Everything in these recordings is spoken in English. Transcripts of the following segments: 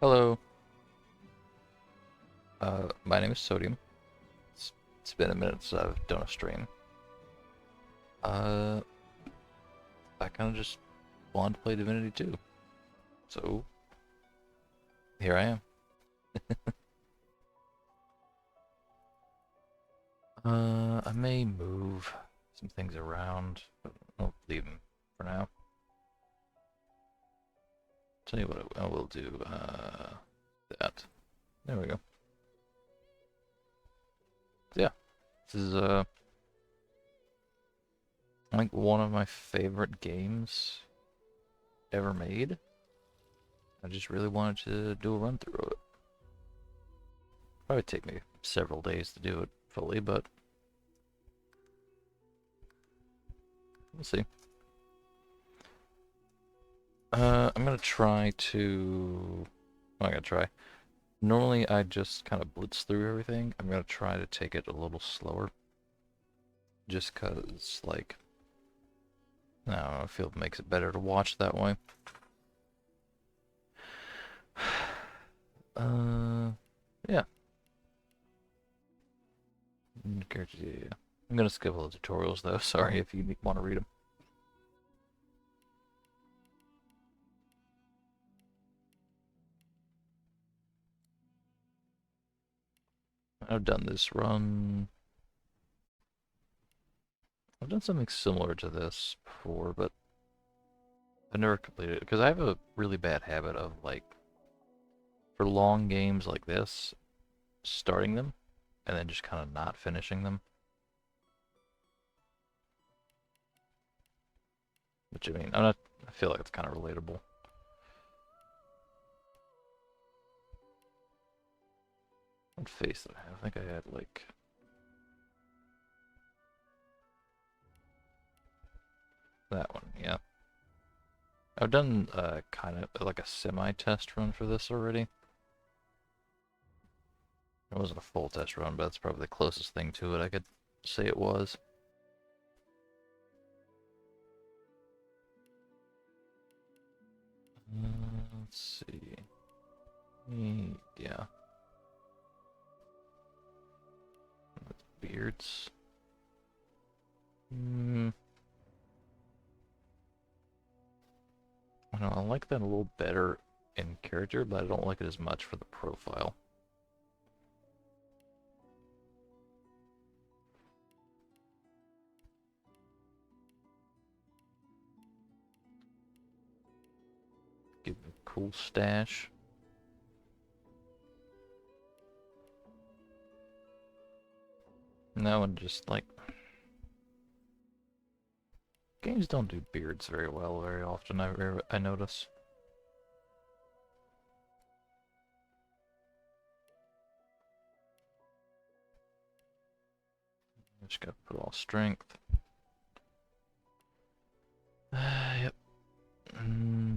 Hello, my name is Sodium. It's been a minute since I've done a stream. Uh, I kind of just wanted to play Divinity 2, so here I am. I may move some things around, but I'll leave them for now. Tell you what I will do, that. There we go. So yeah, this is, I think one of my favorite games ever made. I just really wanted to do a run through of it. Probably take me several days to do it fully, but we'll see. I'm gonna try to. I'm gonna try. Normally, I just kind of blitz through everything. I'm gonna try to take it a little slower, just 'cause, like, I don't know, I feel it makes it better to watch that way. Uh, yeah. Yeah. I'm gonna skip all the tutorials though. Sorry if you want to read them. I've done this run. I've done something similar to this before, but I've never completed it because I have a really bad habit of, like, for long games like this, starting them and then just kind of not finishing them. Which, I mean, I feel like it's kind of relatable. What face did I have? I think I had, like, that one, yeah. I've done kind of like a semi-test run for this already. It wasn't a full test run, but that's probably the closest thing to it I could say it was. Let's see. Yeah. Beards. Hmm. I don't know, I like that a little better in character, but I don't like it as much for the profile. Give it a cool stash. No, and just like games don't do beards very well very often. I notice. Just gotta put all strength. Yep.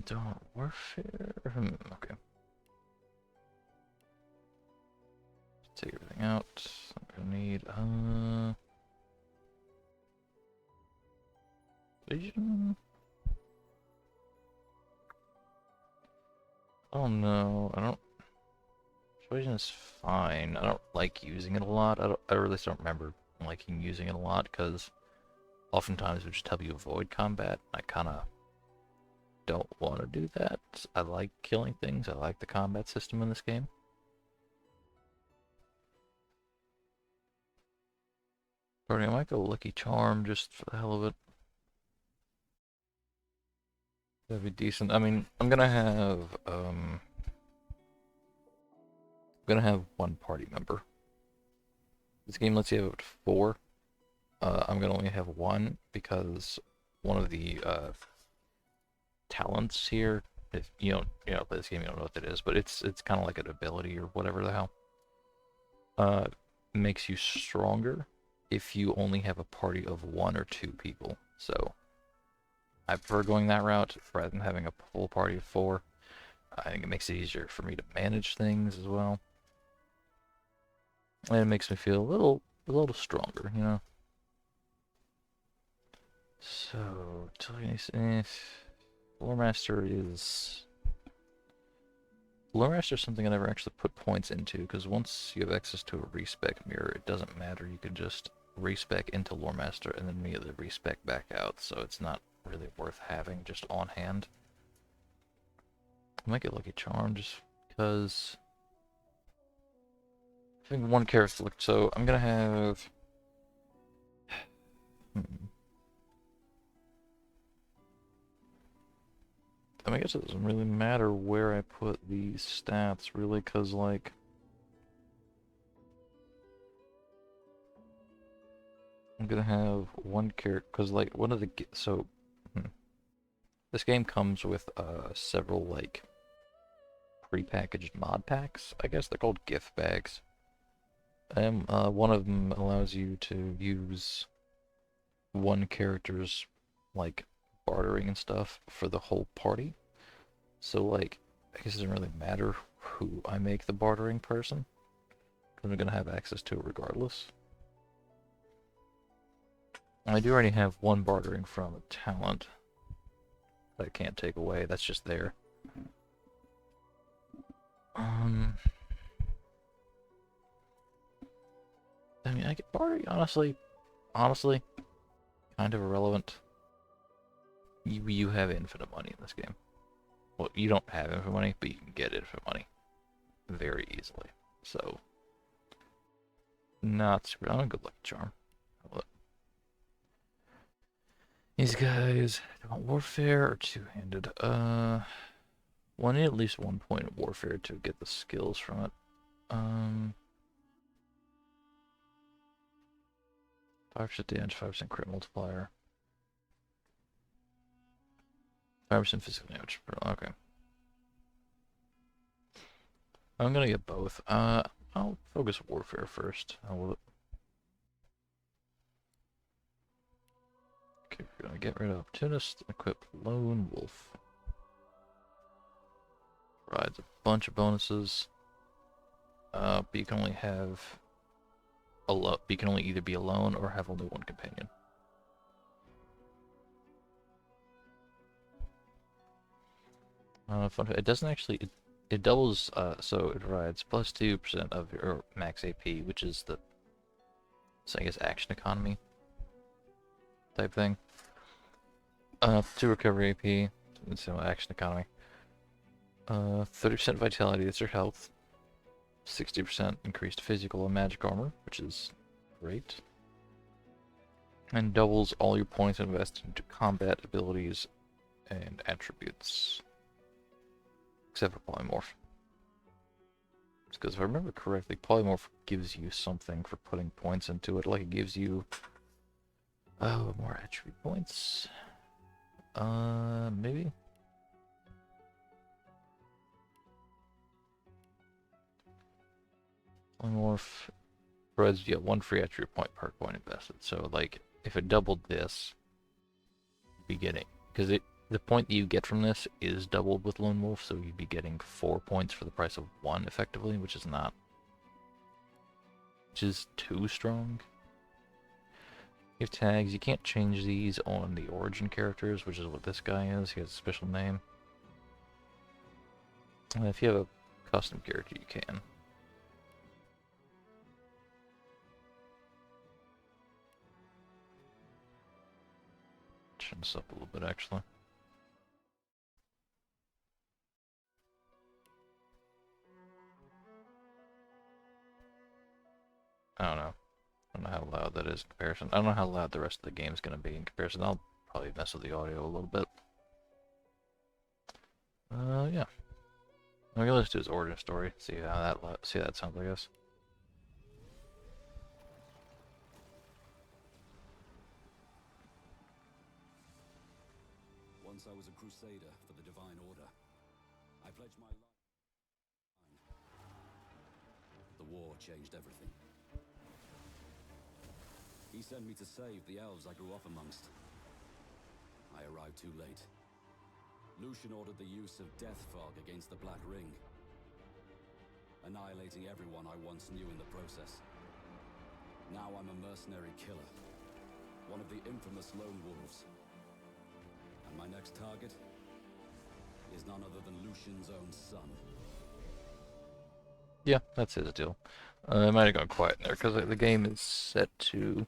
Don't warfare. Okay. Take everything out. I'm gonna need vision. Oh no, I don't. Persuasion is fine. I don't like using it a lot. I really just don't remember liking using it a lot because oftentimes it would just help you avoid combat. I kind of don't want to do that. I like killing things. I like the combat system in this game. Alright, I might go Lucky Charm just for the hell of it. That'd be decent. I mean, I'm gonna have one party member. This game lets you have up to four. I'm gonna only have one because one of the talents here, if you don't play this game, you don't know what that is, but it's kind of like an ability or whatever the hell. Uh, makes you stronger if you only have a party of one or two people. So I prefer going that route rather than having a full party of four. I think it makes it easier for me to manage things as well, and it makes me feel a little stronger, you know. So, Floor Master is Lore Master is something I never actually put points into, because once you have access to a respec mirror, it doesn't matter. You can just respec into Lore Master and then immediately respec back out, so it's not really worth having just on hand. I might get Lucky Charm just because I think one character. So I'm gonna have. I guess it doesn't really matter where I put these stats, really, because, like, I'm gonna have one character, because, like, one of the, so, this game comes with, several, like, prepackaged mod packs, I guess they're called gift bags. And, one of them allows you to use one character's, like, bartering and stuff for the whole party. So, like, I guess it doesn't really matter who I make the bartering person, because I'm gonna have access to it regardless. I do already have one bartering from a talent that I can't take away. That's just there. I mean, I get bartering, honestly, kind of irrelevant. You have infinite money in this game. Well, you don't have infinite money, but you can get infinite money very easily. So, not super. I'm a good lucky charm. Look. These guys want warfare or two-handed. One need at least 1 point of warfare to get the skills from it. 5% damage, 5% crit multiplier. 5% physical damage. Okay. I'm gonna get both. I'll focus warfare first. Okay, we're gonna get rid of Opportunist, equip Lone Wolf. Provides a bunch of bonuses. But you can only have you can only either be alone or have only one companion. It doesn't actually. It doubles. So it provides plus 2% of your max AP, which is the, so I guess, action economy type thing. 2 recovery AP, so action economy. 30% vitality, that's your health. 60% increased physical and magic armor, which is great. And doubles all your points invested into combat abilities and attributes. Except for polymorph. Because if I remember correctly, polymorph gives you something for putting points into it. Like, it gives you more attribute points. Maybe? Polymorph provides you 1 free attribute point per point invested. So, like, if it doubled this, beginning, because the point that you get from this is doubled with Lone Wolf, so you'd be getting 4 points for the price of 1, effectively, which is too strong. You have tags. You can't change these on the origin characters, which is what this guy is. He has a special name. And if you have a custom character, you can. Turn this up a little bit, actually. I don't know. I don't know how loud that is in comparison. I don't know how loud the rest of the game is going to be in comparison. I'll probably mess with the audio a little bit. Yeah. Okay, let's do his origin story. See how that sounds, I guess. Once I was a crusader for the Divine Order. I pledged my life. The war changed everything. He sent me to save the elves I grew up amongst. I arrived too late. Lucian ordered the use of death fog against the Black Ring, annihilating everyone I once knew in the process. Now I'm a mercenary killer, one of the infamous Lone Wolves. And my next target is none other than Lucian's own son. Yeah, that's his deal. I might have gone quiet in there because the game is set to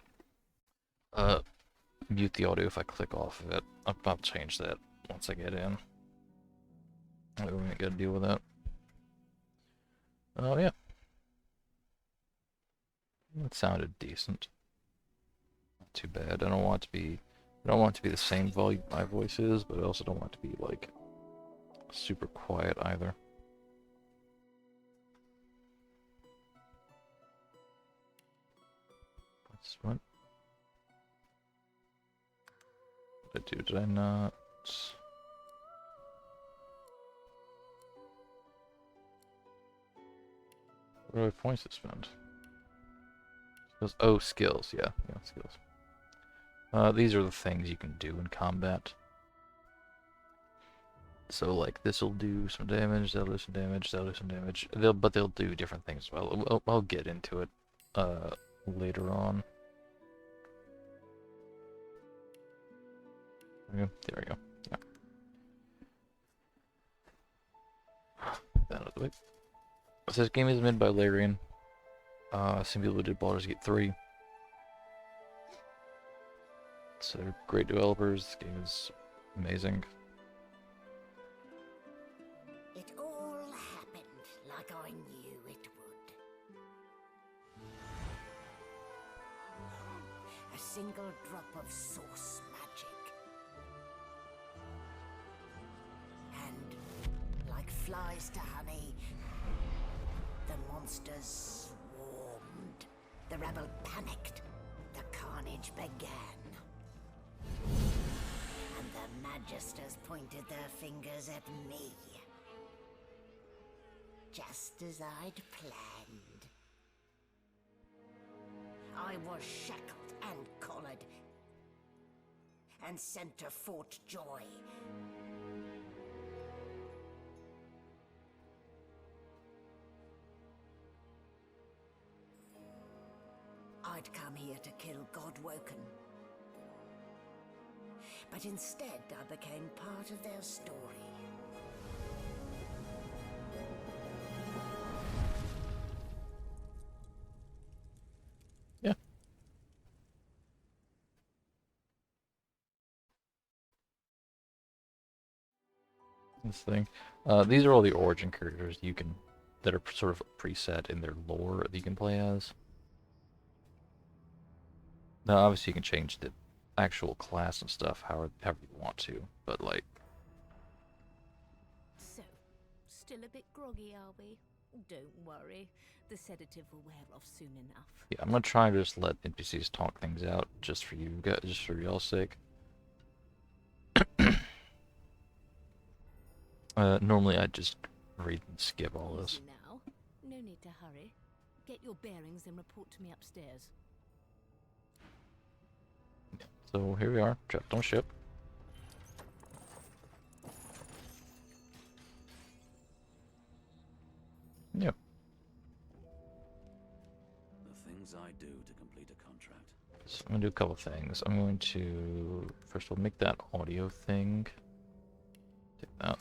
uh mute the audio if I click off of it. I'll change that once I get in. We ain't gotta deal with that. Oh yeah, that sounded decent. Not too bad. I don't want it to be. I don't want it to be the same volume my voice is, but I also don't want it to be like super quiet either. What did I do? Did I not? What do I have points to spend? Skills. Oh, skills. Yeah, yeah, skills. These are the things you can do in combat. So like this will do some damage, that'll do some damage, that'll do some damage. They'll do different things as well. I'll get into it later on. Okay, there we go. Yeah. That out of the way. So this game is made by Larian. Same people who did Baldur's Gate 3. So they're great developers. This game is amazing. It all happened like I knew it would. A single drop of source magic. And like flies to honey, the monsters swarmed. The rebel panicked. The carnage began. And the Magisters pointed their fingers at me. Just as I'd planned. I was shackled and collared. And sent to Fort Joy. I'd come here to kill Godwoken. But instead, I became part of their story. Yeah. This thing. These are all the origin characters you can that are sort of preset in their lore that you can play as. Now, obviously, you can change the actual class and stuff however you want to, but like, So, still a bit groggy, are we? Don't worry, the sedative will wear off soon enough. yeah, I'm gonna try and just let NPCs talk things out just for you guys, just for y'all's sake. Normally I'd just read and skip all this. Easy now. No need to hurry. Get your bearings and report to me upstairs. So here we are, trapped on ship. Yep. The things I do to complete a contract. So I'm gonna do a couple things. I'm going to first of all make that audio thing. Take that.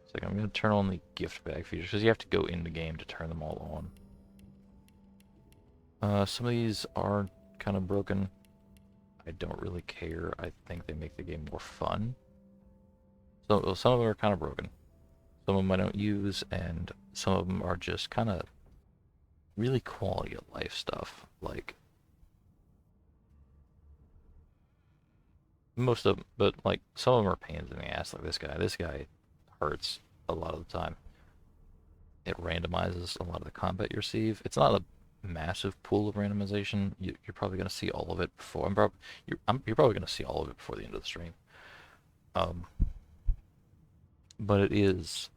So I'm gonna turn on the gift bag feature because you have to go in the game to turn them all on. Some of these are kind of broken. I don't really care. I think they make the game more fun. So some of them are kind of broken. Some of them I don't use, and some of them are just kind of really quality of life stuff. Like most of them, but like some of them are pains in the ass. Like this guy. This guy hurts a lot of the time. It randomizes a lot of the combat you receive. It's not a massive pool of randomization. You're probably going to see all of it before. You're probably going to see all of it before the end of the stream. But it is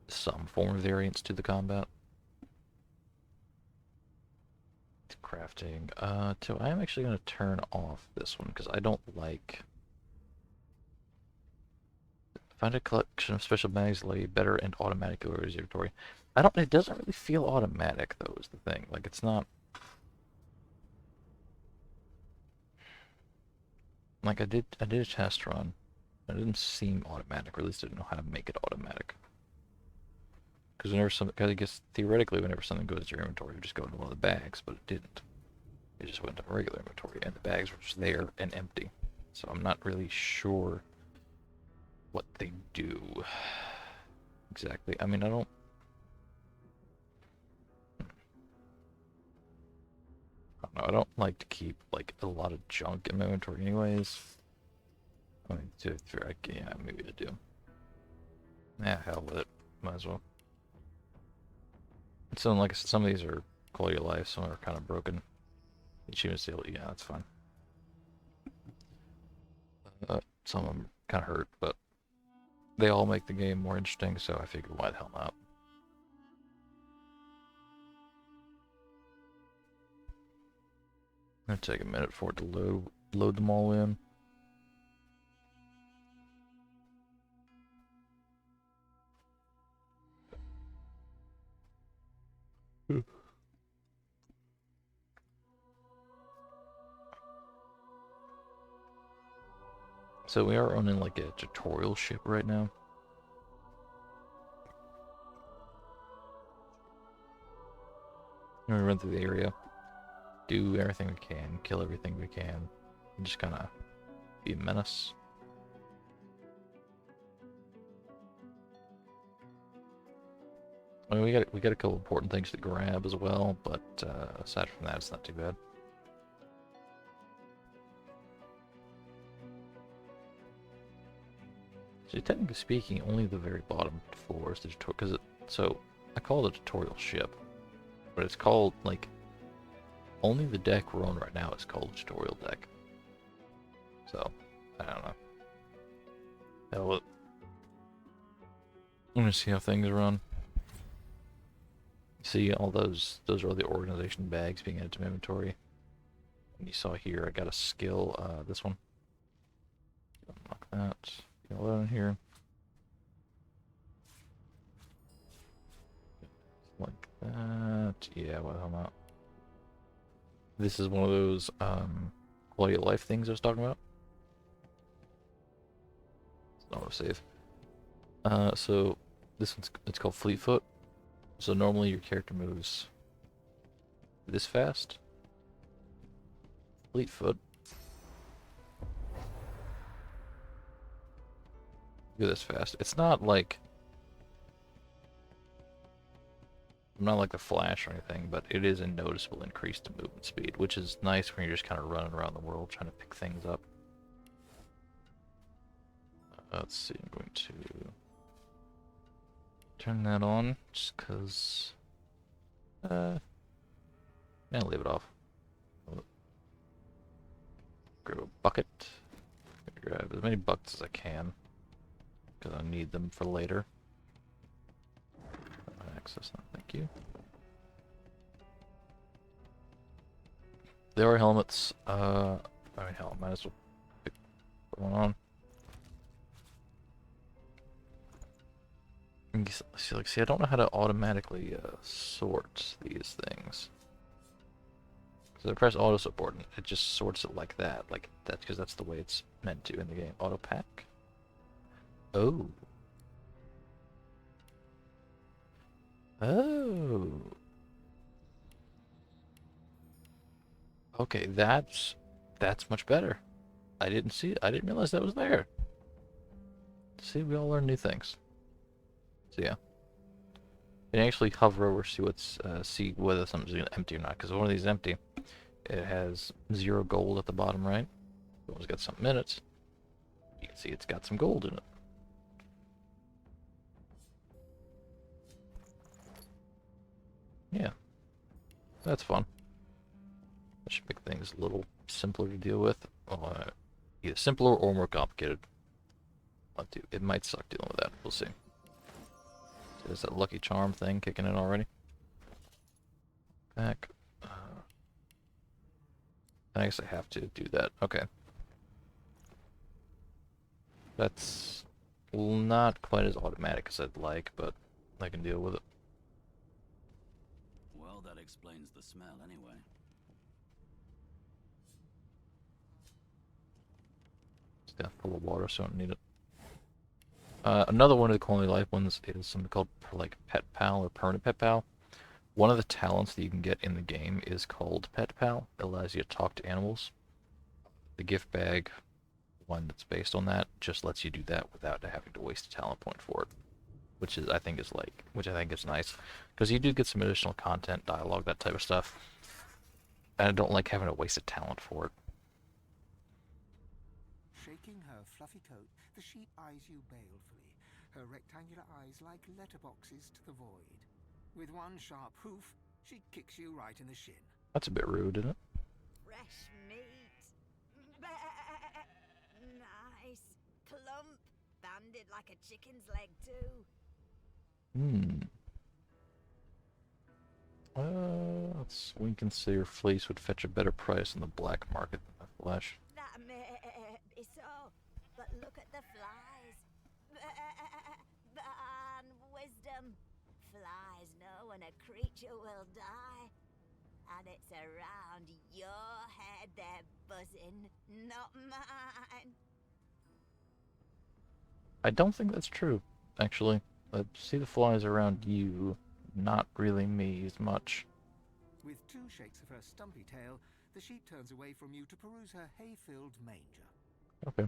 some form of variance to the combat. Crafting. So I am actually going to turn off this one because I don't like. Find a collection of special bags allow you better and automatic lures your inventory. I don't. It doesn't really feel automatic though. Is the thing. Like it's not. Like I did a test run. It didn't seem automatic, or at least I didn't know how to make it automatic. Because whenever something, I guess theoretically, whenever something goes to your inventory, you just go into one of the bags, but it didn't. It just went to a regular inventory, and the bags were just there and empty. So I'm not really sure what they do exactly. I mean, I don't. I don't know. I don't like to keep like a lot of junk in my inventory, anyways. I mean, yeah, maybe I do. Yeah, hell with it. Might as well. So, like I said, some of these are quality of life, some are kind of broken. Achievement seal, yeah, that's fine. Some of them kind of hurt, but they all make the game more interesting, so I figured why the hell not. It'll take a minute for it to load them all in. So we are running like a tutorial ship right now. And we run through the area, do everything we can, kill everything we can, and just kind of be a menace. I mean, we got a couple important things to grab as well, but aside from that, it's not too bad. So technically speaking, only the very bottom floor is the tutorial, because so I call it a tutorial ship, but it's called like only the deck we're on right now is called a tutorial deck. So I don't know. Hell, I'm gonna see how things run. See all those are all the organization bags being added to my inventory. And you saw here I got a skill, this one. Unlock that. Get all that in here. Like that. Yeah, what the hell not? This is one of those quality of life things I was talking about. It's not a save. So this it's called Fleetfoot. So normally your character moves this fast. Fleetfoot. Do this fast. It's not like I'm not like the Flash or anything, but it is a noticeable increase to movement speed, which is nice when you're just kind of running around the world trying to pick things up. Let's see, I'm going to turn that on just because. Yeah, leave it off. Grab a bucket. Grab as many buckets as I can because I need them for later. Access that, thank you. There are helmets. I mean, hell, might as well put one on. See, I don't know how to automatically sort these things. So I press auto support and it just sorts it like that, because that's the way it's meant to in the game. Auto pack. Oh. Oh. Okay, that's much better. I didn't realize that was there. See, we all learn new things. So yeah. You can actually hover over, see whether something's empty or not, because if one of these is empty, it has 0 gold at the bottom right. If one's got some minutes, you can see it's got some gold in it. Yeah. That's fun. That should make things a little simpler to deal with. Well, either simpler or more complicated. It might suck dealing with that. We'll see. So there's that lucky charm thing kicking in already. Back. I guess I have to do that. Okay. That's not quite as automatic as I'd like, but I can deal with it. Well, that explains the smell anyway. It's got full of water, so I don't need it. Another one of the quality of life ones is something called like Pet Pal or Permanent Pet Pal. One of the talents that you can get in the game is called Pet Pal. It allows you to talk to animals. The gift bag, one that's based on that, just lets you do that without having to waste a talent point for it, which I think is nice, because you do get some additional content, dialogue, that type of stuff, and I don't like having to waste a talent for it. Shaking her fluffy coat, the sheep eyes you balefully, her rectangular eyes like letterboxes to the void. With one sharp hoof, she kicks you right in the shin. That's a bit rude, isn't it? Fresh meat. Nice. Plump. Banded like a chicken's leg, too. We consider fleece would fetch a better price in the black market than the flesh. That may be so, but look at the flies. Ban wisdom. Flies know when a creature will die. And it's around your head they're buzzing, not mine. I don't think that's true, actually. I see the flies around you, not really me as much. With two shakes of her stumpy tail, the sheep turns away from you to peruse her hay-filled manger. Okay.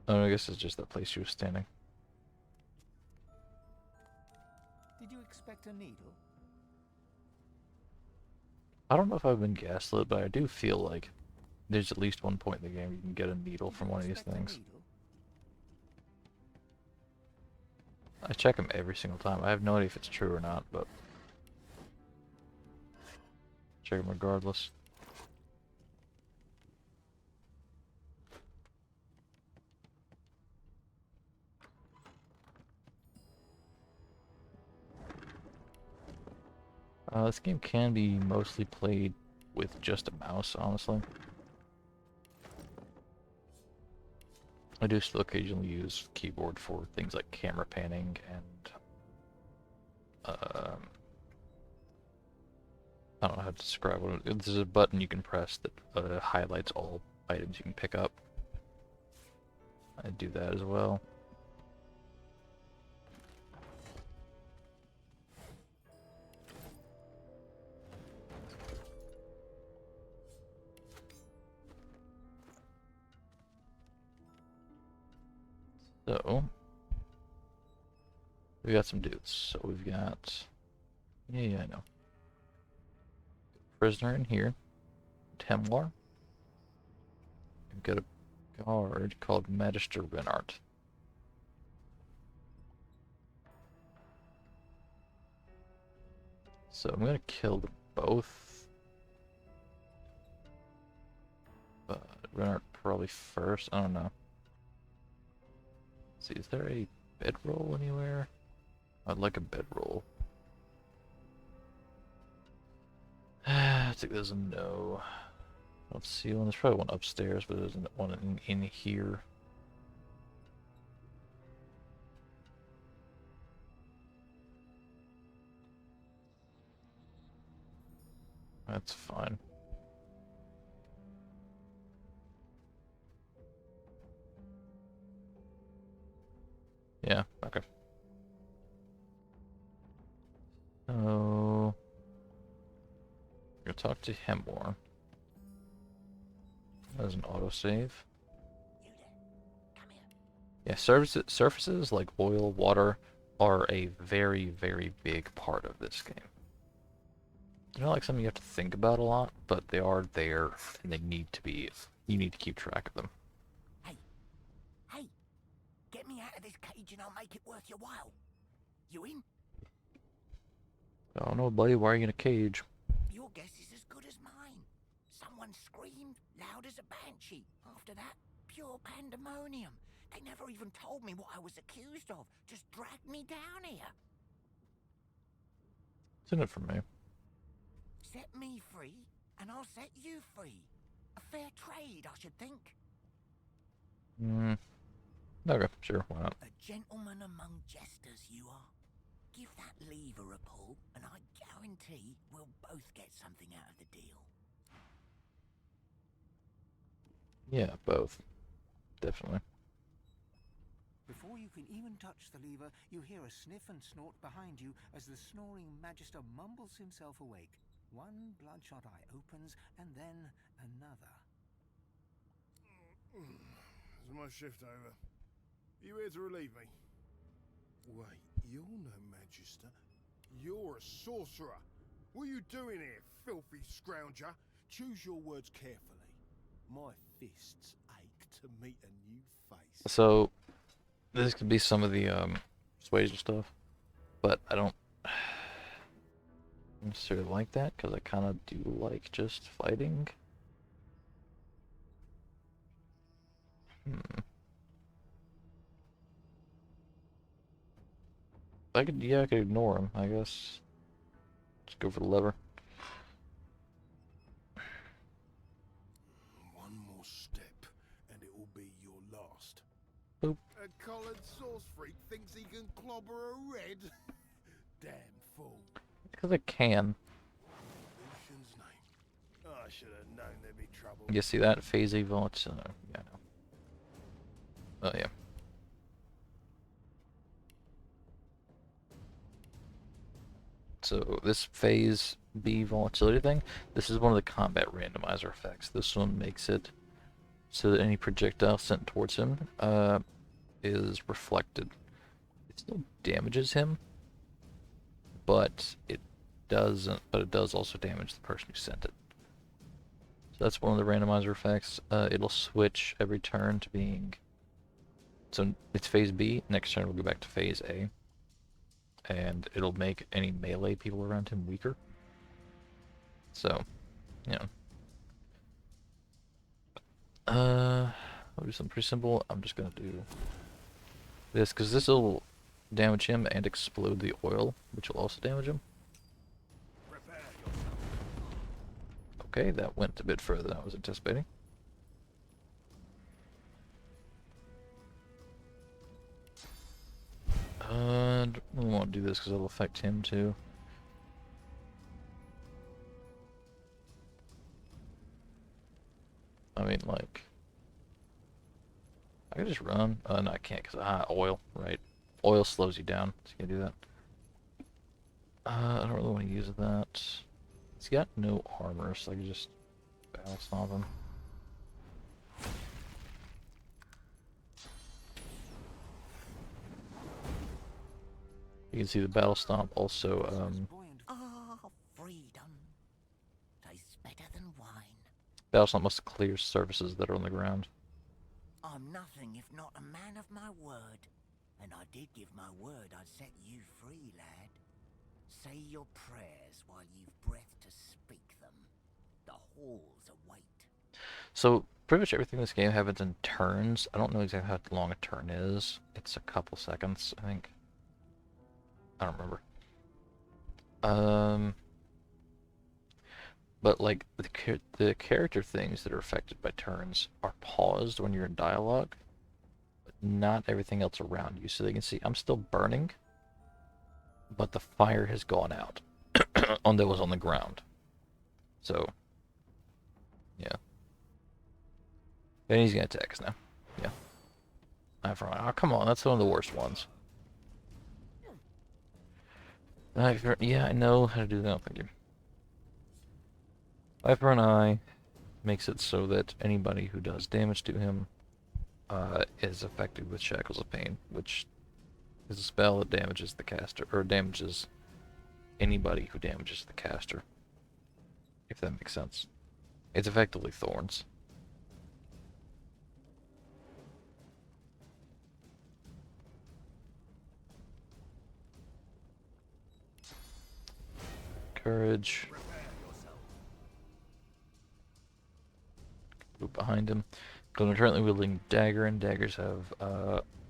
Oh, I guess it's just that place she was standing. Did you expect a needle? I don't know if I've been gaslit, but I do feel like there's at least one point in the game you can get a needle from one of these things. I check them every single time. I have no idea if it's true or not, but check them regardless. This game can be mostly played with just a mouse, honestly. I do still occasionally use keyboard for things like camera panning and I don't know how to describe what there's a button you can press that highlights all items you can pick up. I do that as well. So, we got some dudes. So we've got, yeah, I know. Prisoner in here, Temlar. We've got a guard called Magister Renart. So I'm gonna kill them both. But Renart probably first. I don't know. Let's see, is there a bedroll anywhere? I'd like a bedroll. I think there's a no. I don't see one. There's probably one upstairs, but there's one in here. That's fine. Yeah, okay. So, I'm gonna talk to him more. There's an autosave. Yeah, surfaces like oil, water are a very, very big part of this game. They're not like something you have to think about a lot, but they are there, and they need to be. You need to keep track of them. Hey, get me out of this cage and I'll make it worth your while. You in? I don't know, buddy. Why are you in a cage? Your guess is as good as mine. Someone screamed loud as a banshee. After that, pure pandemonium. They never even told me what I was accused of. Just dragged me down here. It's in it for me. Set me free, and I'll set you free. A fair trade, I should think. Okay, sure, why not? A gentleman among jesters, you are. Give that lever a pull, and I guarantee we'll both get something out of the deal. Yeah, both. Definitely. you can even touch the lever, you hear a sniff and snort behind you as the snoring Magister mumbles himself awake. One bloodshot eye opens, and then another. Is my shift over? You here to relieve me? Wait, you're no Magister. You're a sorcerer. What are you doing here, filthy scrounger? Choose your words carefully. My fists ache to meet a new face. So, this could be some of the persuasion stuff, but I don't necessarily like that, because I kind of do like just fighting. I could ignore him, I guess. Just go for the lever. One more step, and it will be your last. Boop. A collared sauce freak thinks he can clobber a red? Damn fool. Because I can. Lucian's name. I should have known there'd be trouble. You see that? Phase evil. It's, yeah, I know. Oh, yeah. So this phase B volatility thing, this is one of the combat randomizer effects. This one makes it so that any projectile sent towards him is reflected. It still damages him, but it doesn't. But it does also damage the person who sent it. So that's one of the randomizer effects. It'll switch every turn to being. So it's phase B. Next turn we'll go back to phase A. And it'll make any melee people around him weaker. So, you know. I'll do something pretty simple. I'm just gonna do this, because this will damage him and explode the oil, which will also damage him. Okay, that went a bit further than I was anticipating. I don't really want to do this because it'll affect him too. I mean, like, I can just run. No, I can't because oil, right? Oil slows you down, so you can't do that. I don't really want to use that. He's got no armor, so I can just battle stomp him. You can see the battle stomp also. Freedom tastes better than wine. Battle stomp must clear surfaces that are on the ground. I'm nothing if not a man of my word, and I did give my word I'd set you free, lad. Say your prayers while you've breath to speak them. The halls await. So pretty much everything in this game happens in turns. I don't know exactly how long a turn is. It's a couple seconds, I think. I don't remember. But like the character things that are affected by turns are paused when you're in dialogue, but not everything else around you. So they can see I'm still burning, but the fire has gone out on that was on the ground. So yeah. And he's gonna attack us now. Yeah. Oh, come on, that's one of the worst ones. Yeah, I know how to do that. Thank you. Eye for an Eye makes it so that anybody who does damage to him is affected with Shackles of Pain, which is a spell that damages the caster, or damages anybody who damages the caster, if that makes sense. It's effectively Thorns. Courage. Move behind him. Because I'm currently wielding dagger, and daggers have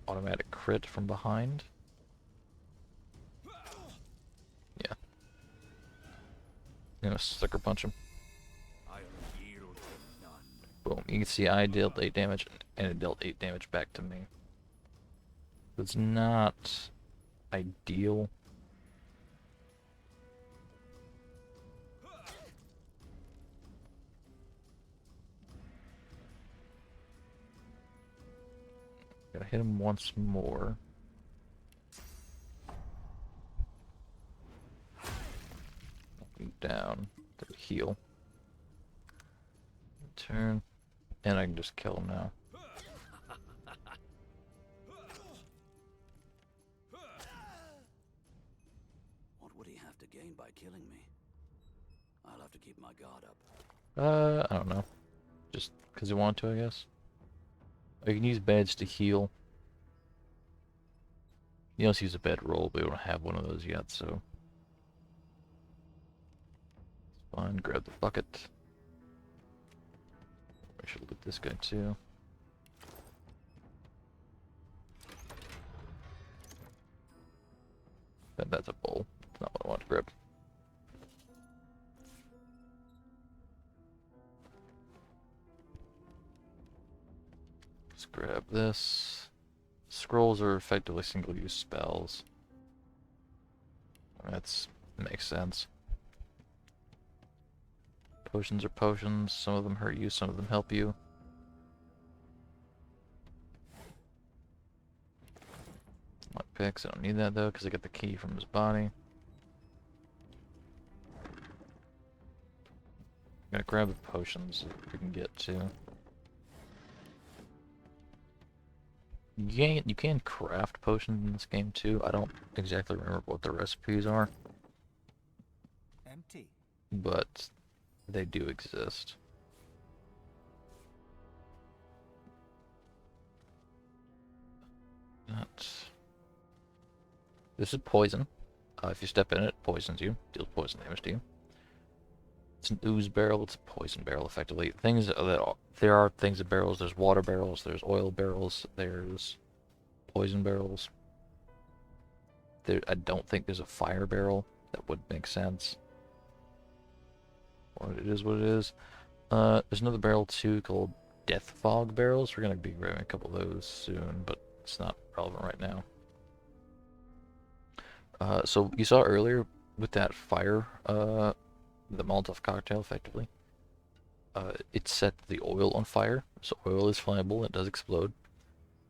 automatic crit from behind. Yeah. I'm gonna sucker punch him. Boom. You can see I dealt 8 damage, and it dealt 8 damage back to me. It's not ideal. Gotta hit him once more. down to heal. Turn, and I can just kill him now. What would he have to gain by killing me? I'll have to keep my guard up. I don't know. Just because you want to, I guess. I can use beds to heal. You also use a bedroll, but we don't have one of those yet, so. It's fine, grab the bucket. I should loot this guy too. That's a bowl. That's not what I want to grab. Let's grab this. Scrolls are effectively single-use spells. That makes sense. Potions are potions. Some of them hurt you, some of them help you. Lockpicks, I don't need that though, because I got the key from his body. I'm gonna grab the potions if we can get to. You can craft potions in this game too. I don't exactly remember what the recipes are, Empty. but they do exist. This is poison. If you step in it, it poisons you, deals poison damage to you. It's an ooze barrel. It's a poison barrel, effectively. Things that there are things in barrels. There's water barrels. There's oil barrels. There's poison barrels. I don't think there's a fire barrel. That would make sense. Or it is what it is. There's another barrel too called death fog barrels. We're gonna be grabbing a couple of those soon, but it's not relevant right now. So you saw earlier with that fire, the Molotov cocktail, effectively. It set the oil on fire, so oil is flammable, it does explode.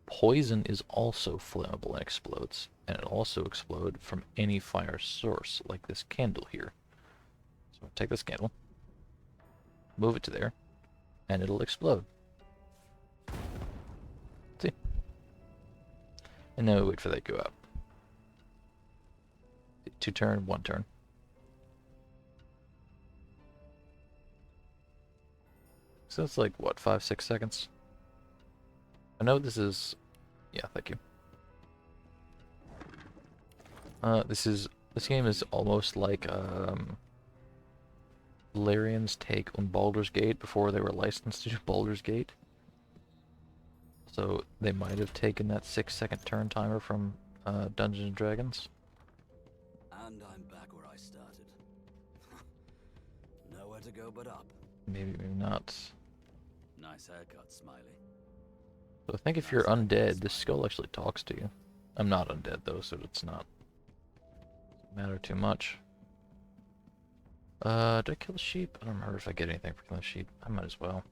Poison is also flammable and explodes, and it also explode from any fire source, like this candle here. So take this candle, move it to there, and it'll explode. See? And then we wait for that to go out. 2 turn, 1 turn. So it's like, what, 5-6 seconds? I know this is... Yeah, thank you. This game is almost like, Larian's take on Baldur's Gate before they were licensed to do Baldur's Gate. So they might have taken that 6-second turn timer from, Dungeons & Dragons. And I'm back where I started. Nowhere to go but up. Maybe, maybe not. Nice haircut, Smiley. So I think if you're undead, this skull actually talks to you. I'm not undead though, so it's not matter too much. Did I kill the sheep? I don't remember if I get anything for killing the sheep. I might as well.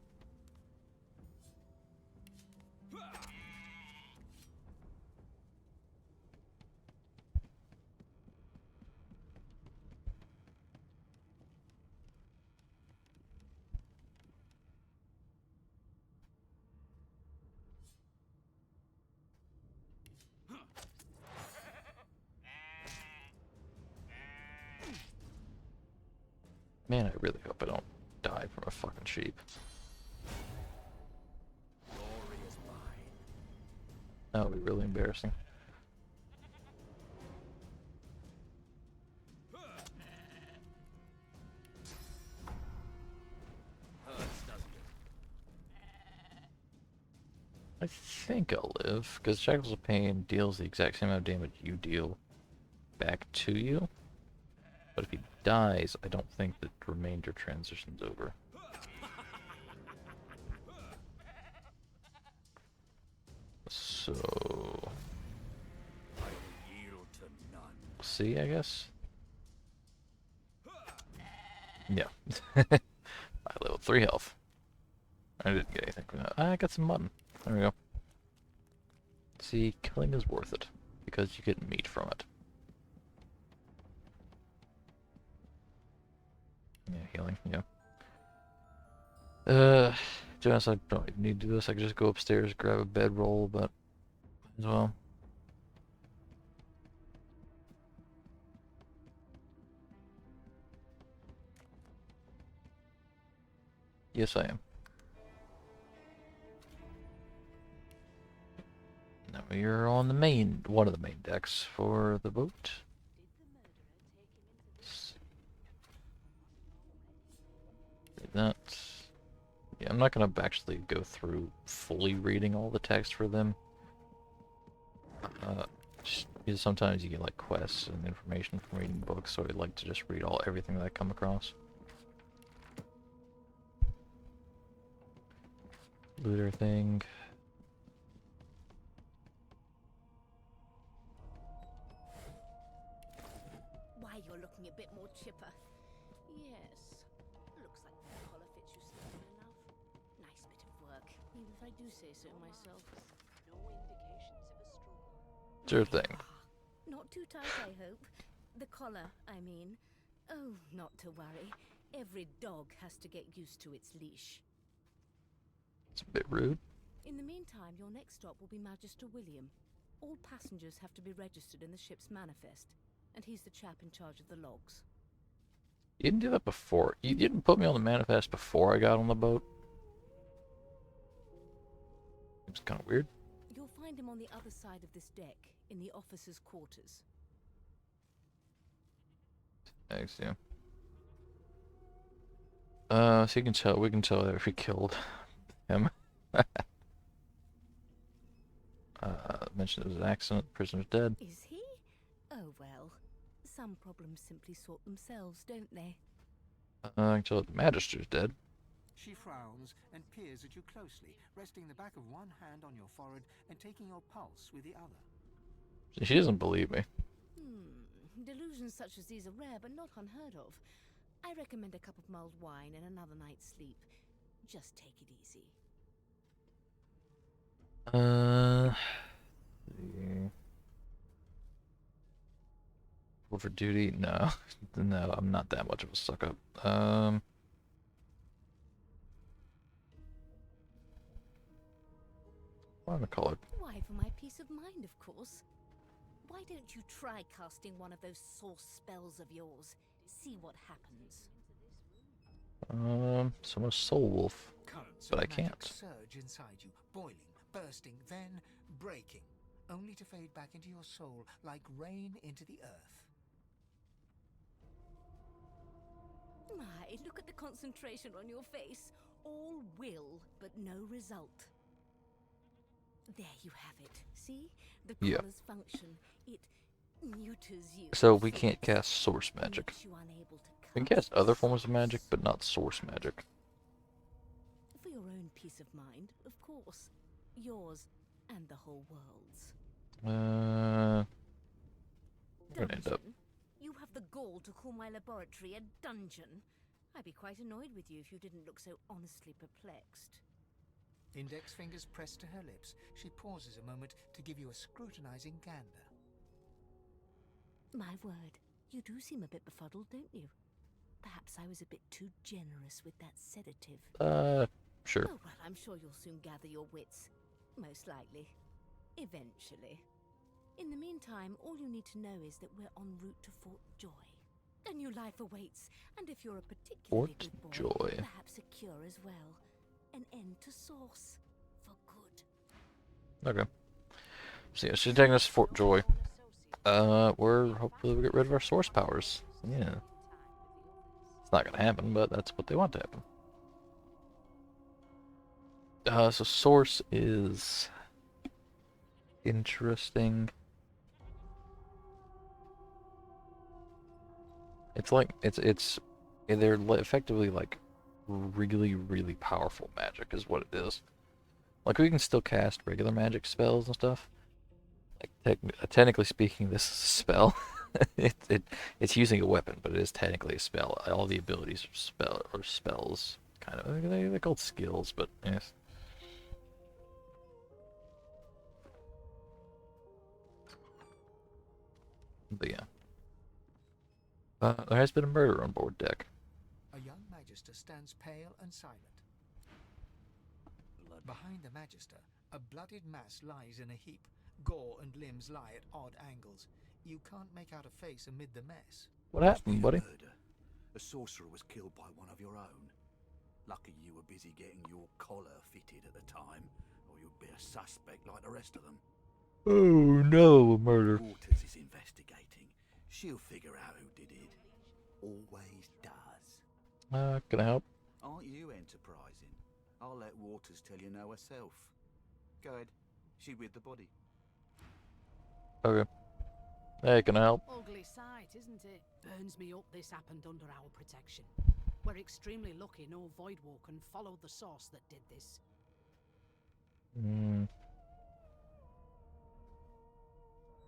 Man, I really hope I don't die from a fucking sheep. Glory is mine. That would be really embarrassing. Hurts, doesn't it? I think I'll live, because Shackles of Pain deals the exact same amount of damage you deal back to you. But if he dies, I don't think the remainder transitions over. So... I will yield to none. see, I guess? Yeah. I leveled 3 health. I didn't get anything from that. I got some mutton. There we go. See, killing is worth it, because you get meat from it. Yeah, healing, yeah. To be honest, I don't even need to do this. I could just go upstairs, grab a bedroll, but as well. Yes, I am. Now you're on the main, one of the main decks for the boat. Read that. Yeah, I'm not gonna actually go through fully reading all the text for them. Just because sometimes you get like quests and information from reading books, so I'd like to just read everything that I come across. Looter thing. Why, you're looking a bit more chipper. Yes. Looks like the collar fits you snugly enough. Nice bit of work, even if I do say so myself. No indications of a struggle. Sure thing. Not too tight, I hope. The collar, I mean. Oh, not to worry. Every dog has to get used to its leash. It's a bit rude. In the meantime, your next stop will be Magister William. All passengers have to be registered in the ship's manifest, and he's the chap in charge of the logs. You didn't do that before. You didn't put me on the manifest before I got on the boat. It's kind of weird. You'll find him on the other side of this deck, in the officers' quarters. Thanks, yeah. So you can tell, we can tell that we killed him. Mentioned it was an accident, the prisoner's dead. Is he? Oh well. Some problems simply sort themselves, don't they? I can tell that the magister's dead. She frowns and peers at you closely, resting the back of one hand on your forehead and taking your pulse with the other. She doesn't believe me. Delusions such as these are rare, but not unheard of. I recommend a cup of mulled wine and another night's sleep. Just take it easy. Yeah. For duty? No. No, I'm not that much of a suck up. What am I call it? Why, for my peace of mind, of course. Why don't you try casting one of those source spells of yours? See what happens. So I'm a soul wolf, Currents but of I magic can't. surge inside you, boiling, bursting, then breaking, only to fade back into your soul like rain into the earth. My, look at the concentration on your face. All will, but no result. There you have it. See? The Yeah. collar's function. It neuters you. So we can't cast source magic. Makes you unable to We can cast other forms of magic, but not source magic. For your own peace of mind, of course. Yours and the whole world's. We're gonna end up. Dungeon? You have the gall to call my laboratory a dungeon? I'd be quite annoyed with you if you didn't look so honestly perplexed. Index fingers pressed to her lips, she pauses a moment to give you a scrutinizing gander. My word, you do seem a bit befuddled, don't you? Perhaps I was a bit too generous with that sedative. Sure. Oh, well, I'm sure you'll soon gather your wits. Most likely. Eventually. In the meantime, all you need to know is that we're en route to Fort Joy. A new life awaits, and if you're a particularly Fort good boy, Joy. perhaps a cure as well. An end to Source. For good. Okay. So yeah, she's taking us to Fort Joy. We're hopefully we get rid of our source powers. Yeah. It's not gonna happen, but that's what they want to happen. So source is interesting. It's like they're effectively like really powerful magic is what it is. Like we can still cast regular magic spells and stuff. Like technically speaking, this is a spell. It's using a weapon, but it is technically a spell. All the abilities are spells, kind of. They're called skills, but yes. But yeah. There has been a murder on board deck. A young Magister stands pale and silent. Behind the Magister, a bloodied mass lies in a heap. Gore and limbs lie at odd angles. You can't make out a face amid the mess. What happened, buddy? Murder. A sorcerer was killed by one of your own. Lucky you were busy getting your collar fitted at the time, or you'd be a suspect like the rest of them. Oh no, murder. Waters is investigating. She'll figure out who did it. Always does. Can I help? Aren't you enterprising? I'll let Waters tell you no herself. Go ahead. She with the body. Okay. Hey, can I help? Ugly sight, isn't it? Burns me up this happened under our protection. We're extremely lucky no Voidwalker followed the source that did this.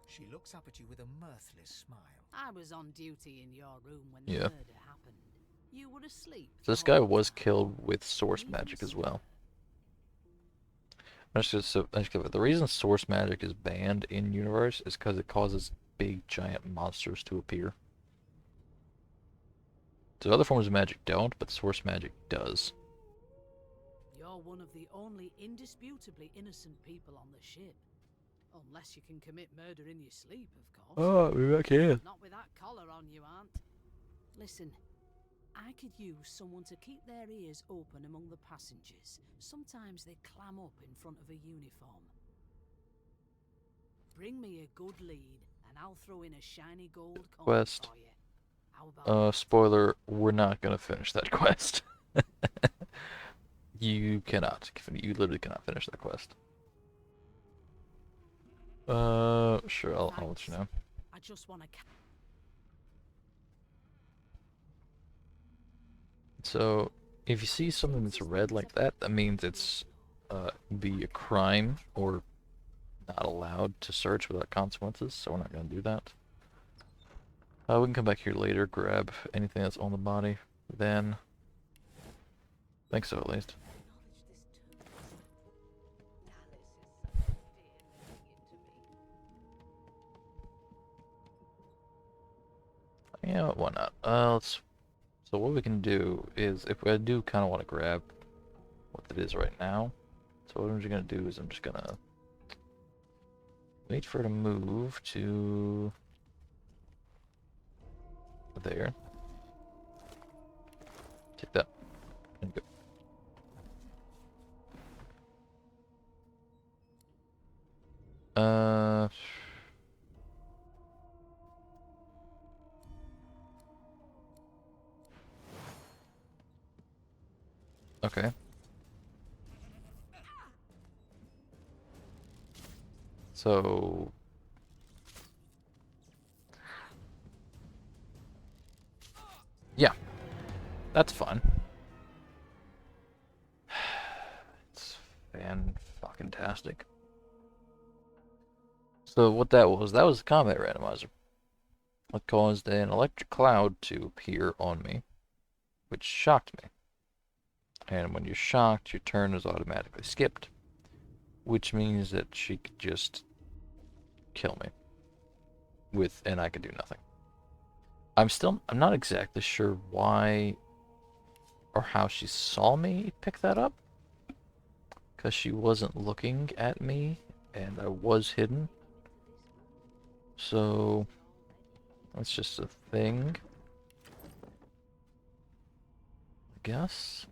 She looks up at you with a mirthless smile. I was on duty in your room when the murder happened. You were asleep. This guy was killed with source magic as well. The reason source magic is banned in universe is because it causes big giant monsters to appear. So other forms of magic don't, but source magic does. You're one of the only indisputably innocent people on the ship. Unless you can commit murder in your sleep, of course. Oh, maybe I can. Not with that collar on you, Aunt. Listen, I could use someone to keep their ears open among the passengers. Sometimes they clam up in front of a uniform. Bring me a good lead, and I'll throw in a shiny gold coin Quest. for you. How about Spoiler, we're not gonna finish that quest. You cannot. You literally cannot finish that quest. Sure, I'll let you know. I just want to... So, if you see something that's red like that, that means it's be a crime or not allowed to search without consequences, so we're not going to do that. We can come back here later, grab anything that's on the body, then... think so, at least. Yeah, why not? So what we can do is, if I do kind of want to grab what it is right now, so what I'm just going to do is I'm just going to wait for it to move to there. Take that. And go. Okay. So... yeah. That's fun. It's fan-fucking-tastic. So what that was a combat randomizer. It caused an electric cloud to appear on me, which shocked me. And when you're shocked, your turn is automatically skipped, which means that she could just kill me and I could do nothing. I'm not exactly sure why or how she saw me pick that up, because she wasn't looking at me and I was hidden. So that's just a thing, I guess.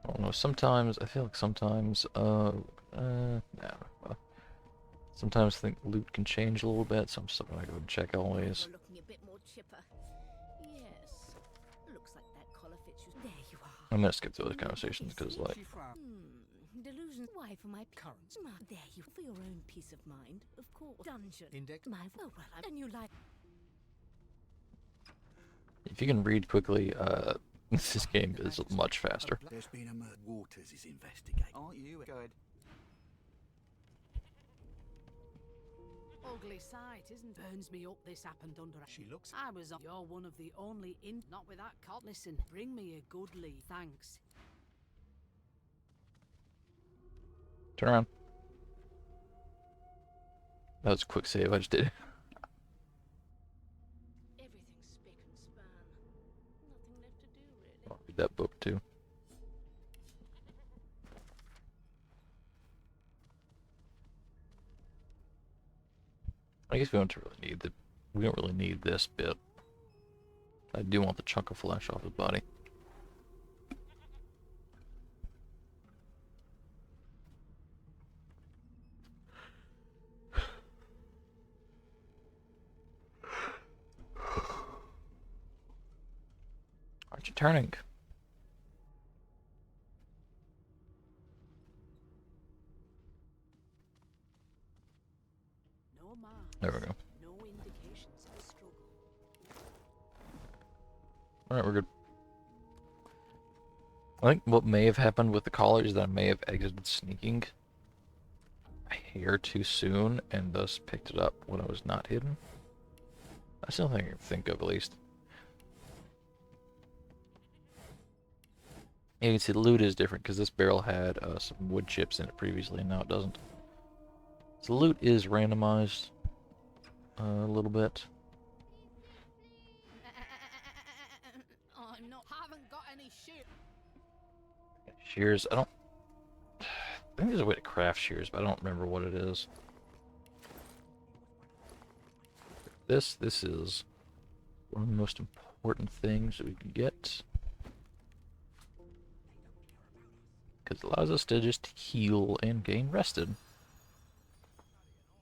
I don't know, sometimes, I feel like sometimes, sometimes I think loot can change a little bit, so I'm still gonna go and check always. You're looking a bit more chipper. Yes. Looks like that collar fits you. There you are. I'm gonna skip through those conversations, because, like... She frowned. Delusions. Why for my Currents. There you for your own peace of mind, of course. Dungeon. Index. My oh well, and you like. If you can read quickly, this game is much faster. There's been a murder. Waters is investigating. Aren't you? Go ahead. Ugly sight, isn't? Burns me up. This happened under. She looks. I was. You're one of the only not with that cop. Listen, bring me a good lead. Thanks. Turn around. That was a quick save, I just did. Everything's spick and span. Read that book too. I guess we don't really need the. We don't really need this bit. I do want the chunk of flesh off his body. Aren't you turning? No marks, There we go. no indications of a struggle. Alright, we're good. I think what may have happened with the collar is that I may have exited sneaking a hair too soon and thus picked it up when I was not hidden. That's the only thing I can think of, at least. Yeah, you can see the loot is different because this barrel had some wood chips in it previously, and now it doesn't. So the loot is randomized a little bit. I'm not. Haven't got any shit. Shears, I think there's a way to craft shears, but I don't remember what it is. This is one of the most important things that we can get. Because it allows us to just heal and gain rested.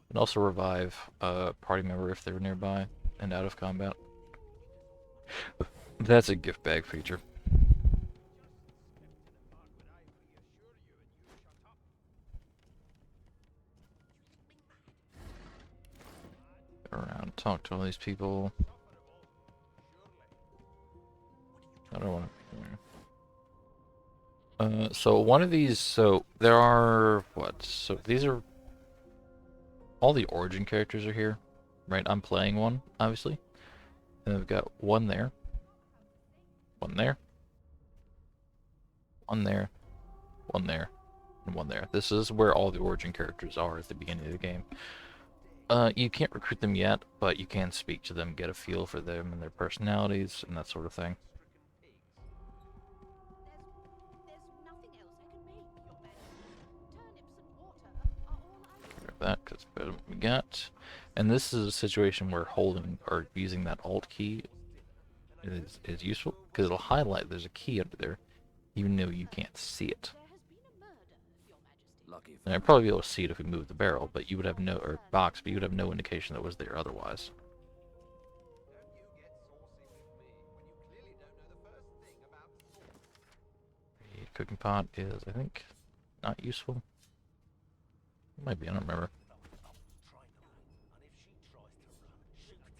And also revive a party member if they're nearby and out of combat. That's a gift bag feature. Go around, talk to all these people. I don't want to. So one of these, so there are, what? So these are, all the origin characters are here, right? I'm playing one, obviously. And we've got one there, one there, one there, one there, and one there. This is where all the origin characters are at the beginning of the game. You can't recruit them yet, but you can speak to them, get a feel for them and their personalities and that sort of thing. That because better than what we got. And this is a situation where holding or using that alt key is useful because it'll highlight there's a key under there even though you can't see it. Lucky And I'd probably be able to see it if we moved the barrel, but you would have no, or box, but you would have no indication that it was there otherwise. The cooking pot is, I think, not useful. It might be, I don't remember.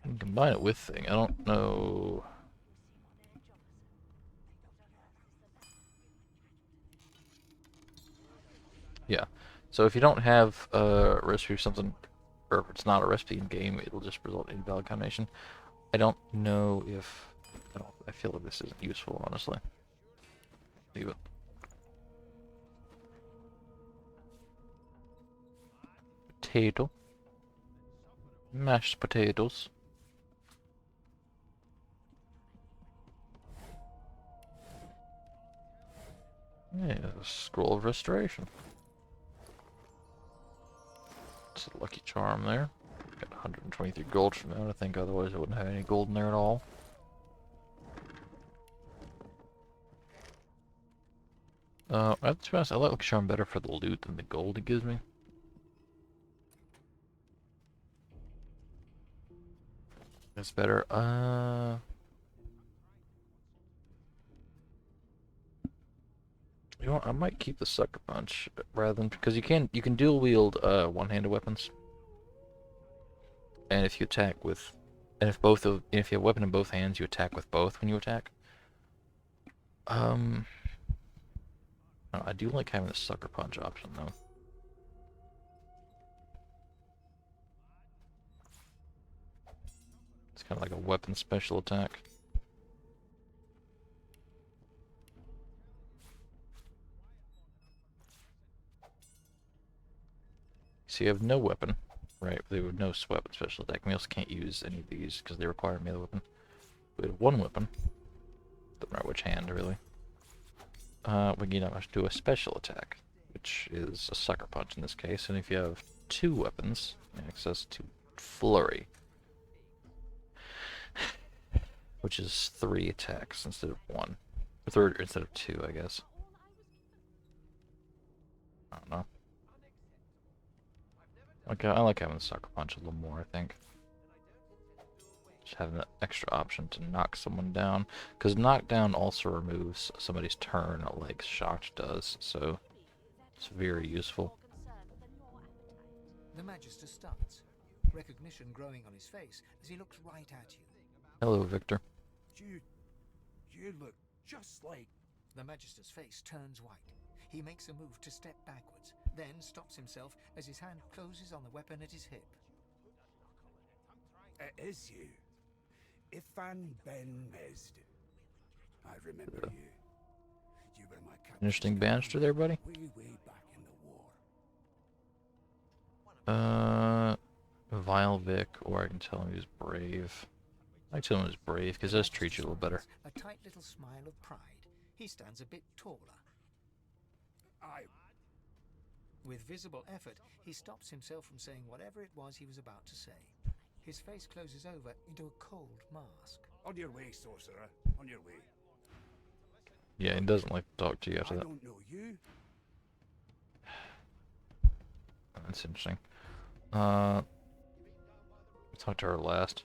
You can combine it with thing. I don't know. Yeah. So if you don't have a recipe or something, or if it's not a recipe in game, it'll just result in invalid combination. I don't know if I feel like this isn't useful, honestly. Leave it. Potato. Mashed potatoes. Yeah, scroll of restoration. It's a lucky charm there. Got 123 gold from that. I think otherwise I wouldn't have any gold in there at all. To be honest, I like lucky charm better for the loot than the gold it gives me. That's better. You know what, I might keep the sucker punch rather than, because you can dual wield one-handed weapons. And if you attack with, and if you have a weapon in both hands, you attack with both when you attack. I do like having the sucker punch option though. It's kind of like a weapon special attack. So you have no weapon, right? They would no weapon special attack. We also can't use any of these because they require a melee weapon. We have one weapon. Doesn't matter which hand, really. we can do a special attack, which is a sucker punch in this case. And if you have 2 weapons, access to flurry, which is 3 attacks instead of 1, or 3 instead of 2, I guess. I don't know. Okay, I like having the sucker punch a little more, I think. Just having that extra option to knock someone down, because knockdown also removes somebody's turn, like shocked does, so it's very useful. The Magister starts, recognition growing on his face as he looks right at you. Hello, Victor. You look just like... The Magister's face turns white. He makes a move to step backwards, then stops himself as his hand closes on the weapon at his hip. It is you. Ifan Ben Mesd. I remember you. You were my captain. Interesting banister there, buddy. Way back in the war. Vile Vic, or I can tell him he's brave. I tell him he's brave, because it does treat you a little better. A tight little smile of pride. He stands a bit taller. With visible effort, he stops himself from saying whatever it was he was about to say. His face closes over into a cold mask. On your way, sorcerer. On your way. Yeah, he doesn't like to talk to you after I that. don't know you. That's interesting. Talk to her last.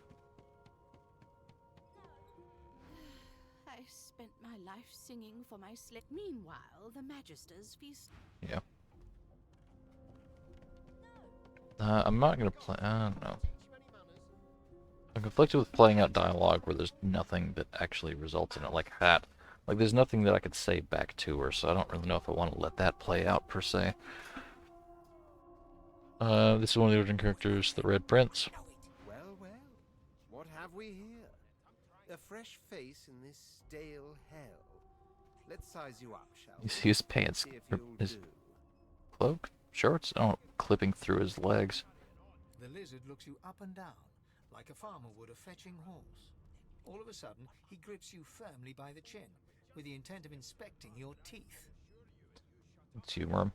I spent my life singing for my slave. Meanwhile, the Magister's feast. Yeah. I'm not gonna play. I don't know. I'm conflicted with playing out dialogue where there's nothing that actually results in it, like that. Like, there's nothing that I could say back to her, so I don't really know if I want to let that play out, per se. This is one of the origin characters, the Red Prince. Well, well, what have we here? A fresh face in this stale hell. Let's size you up, shall we? You see his pants, See if or you'll his do. cloak, shorts, oh, clipping through his legs. The lizard looks you up and down, like a farmer would a fetching horse. All of a sudden, he grips you firmly by the chin, with the intent of inspecting your teeth. Let's humor him.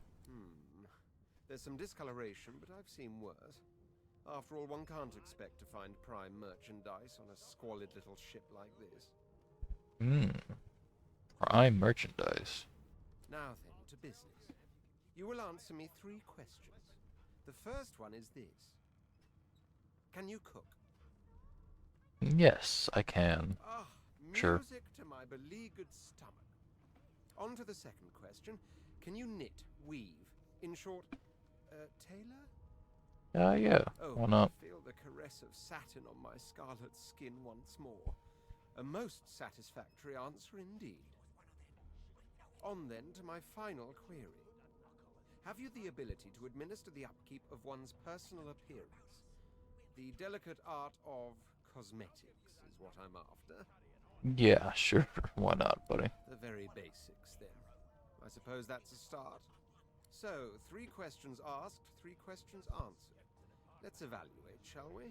There's some discoloration, but I've seen worse. After all, one can't expect to find prime merchandise on a squalid little ship like this. Prime merchandise. Now then, to business. You will answer me 3 questions. The first one is this. Can you cook? Yes, I can. Ah, Sure. music to my beleaguered stomach. On to the second question. Can you knit, weave? In short, tailor? Yeah. Oh, Why not? I feel the caress of satin on my scarlet skin once more. A most satisfactory answer indeed. On then to my final query. Have you the ability to administer the upkeep of one's personal appearance? The delicate art of cosmetics is what I'm after. Yeah, sure. Why not, buddy? The very basics, then. I suppose that's a start. So, 3 questions asked, 3 questions answered. Let's evaluate, shall we?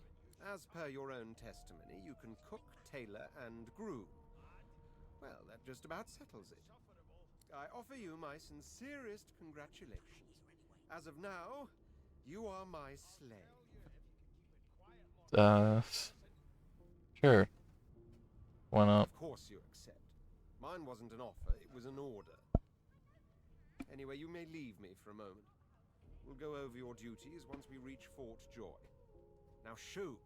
As per your own testimony, you can cook, tailor, and groom. Well, that just about settles it. I offer you my sincerest congratulations. As of now, you are my slave. Sure. Why not? Of course you accept. Mine wasn't an offer, it was an order. Anyway, you may leave me for a moment. We'll go over your duties once we reach Fort Joy. Now shoo!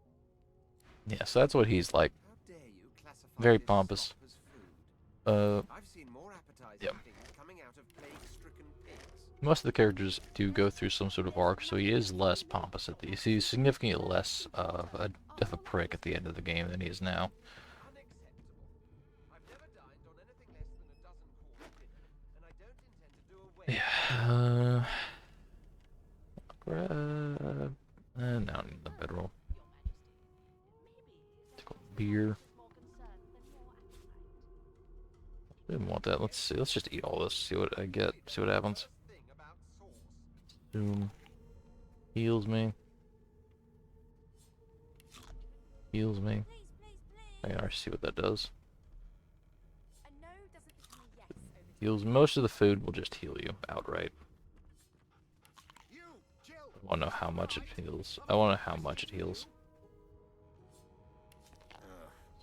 Yeah, so that's what he's like. How dare you classify Very this pompous. slop as food? I've seen more appetizing Yep. things coming out of plague-stricken pigs. Most of the characters do go through some sort of arc, so he is less pompous at the. He's significantly less of a prick at the end of the game than he is now. Unacceptable. I've never dined on anything less than a dozen quarters, and I don't intend to do away Yeah. Grab. Now I need the bedroll. Take a beer. Didn't want that. Let's see. Let's just eat all this. See what I get. See what happens. thing about sauce. Zoom. Heals me. Heals me. I can already see what that does. A no doesn't mean a yes over heals. Most of the food will just heal you outright. I want to know how much it heals. I want to know how much it heals.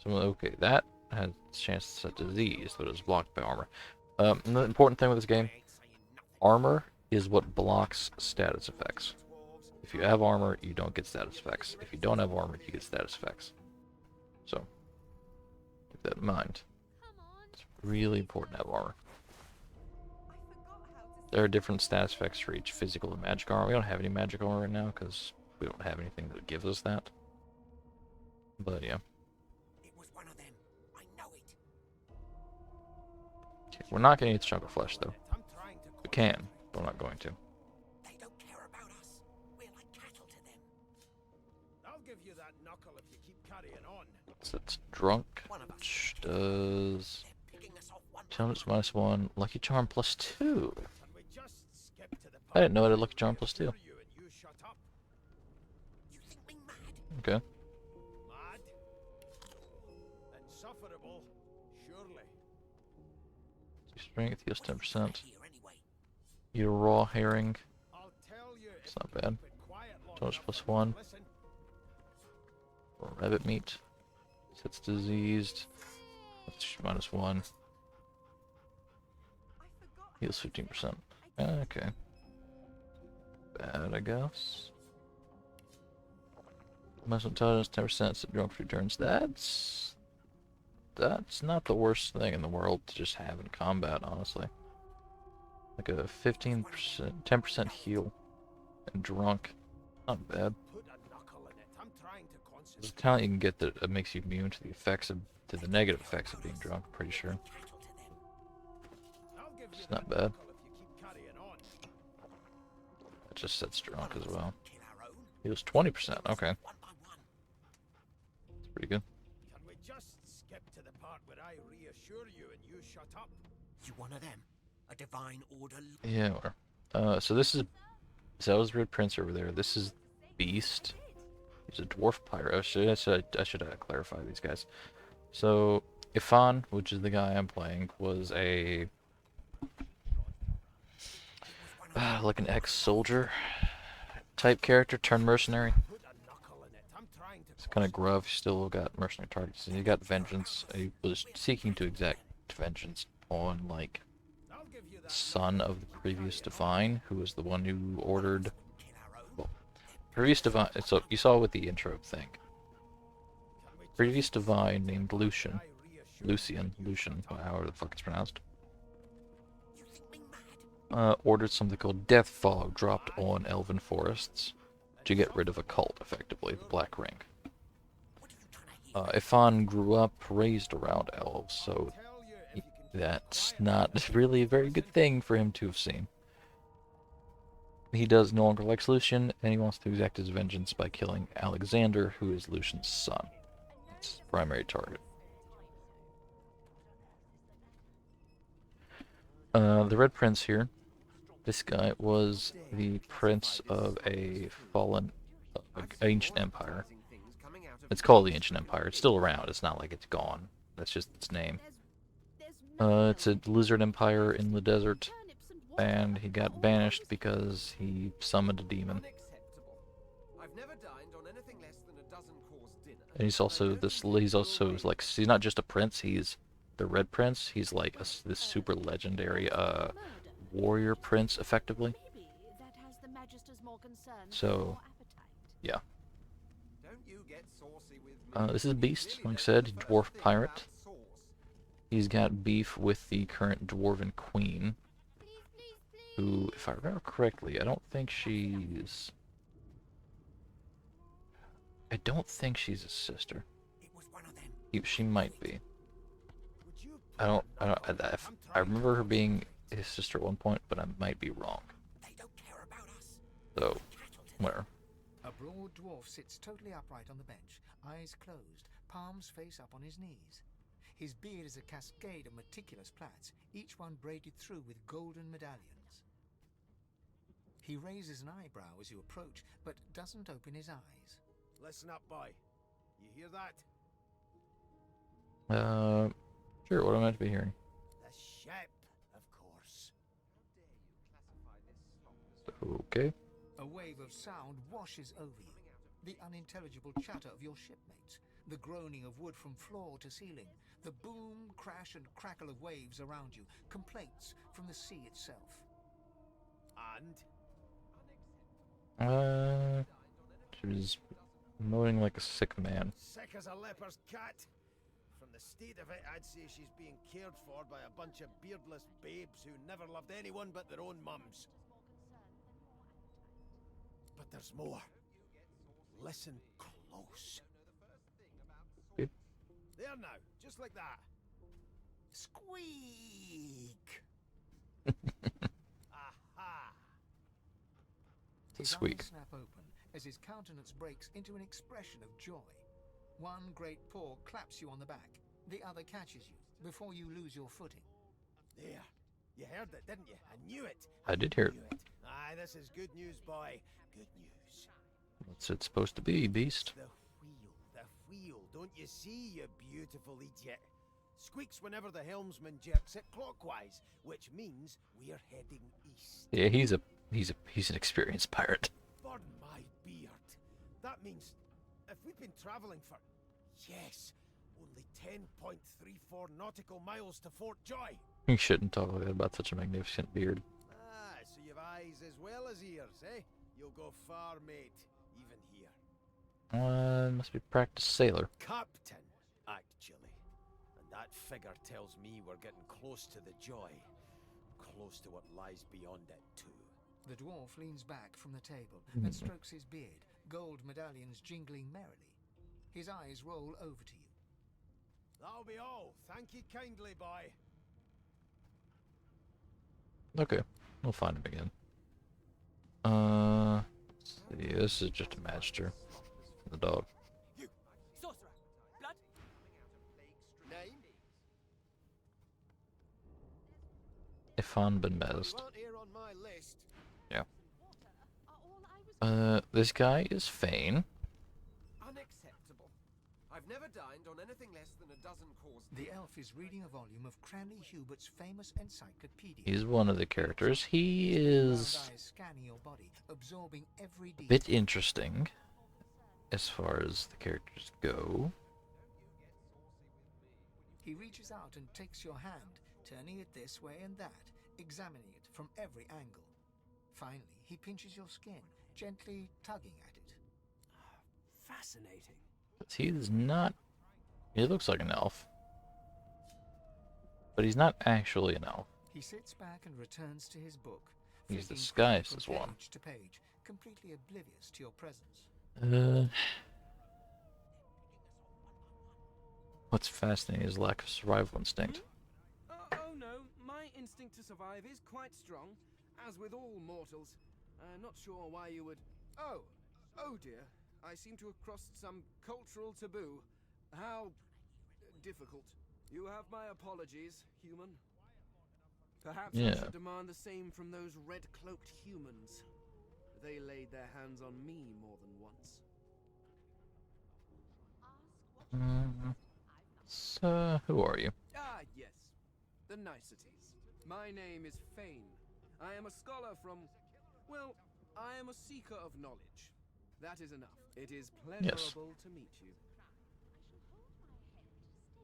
So, okay, that has a chance to set disease, but it's blocked by armor. The important thing with this game, armor is what blocks status effects. If you have armor, you don't get status effects. If you don't have armor, you get status effects. So, keep that in mind. It's really important to have armor. There are different status effects for each physical and magic armor. We don't have any magic armor right now because we don't have anything that gives us that. But yeah. It was one of them. I know it. Okay, we're not going to eat the chunk of flesh though. We can, but we're not going to. They don't care about us. We're like cattle to them. I'll give you that knuckle if you keep carrying on. So that's drunk, which does intelligence -1, lucky charm +2. I didn't know I had lucky charm +2. Okay. Mad? Insufferable, surely. Strength heals 10%. Eat a raw herring. It's not bad. Intelligence +1. Rabbit meat. It's diseased. That's -1. Heals 15%. Okay. Bad, I guess. Muscle intelligence 10%. So drunk returns. That's not the worst thing in the world to just have in combat, honestly. Like a 15%, 10% heal and drunk. Not bad. There's a talent you can get that makes you immune to the effects of the negative effects of being drunk, pretty sure. It's not bad. It just sets drunk as well. He was 20%, okay. That's pretty good. Can we just skip to the part where I reassure you and you shut up? You one of them? A divine order? Yeah, so this is Zelda's Red Prince over there. This is Beast. He's a dwarf pirate. I should clarify these guys. So Ifan, which is the guy I'm playing, was a like an ex-soldier type character turned mercenary. It's kind of gruff. Still got mercenary targets. And he got vengeance. He was seeking to exact vengeance on like son of the previous divine, who was the one who ordered. Well, previous divine. So you saw with the intro thing. Previous divine named Lucian, however the fuck it's pronounced. Ordered something called Death Fog dropped on elven forests to get rid of a cult, effectively, the Black Ring. Ifan grew up raised around elves, so that's not really a very good thing for him to have seen. He does no longer likes Lucian, and he wants to exact his vengeance by killing Alexander, who is Lucian's son. That's his primary target. The Red Prince here. This guy was the prince of a fallen ancient empire. It's called the Ancient Empire. It's still around. It's not like it's gone. That's just its name. It's a lizard empire in the desert, and he got banished because he summoned a demon. And he's also like, he's not just a prince, he's the Red Prince. He's like this super legendary warrior prince, effectively. So, yeah. This is a Beast, like I said, dwarf pirate. He's got beef with the current dwarven queen, who, if I remember correctly, I don't think she's a sister. She might be. I remember her being his sister at one point, but I might be wrong. So, where? A broad dwarf sits totally upright on the bench, eyes closed, palms face up on his knees. His beard is a cascade of meticulous plaits, each one braided through with golden medallions. He raises an eyebrow as you approach, but doesn't open his eyes. Listen up, boy. You hear that? Sure, what am I meant to be hearing? The ship, of Okay. A wave of sound washes over you. The unintelligible chatter of your shipmates, the groaning of wood from floor to ceiling, the boom, crash, and crackle of waves around you, complaints from the sea itself. And She was moaning like a sick man. sick as a leper's cat. From the state of it, I'd say she's being cared for by a bunch of beardless babes who never loved anyone but their own mums. But there's more. Listen close. Okay. There now, just like that. Squeak! Aha! His Squeak. eyes snap open as his countenance breaks into an expression of joy. One great paw claps you on the back. The other catches you before you lose your footing. There. You heard it, didn't you? I knew it. I did hear it. Knew it. Aye, this is good news, boy. Good news. What's it supposed to be, beast? The wheel. The wheel. Don't you see, you beautiful idiot? Squeaks whenever the helmsman jerks it clockwise, which means we're heading east. Yeah, he's an experienced pirate. Pardon my beard. That means if we've been travelling for, yes, only 10.34 nautical miles to Fort Joy. You shouldn't talk like that about such a magnificent beard. Ah, so you've eyes as well as ears, eh? You'll go far, mate, even here. Must be practiced sailor. Captain, actually. And that figure tells me we're getting close to the Joy. Close to what lies beyond it, too. The dwarf leans back from the table and strokes his beard, gold medallions jingling merrily. His eyes roll over to you. That'll be all. Thank you kindly, boy. Okay, we'll find him again. Let's see, this is just a magister. The dog. You, sorcerer, blood. Name? Ifan Ben Bezd. You aren't here on my list. Yeah. This guy is Fane. Unacceptable. I've never dined on anything less than a dozen courses. The elf is reading a volume of Cranley Hubert's famous encyclopedia. He's one of the characters. He is Round eyes scanning your body, absorbing every a detail. bit interesting as far as the characters go. He reaches out and takes your hand, turning it this way and that, examining it from every angle. Finally, he pinches your skin, gently tugging at it. Fascinating. He's not... He looks like an elf. But he's not actually an elf. He sits back and returns to his book. He's flicking disguised from as one. Page to page, completely oblivious to your presence. What's fascinating is lack of survival instinct. Oh no, my instinct to survive is quite strong, as with all mortals. I'm not sure why you would... Oh dear. I seem to have crossed some cultural taboo. How difficult. You have my apologies, human. Perhaps I should demand the same from those red-cloaked humans. They laid their hands on me more than once. So, who are you? Ah, yes. The niceties. My name is Fane. I am a scholar from... Well, I am a seeker of knowledge. That is enough. It is pleasurable to meet you.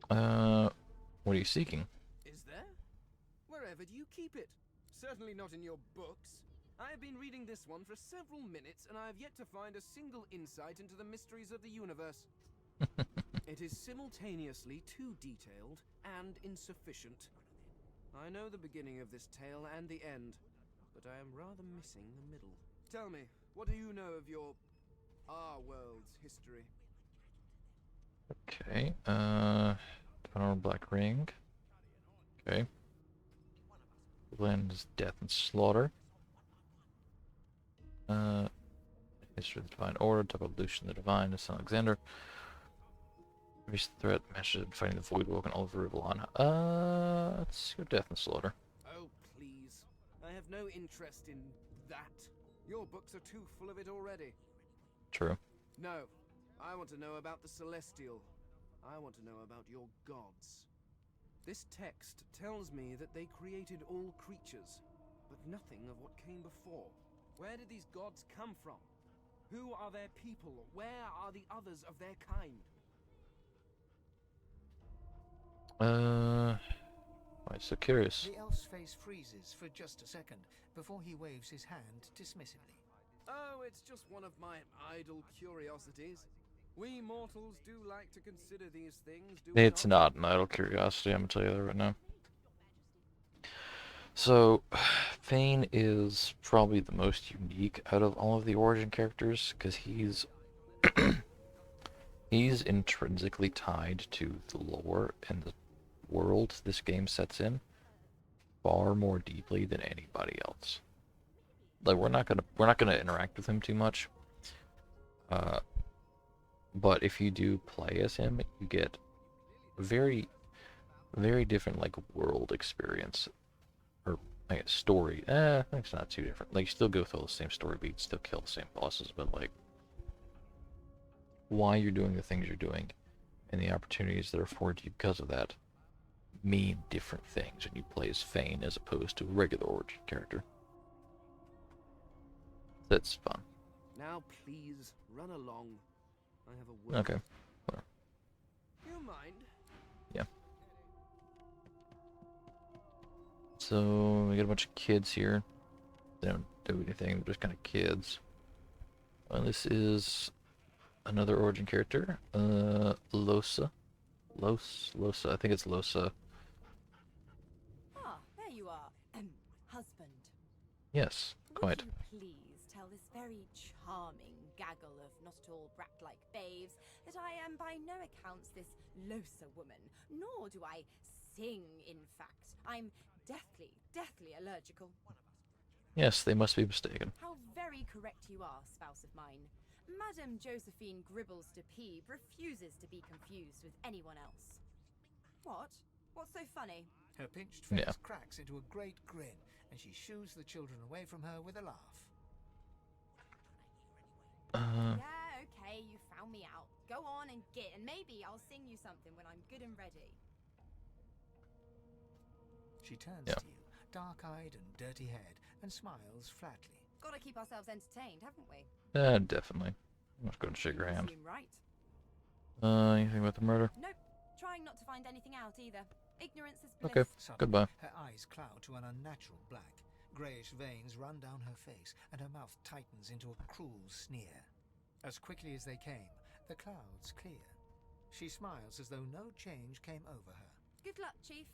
What are you seeking? Is there? Wherever do you keep it? Certainly not in your books. I have been reading this one for several minutes, and I have yet to find a single insight into the mysteries of the universe. It is simultaneously too detailed and insufficient. I know the beginning of this tale and the end, but I am rather missing the middle. Tell me, what do you know of our world's history? Okay, Black Ring. Okay. Land is death and slaughter. History of the Divine Order, Talk of Lucian the Divine, St. Alexander. Recent threat, matches fighting the Void Woken all over Rivellon. Let's go death and slaughter. Oh, please. I have no interest in that. Your books are too full of it already. True. No. I want to know about the Celestial. I want to know about your gods. This text tells me that they created all creatures, but nothing of what came before. Where did these gods come from? Who are their people? Where are the others of their kind? I'm so curious. The elf's face freezes for just a second before he waves his hand dismissively. Oh, it's just one of my idle curiosities. We mortals do like to consider these things, do we It's not an idle curiosity, I'm gonna tell you that right now. So, Fane is probably the most unique out of all of the origin characters, because he's he's intrinsically tied to the lore and the world this game sets in far more deeply than anybody else. Like we're not gonna interact with him too much. But if you do play as him, you get very, very different like world experience, or I guess story. It's not too different. Like you still go through all the same story beats, still kill the same bosses, but like why you're doing the things you're doing, and the opportunities that are afforded you because of that, mean different things when you play as Fane as opposed to a regular origin character. That's fun. Now, please run along. I have a word. Okay. Well, You mind? yeah. So we got a bunch of kids here. They don't do anything. They're just kind of kids. Well, this is another origin character. Losa. Losa. I think it's Losa. Ah, there you are. Husband. Yes, quite. Would you please tell this very charming gaggle of not-at-all brat-like babes that I am by no accounts this Losa woman, nor do I sing, in fact. I'm deathly allergical. Yes, they must be mistaken. How very correct you are, spouse of mine. Madame Josephine Gribbles de Peeb refuses to be confused with anyone else. What? What's so funny? Her pinched face Yeah. cracks into a great grin, and she shoos the children away from her with a laugh. Yeah, okay, you found me out. Go on and get, and maybe I'll sing you something when I'm good and ready. She turns Yeah. to you, dark-eyed and dirty-haired, and smiles flatly. Gotta keep ourselves entertained, haven't we? Definitely. I'm just going to shake her hand. Seem right. Anything about the murder? Nope. Trying not to find anything out either. Ignorance is bliss. Okay. Suddenly, Goodbye. her eyes cloud to an unnatural black. Greyish veins run down her face, and her mouth tightens into a cruel sneer. As quickly as they came, the clouds clear. She smiles as though no change came over her. Good luck, Chief.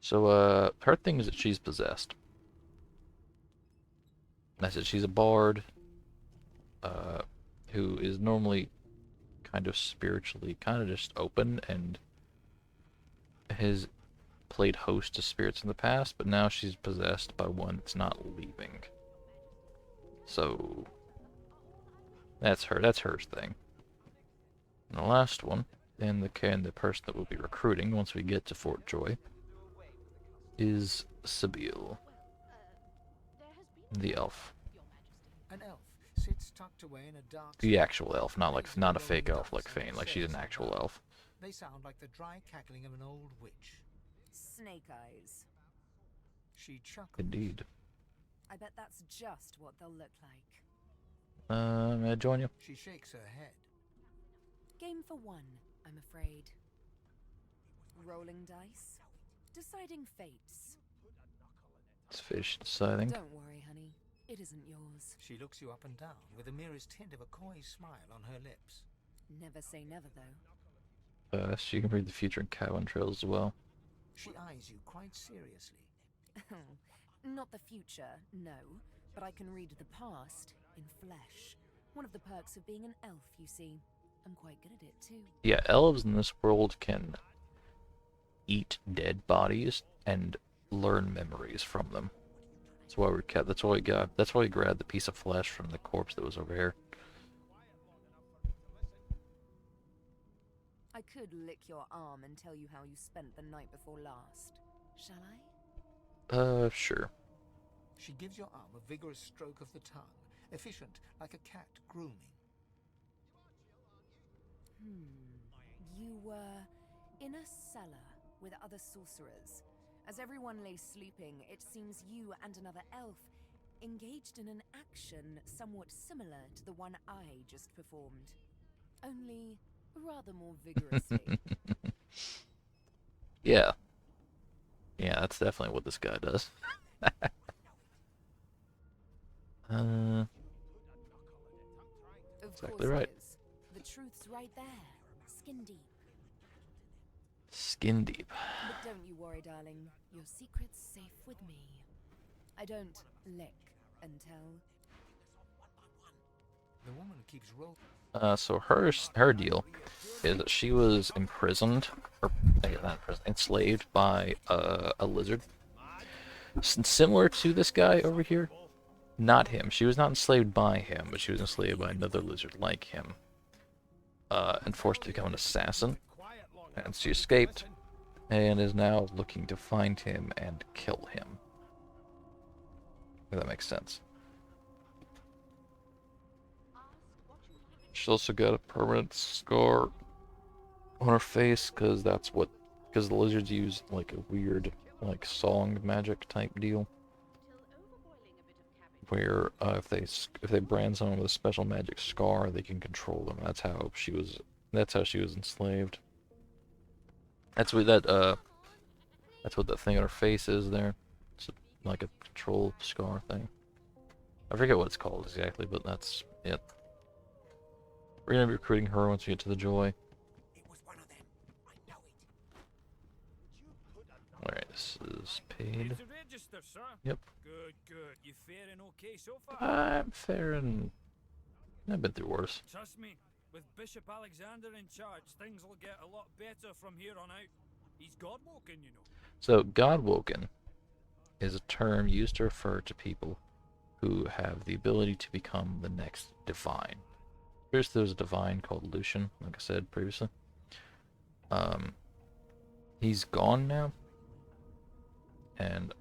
So, her thing is that she's possessed. I said she's a bard, who is normally kind of spiritually kind of just open and has played host to spirits in the past, but now she's possessed by one that's not leaving. So that's her thing. And the last one, and the person that we'll be recruiting once we get to Fort Joy, is Sabine, the elf. An elf sits tucked away in a dark... The actual elf, not a fake elf like Fane. Like she's an actual elf. They sound like the dry cackling of an old witch. Snake eyes. She chuckles. Indeed. I bet that's just what they'll look like. May I join you? She shakes her head. Game for one, I'm afraid. Rolling dice. Deciding fates. It's fish deciding. Don't worry, honey. It isn't yours. She looks you up and down with the merest hint of a coy smile on her lips. Never say never, though. She can read the future in Cavern Trails as well. She eyes you quite seriously. Not the future, no. But I can read the past in flesh. One of the perks of being an elf, you see. I'm quite good at it, too. Yeah, elves in this world can eat dead bodies and learn memories from them. That's why we kept. That's why we grabbed the piece of flesh from the corpse that was over here. I could lick your arm and tell you how you spent the night before last. Shall I? Sure. She gives your arm a vigorous stroke of the tongue, efficient like a cat grooming. You were in a cellar with other sorcerers. As everyone lay sleeping, it seems you and another elf engaged in an action somewhat similar to the one I just performed, only rather more vigorously. Yeah. Yeah, that's definitely what this guy does. Of Exactly course right. it is. The truth's right there, skin deep. Skin deep. But don't you worry, darling. Your secret's safe with me. I don't lick and tell. The woman keeps rolling. So her deal is that she was imprisoned, or not imprisoned, enslaved by a lizard. Similar to this guy over here. Not him. She was not enslaved by him, but she was enslaved by another lizard like him. And forced to become an assassin. And she escaped, and is now looking to find him and kill him. If that makes sense. She also got a permanent scar on her face, because the lizards use like a weird, like song magic type deal. Where if they brand someone with a special magic scar, they can control them. That's how she was enslaved. That's what that thing on her face is there. It's like a control scar thing. I forget what it's called exactly, but that's it. We're gonna be recruiting her once we get to the Joy. Alright, this is paid. Register, sir. Yep. Good, good. You faring okay so far? I'm faring. I've been through worse. Trust me, with Bishop Alexander in charge, things will get a lot better from here on out. He's God-woken, you know. So, God-woken is a term used to refer to people who have the ability to become the next divine. First, there was a divine called Lucian, like I said previously. He's gone now. And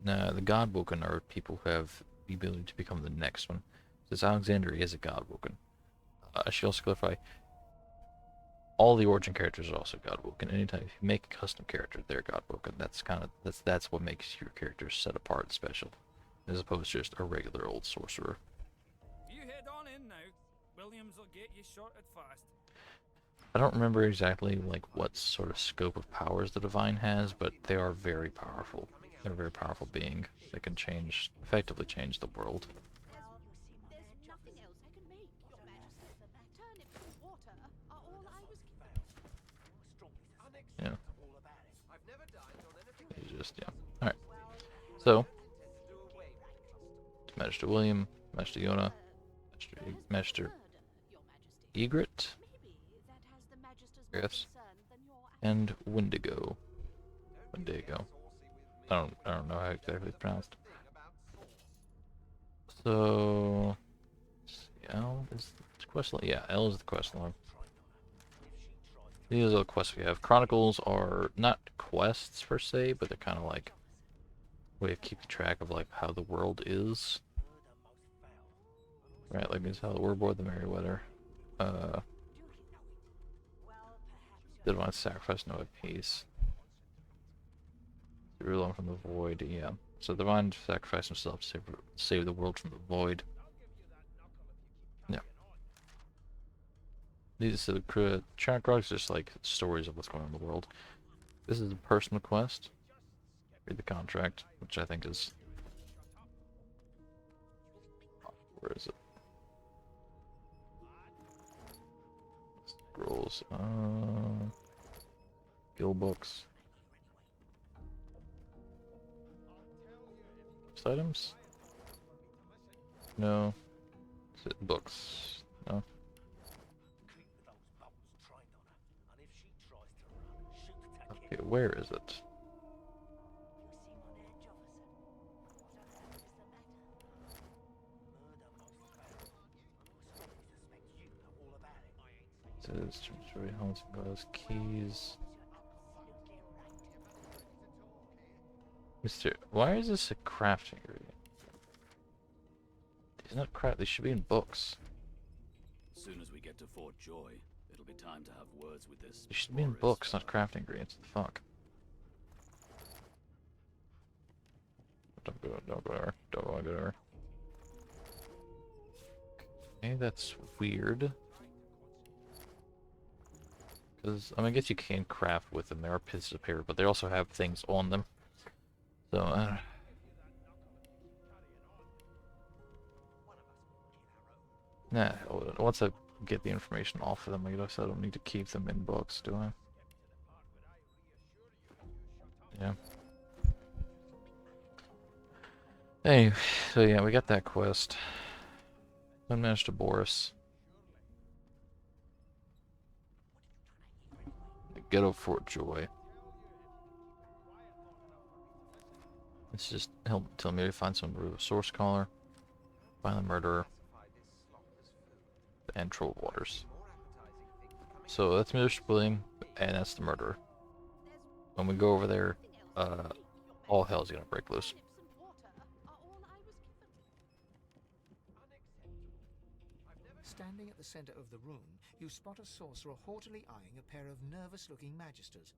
the God-woken are people who have the ability to become the next one. Since Alexander is a God-woken. I should also clarify, all the origin characters are also God-woken. Anytime if you make a custom character, they're God-woken. That's what makes your character set apart and special, as opposed to just a regular old sorcerer. You head on in now. Williams will get you sorted fast. I don't remember exactly like what sort of scope of powers the divine has, but they are very powerful. They're a very powerful being that can effectively change the world. There's nothing else I can make, Your Majesty. Turnip and water are all I was given. Yeah. I've never dined on anything. It's just, yeah. Alright. So, Magister William, Magister Yona, Magister Egret, yes, and Wendigo. Wendigo. I don't know how exactly it's pronounced. So, L is the quest log. Yeah, L is the quest log. These are the quests we have. Chronicles are not quests per se, but they're kind of like a way of keeping track of like how the world is. Right, like this how the word board the Merryweather. The Divine Sacrifice, no peace. Through alone from the void, yeah. So the Divine sacrificed himself to save the world from the void. Yeah. These are the chronicles, just like stories of what's going on in the world. This is a personal quest. Read the contract, which I think is. Where is it? Scrolls. Guild books. Items? No. Is it books? No. Okay, where is it? It says to destroy homes and glass keys. Why is this a crafting ingredient? These not craft. They should be in books. Soon as we get to Fort Joy, it'll be time to have words with this. They should be in books, not crafting ingredients. What the fuck? Don't go there. Don't want to go there. Okay, that's weird. Because, I mean, I guess you can craft with them. There are pieces of paper, but they also have things on them. So, nah, once I get the information off of them, I guess I don't need to keep them in books, do I? Yeah. Anyway, so yeah, we got that quest. Unmatched to Boris. Ghetto Fort Joy. It's just tell me to find some root of source caller, find the murderer, and troll waters. So that's Mr. William, and that's the murderer. When we go over there, all hell's gonna break loose. Standing at the center of the room, you spot a sorcerer haughtily eyeing a pair of nervous-looking magisters.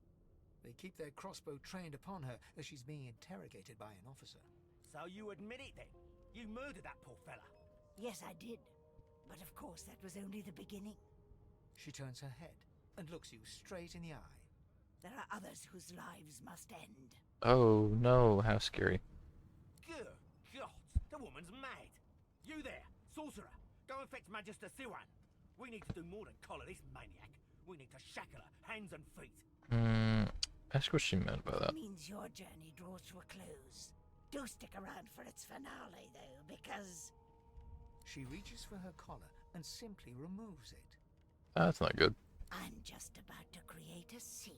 They keep their crossbow trained upon her as she's being interrogated by an officer. So you admit it then? You murdered that poor fella? Yes, I did. But of course, that was only the beginning. She turns her head and looks you straight in the eye. There are others whose lives must end. Oh no, how scary. Good God, the woman's mad. You there, sorcerer, go and fetch Magister Siwan. We need to do more than collar this maniac. We need to shackle her, hands and feet. Ask what she meant by that. It means your journey draws to a close. Do stick around for its finale, though, because... She reaches for her collar and simply removes it. That's not good. I'm just about to create a scene.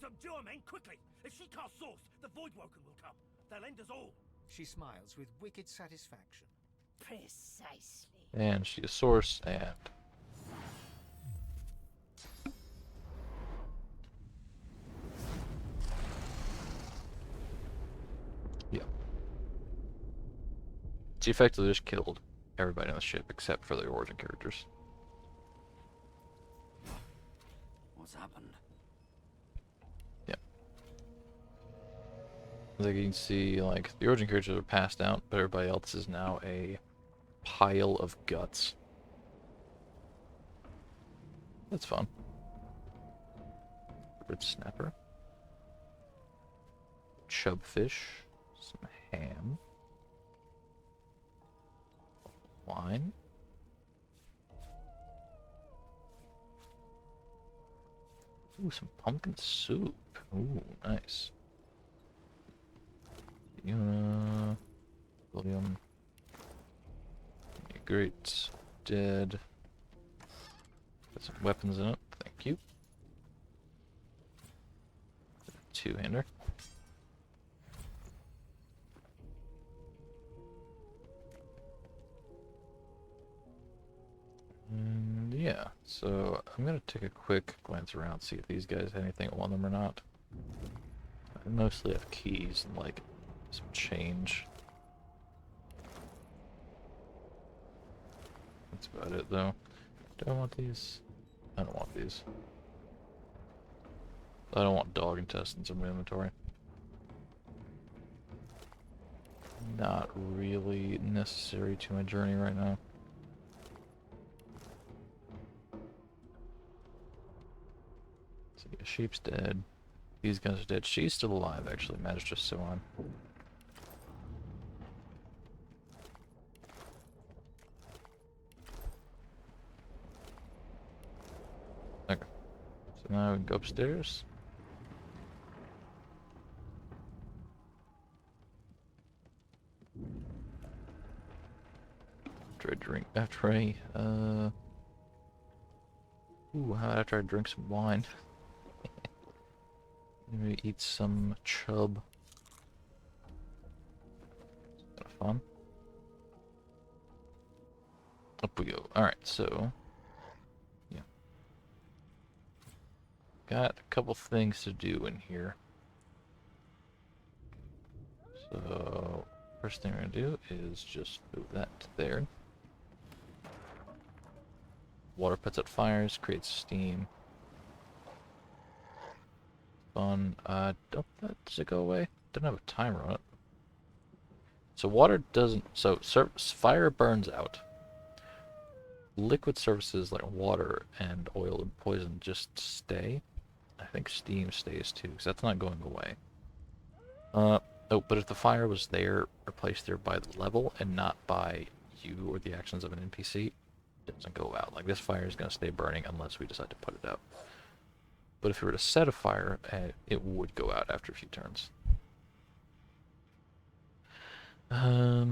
Subdue her, men, quickly! If she casts Source, the Voidwoken will come. They'll end us all. She smiles with wicked satisfaction. Precisely. And she is source, and... yeah. She effectively just killed everybody on the ship except for the origin characters. What's happened? Yeah. As you can see, like, the origin characters are passed out, but everybody else is now a pile of guts. That's fun. Red snapper. Chubfish. Some ham. Wine. Ooh, some pumpkin soup. Ooh, nice. William. Great. Dead. Got some weapons in it. Thank you. Two-hander. And yeah, so I'm gonna take a quick glance around, see if these guys have anything on them or not. I mostly have keys and like some change. That's about it though. Do I want these? I don't want these. I don't want dog intestines in my inventory. Not really necessary to my journey right now. So yeah, sheep's dead. These guys are dead. She's still alive actually, Magistrate Siwan. Okay. So now we can go upstairs. After I drink some wine. Maybe eat some chub. Kind of fun. Up we go. Alright, so yeah. Got a couple things to do in here. So first thing we're gonna do is just move that to there. Water puts out fires, creates steam. Fun. Does it go away? Doesn't have a timer on it. So water doesn't. So fire burns out. Liquid surfaces like water and oil and poison just stay. I think steam stays too, because that's not going away. Oh, but if the fire was there, or placed there by the level and not by you or the actions of an NPC, it doesn't go out. Like this fire is going to stay burning unless we decide to put it out. But if we were to set a fire, it would go out after a few turns. Because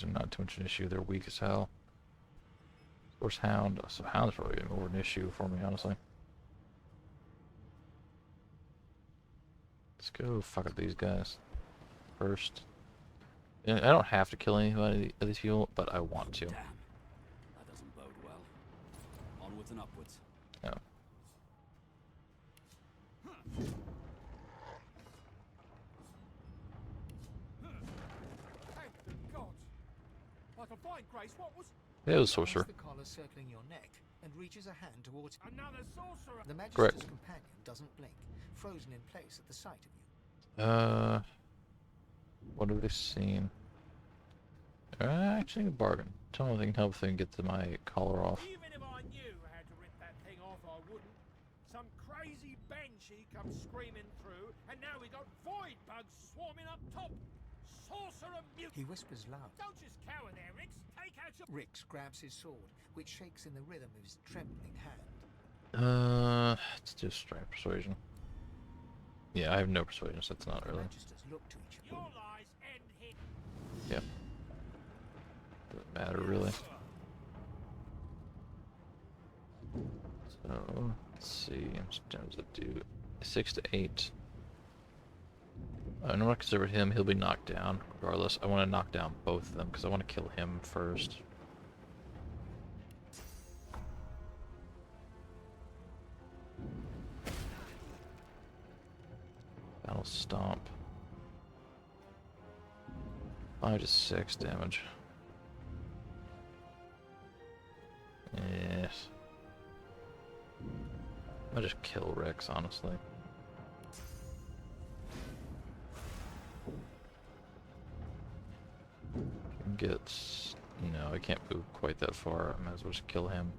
they're not too much an issue. They're weak as hell. Of course, Hound. So Hound's probably more of an issue for me, honestly. Let's go fuck up these guys first. And I don't have to kill anybody of these people, but I want to. Damn. That doesn't bode well. Onwards and upwards. Oh. Thank the gods! I can find Grace. What was? Yeah, it was sorcerer. The collar circling your neck and reaches a hand towards Another sorcerer. the Magister's Correct. companion doesn't blink, frozen in place at the sight of you. What have they seen? Actually, a bargain. Tell me if they can help if they can get to my collar off. Even if I knew how to rip that thing off, I wouldn't. Some crazy banshee comes screaming through, and now we got void bugs swarming up top. Sorcerer mute. He whispers loud. Don't just cower there, Rix. Take out your. Rix grabs his sword, which shakes in the rhythm of his trembling hand. Let's do strength persuasion. Yeah, I have no persuasion, so that's not The really. Magisters look to each other. Your lies end here. Yeah. Doesn't matter really. So let's see. How much damage does that do? 6 to 8. I'm not concerned with him. He'll be knocked down regardless. I want to knock down both of them because I want to kill him first. Battle Stomp. 5 to 6 damage. Yes. I'll just kill Rex, honestly. Gets... No, I can't move quite that far. I might as well just kill him.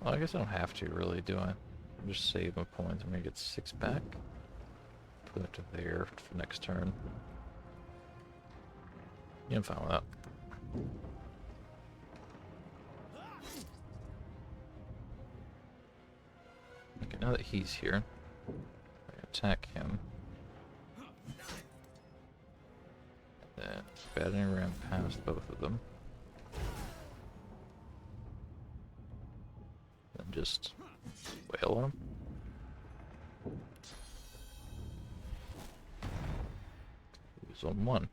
Well, I guess I don't have to, really, do I? I'll just save my points. I'm gonna get 6 back. Put it to there for next turn. Yeah, I'm fine with that. Okay, now that he's here, I attack him. Then batting ram past both of them. Then just wail on him. He's on 1.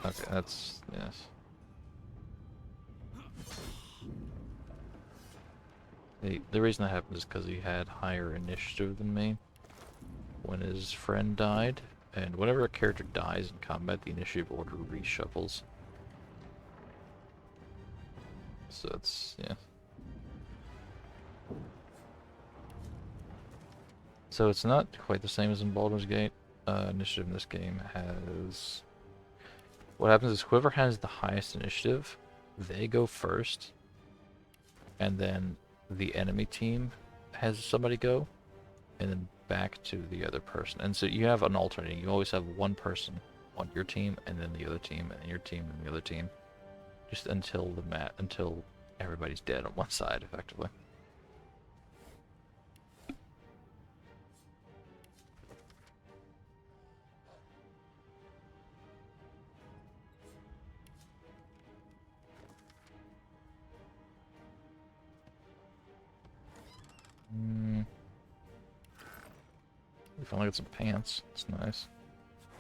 Okay, that's yes. The reason that happened is because he had higher initiative than me when his friend died, and whenever a character dies in combat, the initiative order reshuffles. So it's, yeah. So it's not quite the same as in Baldur's Gate. Initiative in this game has... What happens is whoever has the highest initiative, they go first, and then the enemy team has somebody go, and then back to the other person. And so you have an alternate. You always have one person on your team, and then the other team, and your team, and the other team, just until until everybody's dead on one side, effectively. We finally got some pants. It's nice.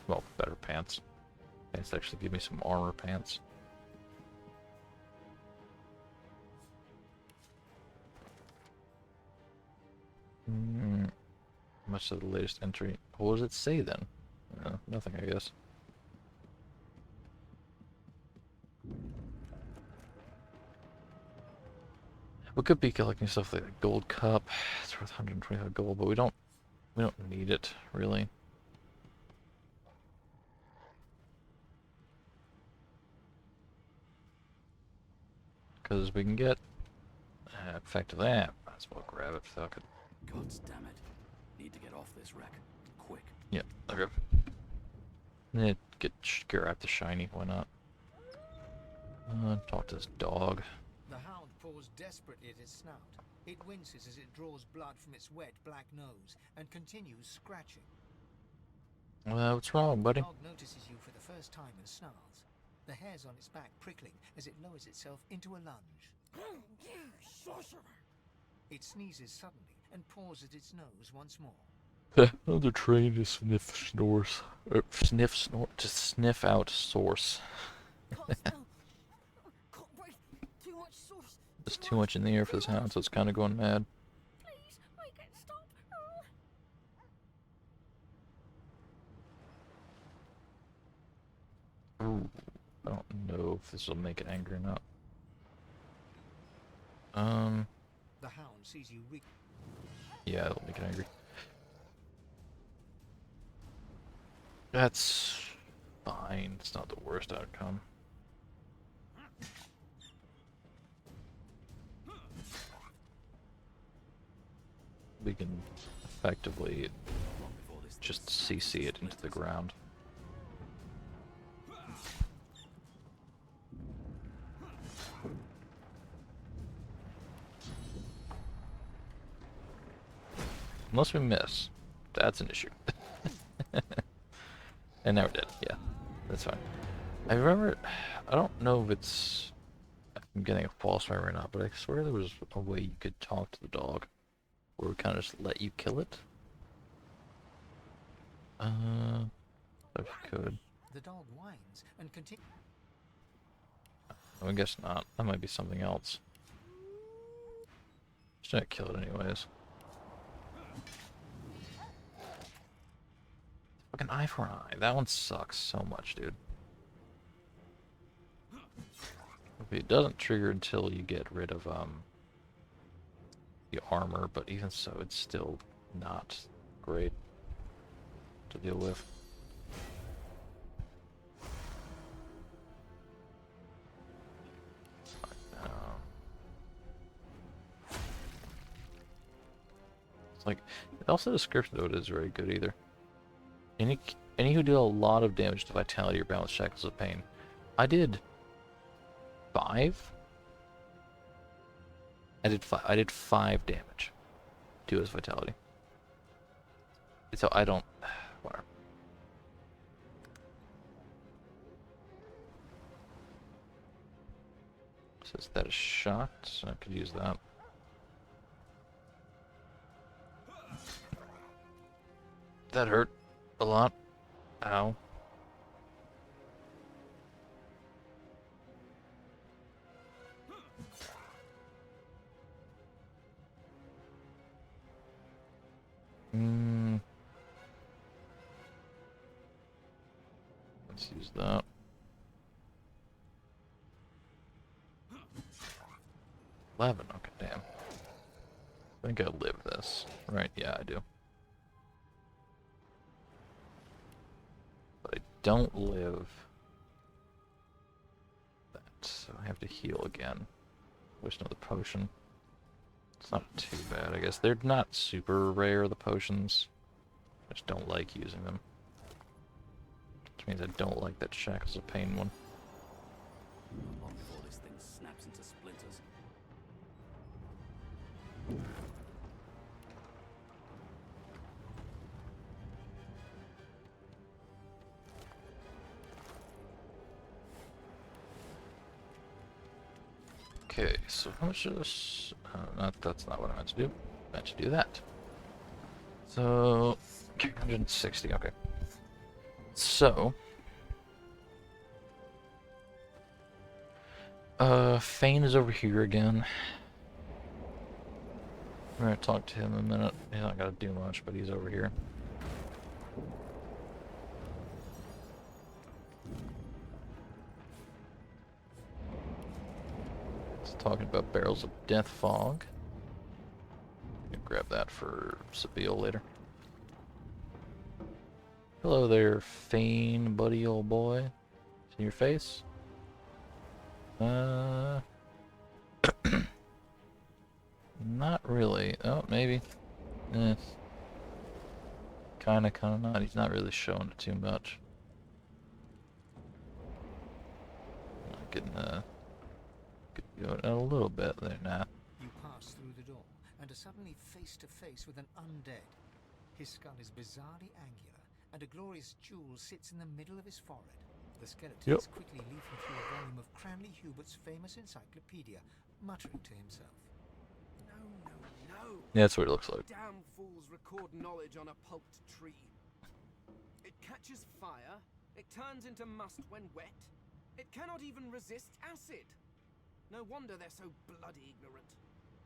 Well, better pants. Pants actually give me some armor pants. Much of the latest entry. What does it say then? Nothing, I guess. We could be collecting stuff like a gold cup. It's worth 125 gold, but we don't need it really. Because we can get effectively, might as well grab it. Fuck it. God damn it. Need to get off this wreck. Quick. Yeah, okay. Yeah, grab the shiny, why not? Talk to this dog. The hound paws desperately at its snout. It winces as it draws blood from its wet black nose and continues scratching. What's wrong, buddy? The dog notices you for the first time and snarls. The hairs on its back prickling as it lowers itself into a lunge. You sorcerer! It sneezes suddenly and paws at its nose once more. Another train to sniff snores. Or sniff snore to sniff out source. There's too much in the air for this hound, so it's kind of going mad. Please, make it stop. Ooh, I don't know if this will make it angry or not. The hound sees you Yeah, it'll make it angry. That's fine. It's not the worst outcome. We can effectively just CC it into the ground. Unless we miss. That's an issue. And now we're dead. Yeah, that's fine. I remember, I don't know if I'm getting a false memory or not, but I swear there was a way you could talk to the dog where we kind of just let you kill it. If you could. The dog whines and continues. I guess not. That might be something else. Just gonna kill it anyways. Fucking eye for an eye. That one sucks so much, dude. Okay, it doesn't trigger until you get rid of the armor, but even so, it's still not great to deal with. It's like, also the description of it is very good either. Any who deal a lot of damage to vitality or balance shackles of pain. I did 5. I did 5 damage to his vitality. So I don't. Whatever. So is that a shot? So I could use that. That hurt a lot. Ow. Let's use that. $11. Okay, damn. I think I live this. Right, yeah, I do. But I don't live that, so I have to heal again. Wish another potion. It's not too bad, I guess. They're not super rare, the potions. I just don't like using them. Which means I don't like that Shackles of Pain one. Not long before this thing snaps into splinters. Okay, so how much is this? That's not what I meant to do. I meant to do that. So, 160, okay. So, Fane is over here again. We're gonna talk to him in a minute. He's not gonna do much, but he's over here. Let's talking about barrels of death fog. Grab that for Sabille later. Hello there, Fane, buddy, old boy. See your face? Not really. Oh, maybe. Eh. Kinda not. He's not really showing it too much. Getting a little bit there now. You pass through the door and are suddenly face to face with an undead. His skull is bizarrely angular, and a glorious jewel sits in the middle of his forehead. The skeleton is quickly leafing through a volume of Cranley Hubert's famous encyclopedia, muttering to himself. No. Yeah, that's what it looks like. Damn fools record knowledge on a pulped tree. It catches fire. It turns into must when wet. It cannot even resist acid. No wonder they're so bloody ignorant.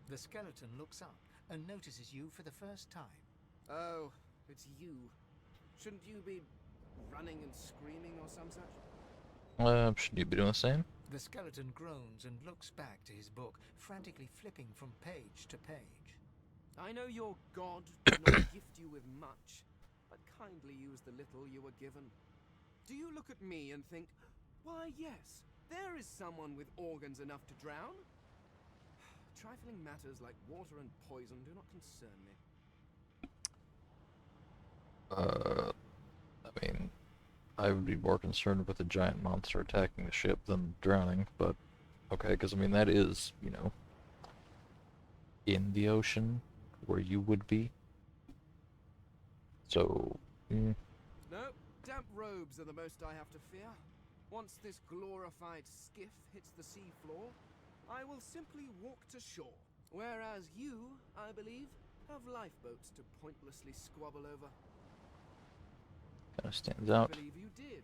The skeleton looks up and notices you for the first time. Oh, it's you. Shouldn't you be running and screaming or some such? Should you be doing the same? The skeleton groans and looks back to his book, frantically flipping from page to page. I know your god did not gift you with much, but kindly use the little you were given. Do you look at me and think, why yes, there is someone with organs enough to drown? Trifling matters like water and poison do not concern me. I mean, I would be more concerned with a giant monster attacking the ship than drowning, but okay, because I mean, that is, you know, in the ocean where you would be. So, No, damp robes are the most I have to fear. Once this glorified skiff hits the sea floor, I will simply walk to shore. Whereas you, I believe, have lifeboats to pointlessly squabble over. kind of stands out. I believe you did.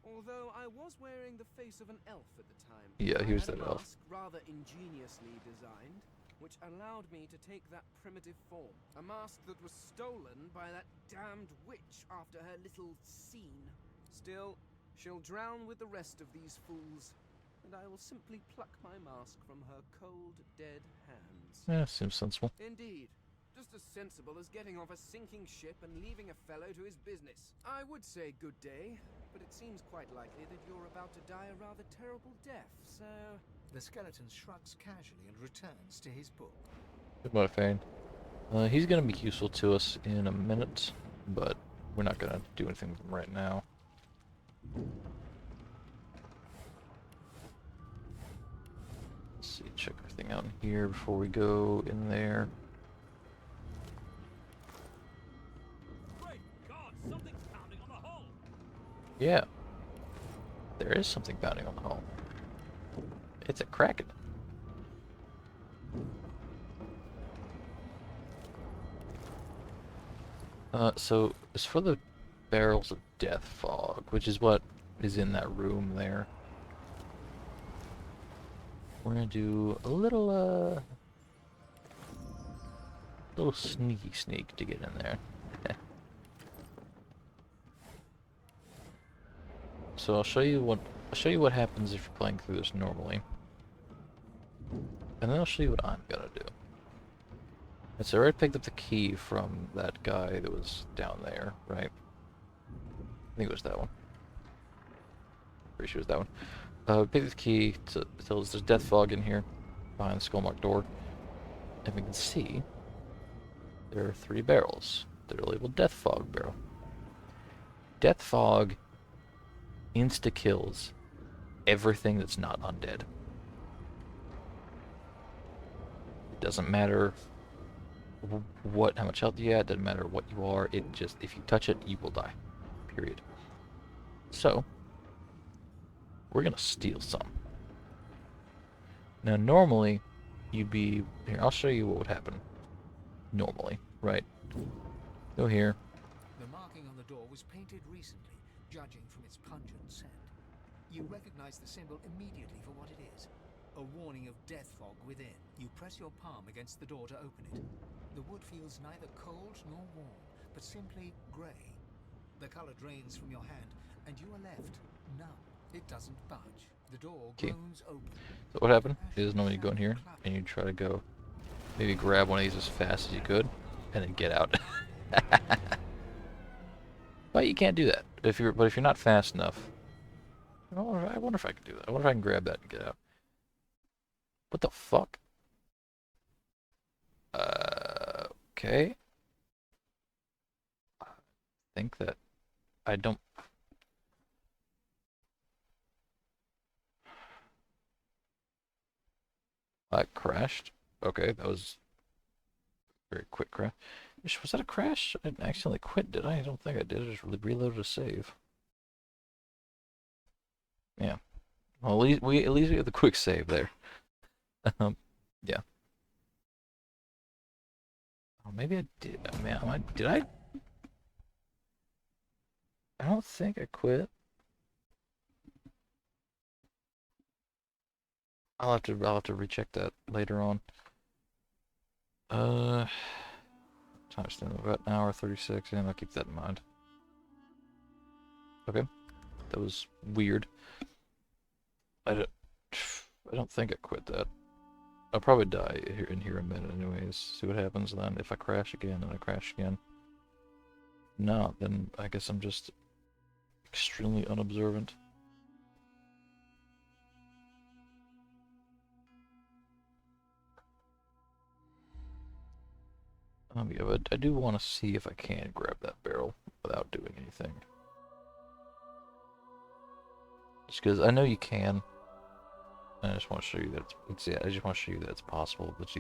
Although I was wearing the face of an elf at the time. Yeah, he was I had that a elf. mask rather ingeniously designed, which allowed me to take that primitive form. A mask that was stolen by that damned witch after her little scene. Still, she'll drown with the rest of these fools, and I will simply pluck my mask from her cold, dead hands. Yeah, seems sensible. Indeed. Just as sensible as getting off a sinking ship and leaving a fellow to his business. I would say good day, but it seems quite likely that you're about to die a rather terrible death, so... The skeleton shrugs casually and returns to his book. Goodbye, Fane. He's gonna be useful to us in a minute, but we're not gonna do anything with him right now. Let's see, check everything out in here before we go in there. Great God, something's pounding on the hull! Yeah. There is something pounding on the hull. It's a kraken. So as for the barrels of death fog, which is what is in that room there, we're gonna do a little sneaky sneak to get in there. So I'll show you what happens if you're playing through this normally, and then I'll show you what I'm gonna do. And so I already picked up the key from that guy that was down there, right? I think it was that one. Pretty sure it was that one. Picked the key to tell us there's death fog in here behind the skullmark door, and we can see there are 3 barrels. They're labeled death fog barrel. Death fog insta-kills everything that's not undead. It doesn't matter how much health you have, it doesn't matter what you are, it just, if you touch it, you will die. Period. So, we're gonna steal some. Now, normally, you'd be, here, I'll show you what would happen. Normally, right? Go here. The marking on the door was painted recently, judging from its pungent scent. You recognize the symbol immediately for what it is. A warning of death fog within. You press your palm against the door to open it. The wood feels neither cold nor warm, but simply grey. The color drains from your hand, and you are left numb. It doesn't budge. The door Okay. groans open. So what happened is normally you go in here and you try to go, maybe grab one of these as fast as you could, and then get out. But you can't do that if you're not fast enough. I wonder if I can do that. I wonder if I can grab that and get out. What the fuck? Okay. I think that I don't. I crashed. Okay, that was a very quick crash. Was that a crash? I didn't accidentally quit, did I? I don't think I did. I just reloaded a save. Yeah. Well, at least we have the quick save there. Yeah. Oh, maybe I did. I mean, did I? I don't think I quit. I'll have to recheck that later on. Time stamp about an hour 36, and I'll keep that in mind. Okay, that was weird. I don't think I quit that. I'll probably die in here in a minute anyways. See what happens then. If I crash again and I crash again. No, then I guess I'm just extremely unobservant. Yeah, but I do want to see if I can grab that barrel without doing anything. Just because I know you can. And I just want to show you that yeah, I just want to show you that it's possible to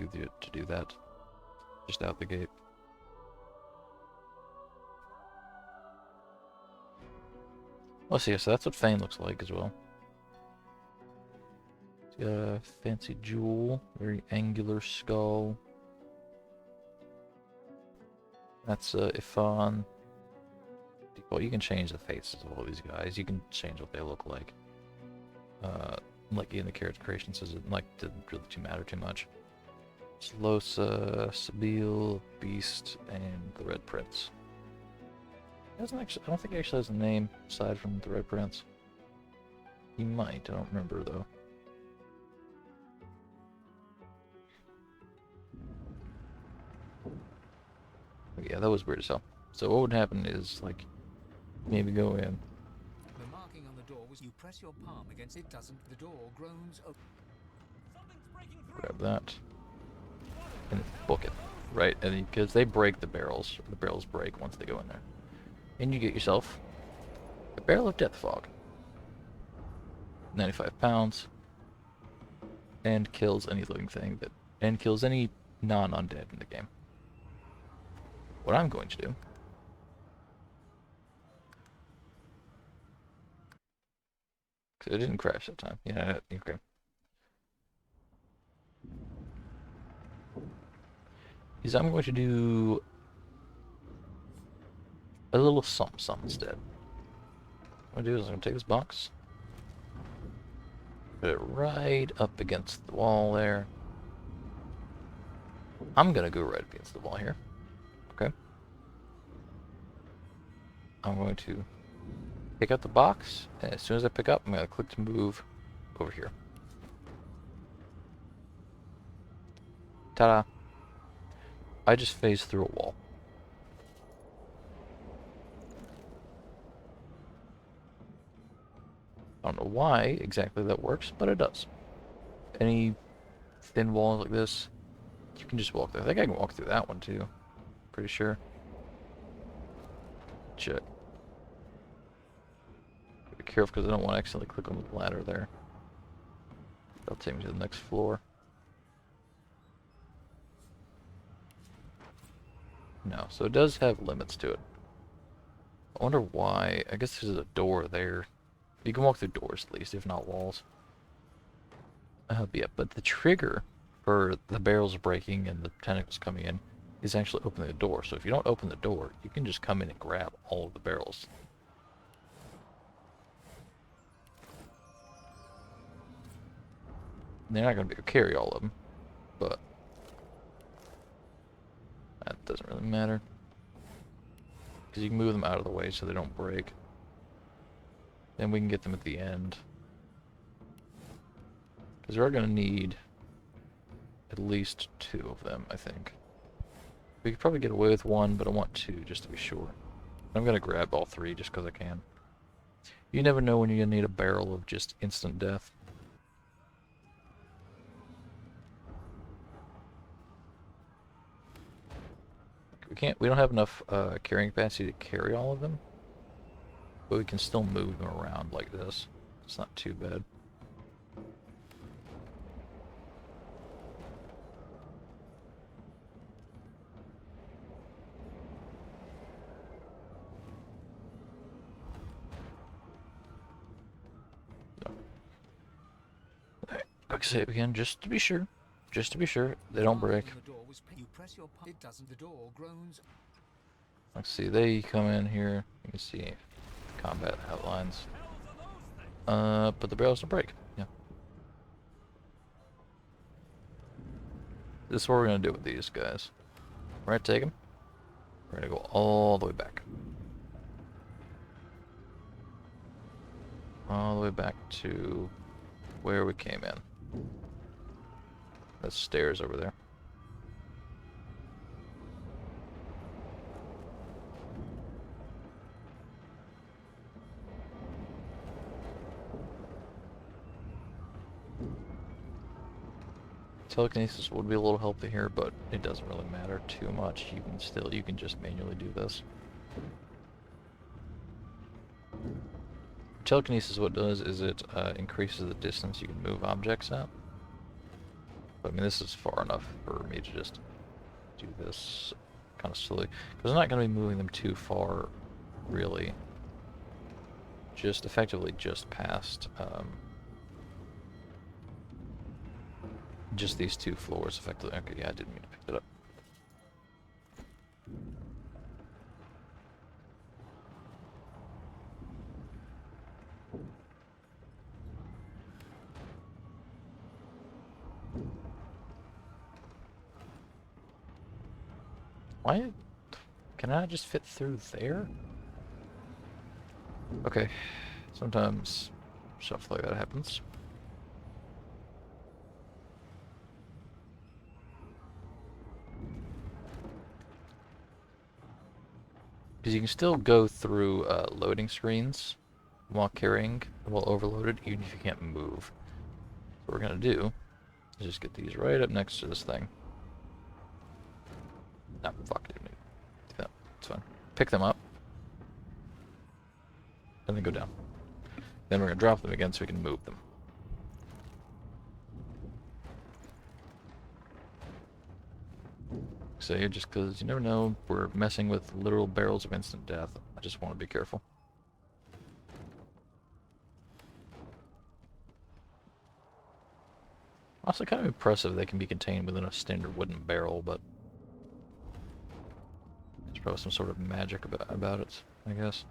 do that just out the gate. Let's see, so that's what Fane looks like as well. It's got a fancy jewel, very angular skull. That's Ifan. Well, you can change the faces of all these guys. You can change what they look like. Like in the character creation says, it didn't really matter too much. Slosa, Sabil, Beast, and the Red Prince. He doesn't actually. I don't think he actually has a name aside from the Red Prince. He might. I don't remember though. But yeah, that was weird as hell. So what would happen is like maybe go in. The marking on the door was you press your palm against it doesn't. The door groans open. Grab that and book it, right? And because they break the barrels break once they go in there, and you get yourself a barrel of death fog, 95 pounds, and kills any living thing and kills any non-undead in the game. What I'm going to do because it didn't crash that time. Yeah, okay. Is I'm going to do a little something instead. What I'm going to do is I'm going to take this box, put it right up against the wall there. I'm going to go right against the wall here. Okay. I'm going to pick up the box, and as soon as I pick up, I'm going to click to move over here. Ta-da! I just phased through a wall. I don't know why exactly that works, but it does. Any thin walls like this, you can just walk through. I think I can walk through that one too. Pretty sure. Check. Be careful because I don't want to accidentally click on the ladder there. That'll take me to the next floor. No, so it does have limits to it. I wonder why. I guess there's a door there. You can walk through doors at least, if not walls. Yeah, but the trigger for the barrels breaking and the tentacles coming in is actually opening the door. So if you don't open the door, you can just come in and grab all of the barrels. They're not going to be able to carry all of them, but that doesn't really matter. Because you can move them out of the way so they don't break. Then we can get them at the end. Because we're going to need at least 2 of them, I think. We could probably get away with 1, but I want 2 just to be sure. I'm going to grab all 3 just because I can. You never know when you're going to need a barrel of just instant death. We don't have enough carrying capacity to carry all of them. But we can still move them around like this. It's not too bad. Quick save again, just to be sure. Just to be sure they don't break. The door groans. Let's see, they come in here. You can see combat outlines. But the barrels don't break. Yeah. This is what we're gonna do with these guys. We're gonna take them. We're gonna go all the way back. All the way back to where we came in. That's stairs over there. Telekinesis would be a little helpful here, but it doesn't really matter too much. You can just manually do this. Telekinesis, what it does is it increases the distance you can move objects at. But I mean, this is far enough for me to just do this kind of slowly. Because I'm not going to be moving them too far, really. Just effectively just past just these 2 floors, effectively. Okay, yeah, I didn't mean to pick it up. Why can I just fit through there? Okay, sometimes stuff like that happens. Because you can still go through loading screens while overloaded, even if you can't move. What we're gonna do is just get these right up next to this thing. No, fuck, I didn't need to do that. It's fine. Pick them up. And then go down. Then we're gonna drop them again so we can move them. So just because you never know, we're messing with literal barrels of instant death. I just want to be careful. Also kind of impressive they can be contained within a standard wooden barrel, but there's probably some sort of magic about it, I guess.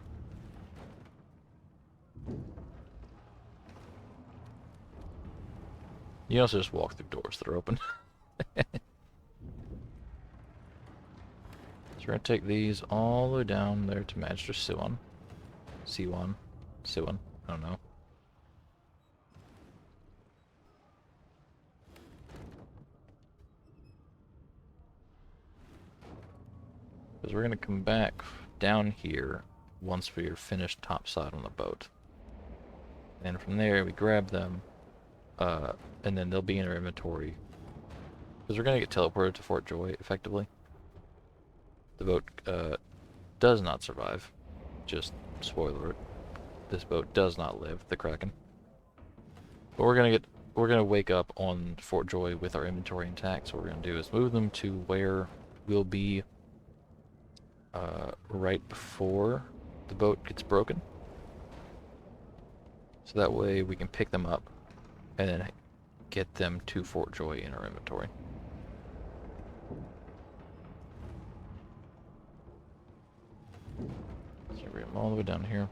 You also just walk through doors that are open. So we're going to take these all the way down there to Magister Siwan. Siwan. I don't know. Because we're going to come back down here once we are finished topside on the boat. And from there we grab them, and then they'll be in our inventory. Because we're going to get teleported to Fort Joy, effectively. The boat does not survive. Just spoiler alert. This boat does not live, the Kraken. But we're gonna wake up on Fort Joy with our inventory intact. So what we're gonna do is move them to where we'll be right before the boat gets broken. So that way we can pick them up and then get them to Fort Joy in our inventory. So bring them all the way down here.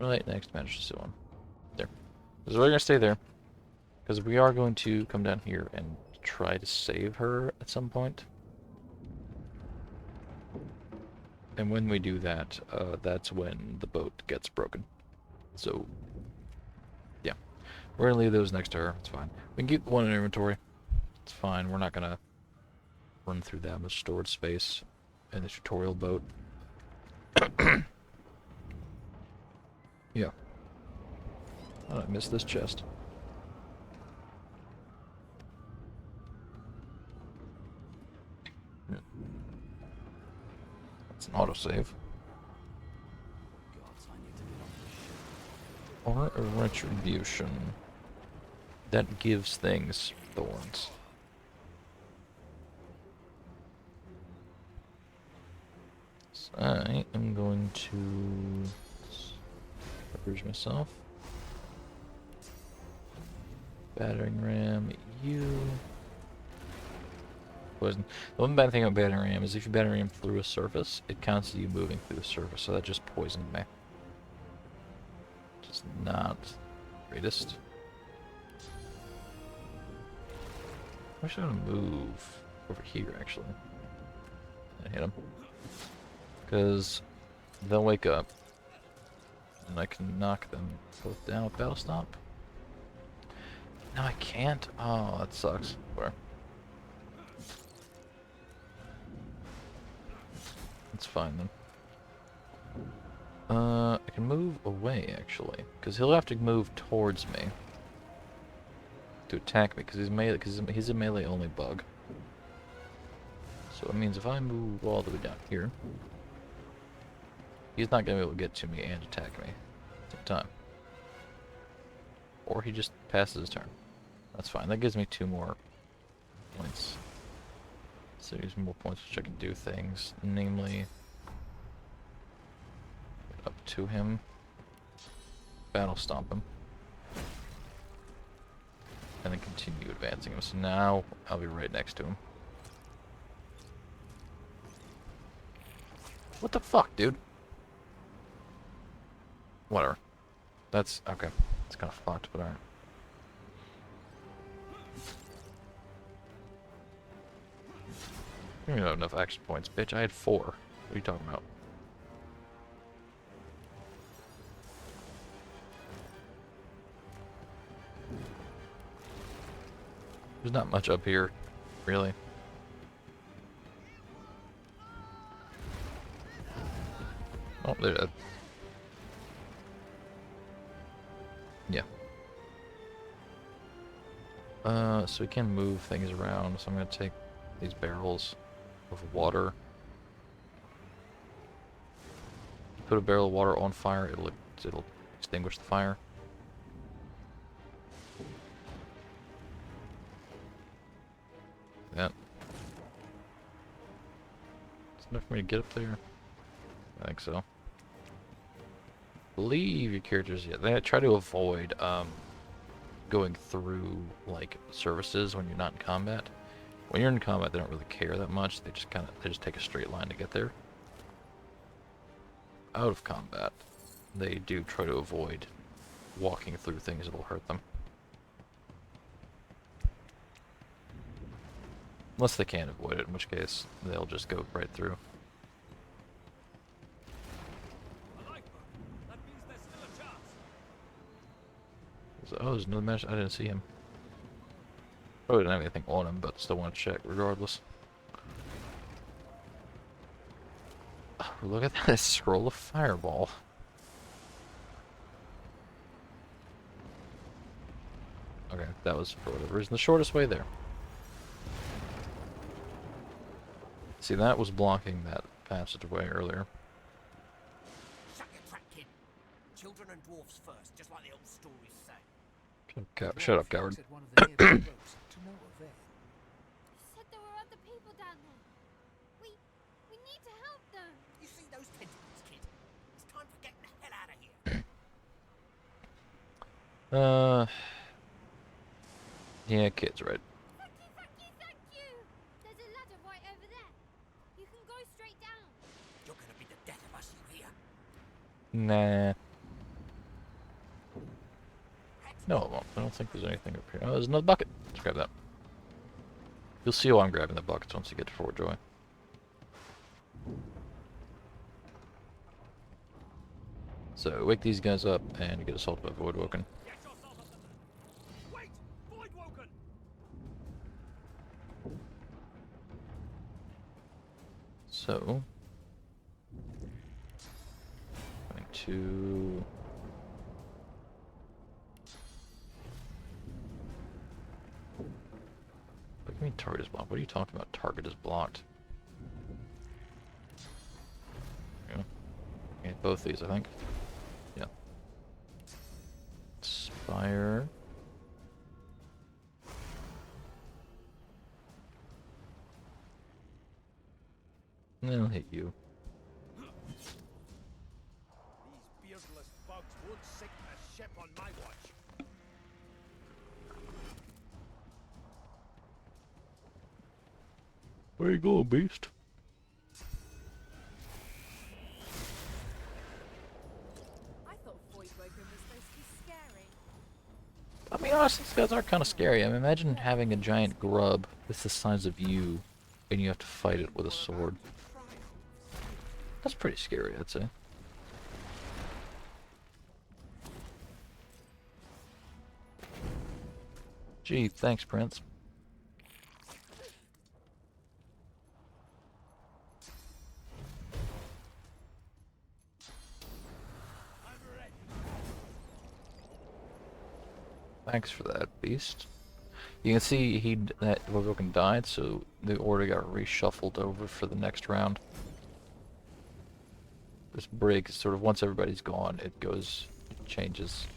Right next to Magister one. There. So we're gonna stay there. Because we are going to come down here and try to save her at some point. And when we do that, that's when the boat gets broken. So, yeah. We're going to leave those next to her. It's fine. We can keep one in inventory. It's fine. We're not going to run through that much storage space in the tutorial boat. Yeah. Oh, I missed this chest. It's an autosave. Or a retribution. That gives things thorns. So I am going to leverage myself. Battering ram, you. Poison. The one bad thing about battering ram is if you battering ram through a surface, it counts as you moving through the surface, so that just poisoned me. Just not greatest. I'm actually gonna move over here actually. And hit them. Because they'll wake up. And I can knock them both down with battle stomp. No, I can't. Oh, that sucks. Where? It's fine then. I can move away actually, because he'll have to move towards me to attack me, because he's a melee only bug. So it means if I move all the way down here, he's not gonna be able to get to me and attack me at the same time. Or he just passes his turn. That's fine. That gives me 2 more points. So there's more points which I can do things, namely up to him, battle stomp him, and then continue advancing him. So now I'll be right next to him. What the fuck, dude? Whatever. That's okay. It's kind of fucked, but alright. I don't even have enough action points, bitch. I had 4. What are you talking about? There's not much up here, really. Oh, they're dead. Yeah. So we can move things around, so I'm gonna take these barrels of water. Put a barrel of water on fire, it'll extinguish the fire. That. It's enough for me to get up there. I think so. Believe your characters, yeah, they try to avoid going through like surfaces when you're not in combat. When you're in combat, they don't really care that much. They just take a straight line to get there. Out of combat, they do try to avoid walking through things that'll hurt them. Unless they can't avoid it, in which case they'll just go right through. Oh, there's another match. I didn't see him. Probably didn't have anything on him, but still want to check regardless. Oh, look at that scroll of fireball. Okay, that was for whatever reason the shortest way there. See, that was blocking that passageway earlier. Shut your trap, kid. Children and dwarfs first, just like the old stories say. Shut up, coward. At one of the nearby boats to no avail. You said there were other people down there. We need to help them. You see those tentacles, kid? It's time for getting the hell out of here. Yeah, kid's right. Thank you, thank you, thank you. There's a ladder right over there. You can go straight down. You're gonna be the death of us, you hear? Nah. No, it won't. I don't think there's anything up here. Oh, there's another bucket. Let's grab that. You'll see why I'm grabbing the buckets once you get to Fort Joy. So, wake these guys up and get assaulted by Voidwoken. Get yourself up the... Wait! Voidwoken! So... going to... What do you mean target is blocked? What are you talking about? Target is blocked. Yeah. Okay, both these, I think. Yeah. Spire. And then I'll hit you. These beardless bugs won't sink a ship on my watch. Where you going, beast? I thought Voidwoken was supposed to be scary. I mean, honestly, these guys are kind of scary. I mean, imagine having a giant grub that's the size of you, and you have to fight it with a sword. That's pretty scary, I'd say. Gee, thanks, Prince. Thanks for that, beast. You can see that Voidwoken died, so the order got reshuffled over for the next round. This break is sort of once everybody's gone, it changes.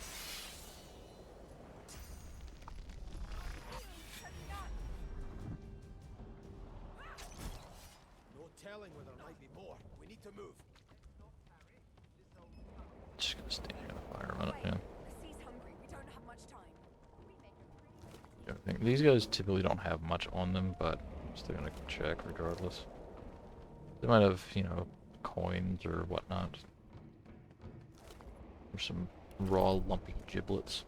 No telling where there might be more. We need to move. Just gonna stand here and fire on it, yeah. The sea's hungry. We don't have much time. I think these guys typically don't have much on them, but I'm still gonna check regardless. They might have, you know, coins or whatnot. Or some raw, lumpy giblets.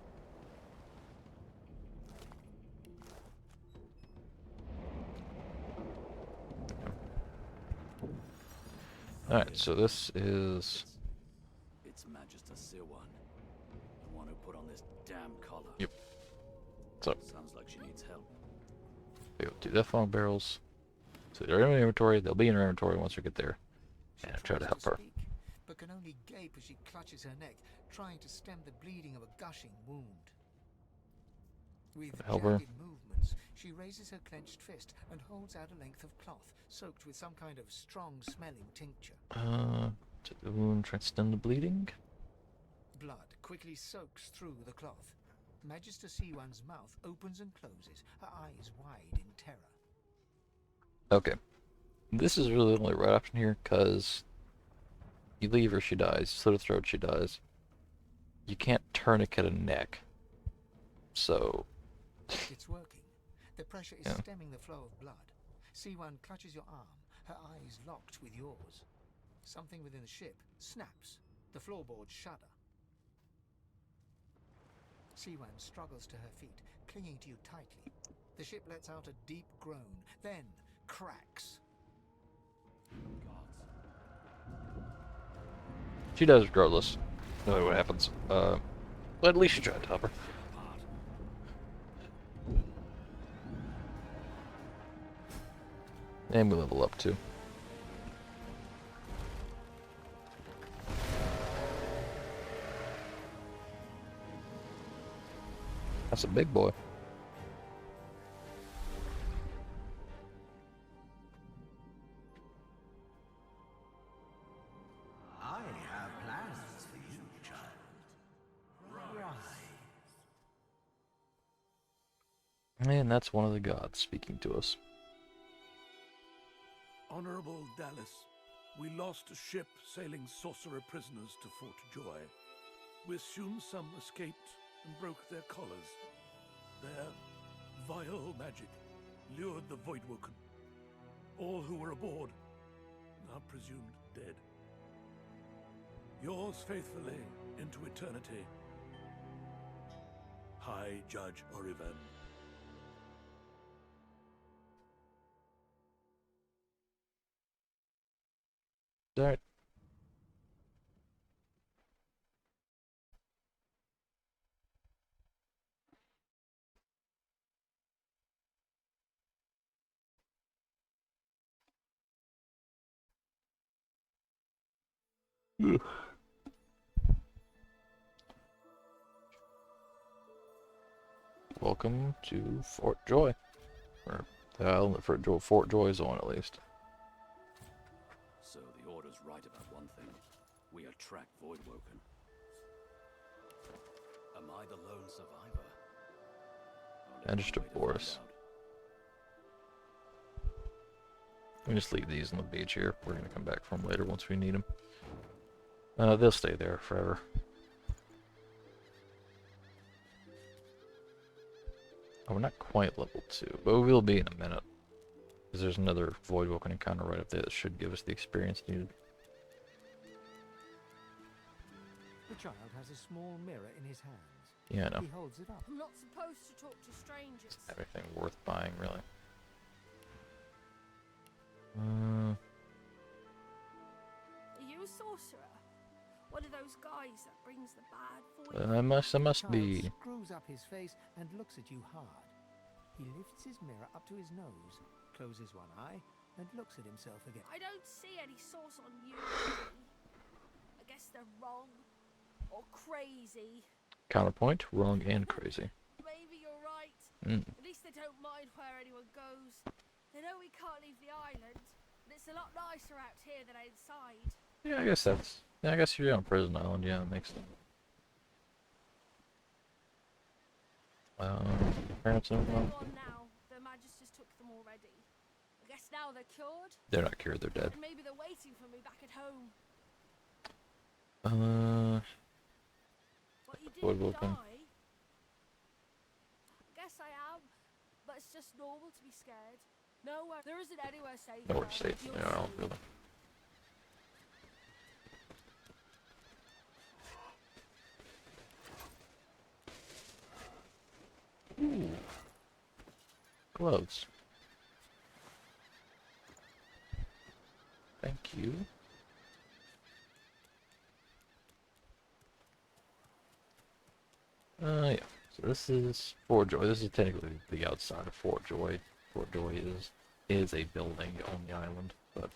Alright, so this is... It's Magister Siwan, the one who put on this damn collar. Yep. So, Sounds like she needs help. we got 2 Deathfog barrels. So they're in our inventory, they'll be in our inventory once we get there. And I'll try to help her. Speak, but can only gape as she clutches her neck, trying to stem the bleeding of a gushing wound. With Help her. jagged movements, she raises her clenched fist and holds out a length of cloth, soaked with some kind of strong-smelling tincture. To the wound, try to stem the bleeding. Blood quickly soaks through the cloth. Magister Siwan's mouth opens and closes, her eyes wide in terror. Okay. This is really the only right option here, because you leave her, she dies. Slit her throat, she dies. You can't tourniquet a neck. So... It's working. The pressure is stemming the flow of blood. Siwan clutches your arm, her eyes locked with yours. Something within the ship snaps. The floorboards shudder. Siwan struggles to her feet, clinging to you tightly. The ship lets out a deep groan, then cracks. She dies regardless. No matter what happens. But at least you tried to help her. And we level up too. That's a big boy. I have plans for you, child. Rise. And that's one of the gods speaking to us. Honorable Dallas, we lost a ship sailing sorcerer prisoners to Fort Joy. We assume some escaped and broke their collars. Their vile magic lured the Voidwoken. All who were aboard are presumed dead. Yours faithfully into eternity. High Judge Oriven. Alright. Welcome to Fort Joy. Or the island that Fort Joy is on, at least. So the Order's right about one thing. We attract Voidwoken. Am I the lone survivor? Understood, Boris. We just leave these on the beach here. We're gonna come back for them later once we need them. They'll stay there forever. Oh, we're not quite level 2, but we will be in a minute. Because there's another Voidwoken encounter right up there that should give us the experience needed. The child has a small mirror in his hands. Yeah, I know. He holds it up. I'm not supposed to talk to strangers. Everything worth buying, really. Are you a sorcerer? One of those guys that brings the bad void? I must Child be. screws up his face and looks at you hard. He lifts his mirror up to his nose, closes one eye, and looks at himself again. I don't see any source on you. I guess they're wrong. Or crazy. Counterpoint, wrong and crazy. Maybe you're right. At least they don't mind where anyone goes. They know we can't leave the island. And it's a lot nicer out here than inside. Yeah, I guess that's... Yeah, I guess if you're on Prison Island, yeah, that makes sense. Parents and They're gone now. The Magisters took them already. I guess now they're cured? They're not cured, they're dead. And maybe they're waiting for me back at home. But you didn't die. Guess I am. But it's just normal to be scared. Nowhere. There isn't anywhere safe. Nowhere safe, you know, really. Ooh. Gloves. Thank you. Yeah. So this is Fort Joy. This is technically the outside of Fort Joy. Fort Joy is a building on the island, but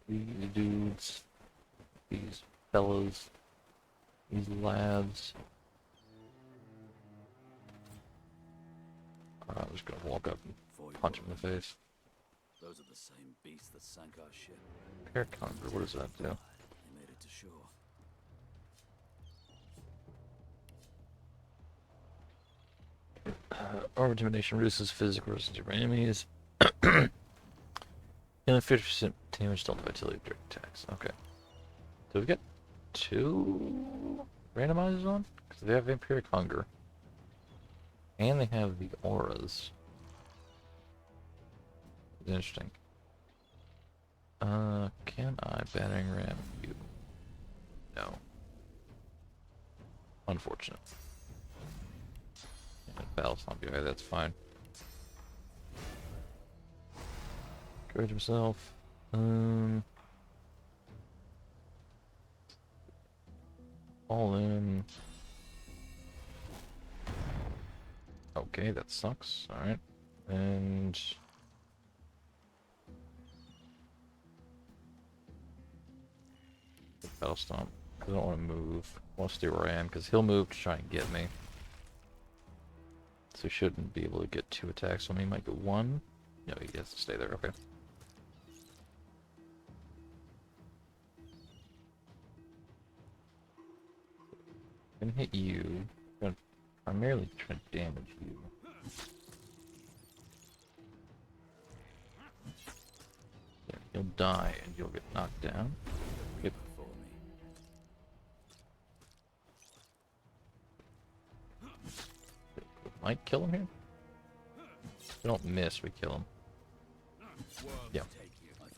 these dudes, these fellas, these lads. I'm just gonna walk up and punch him in the face. Those are the same beasts that sank our ship. Paraconver, what does that do? They made it to shore. Armor intimidation reduces physical resistance to enemies. Dealing 50% damage dealt by utility during attacks. Okay. Do we get 2 randomizers on? Because they have Vampiric Hunger. And they have the auras. Interesting. Can I battering ram you? No. Unfortunate. Battle stomp you, okay, that's fine. Courage himself. All in. Okay, that sucks. Alright. And Battle Stomp. I don't want to move. I want to stay where I am because he'll move to try and get me. So he shouldn't be able to get 2 attacks on me. He might get 1. No, he has to stay there. Okay. I'm gonna hit you. I'm gonna primarily try to damage you. Yeah, you'll die and you'll get knocked down. Yep. Might kill him here. If we don't miss, we kill him. Yeah.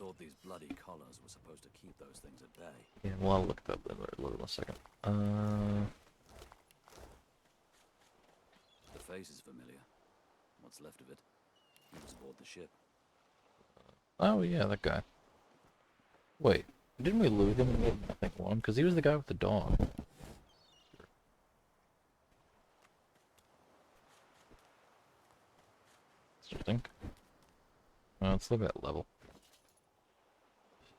thought these bloody collars were supposed to keep those things at bay. Yeah, well, I'll look that up in a second. The face is familiar. What's left of it? He was aboard the ship. Oh yeah, that guy. Wait, didn't we lose him in I think one? Because he was the guy with the dog. Interesting. Well, let's look at that level.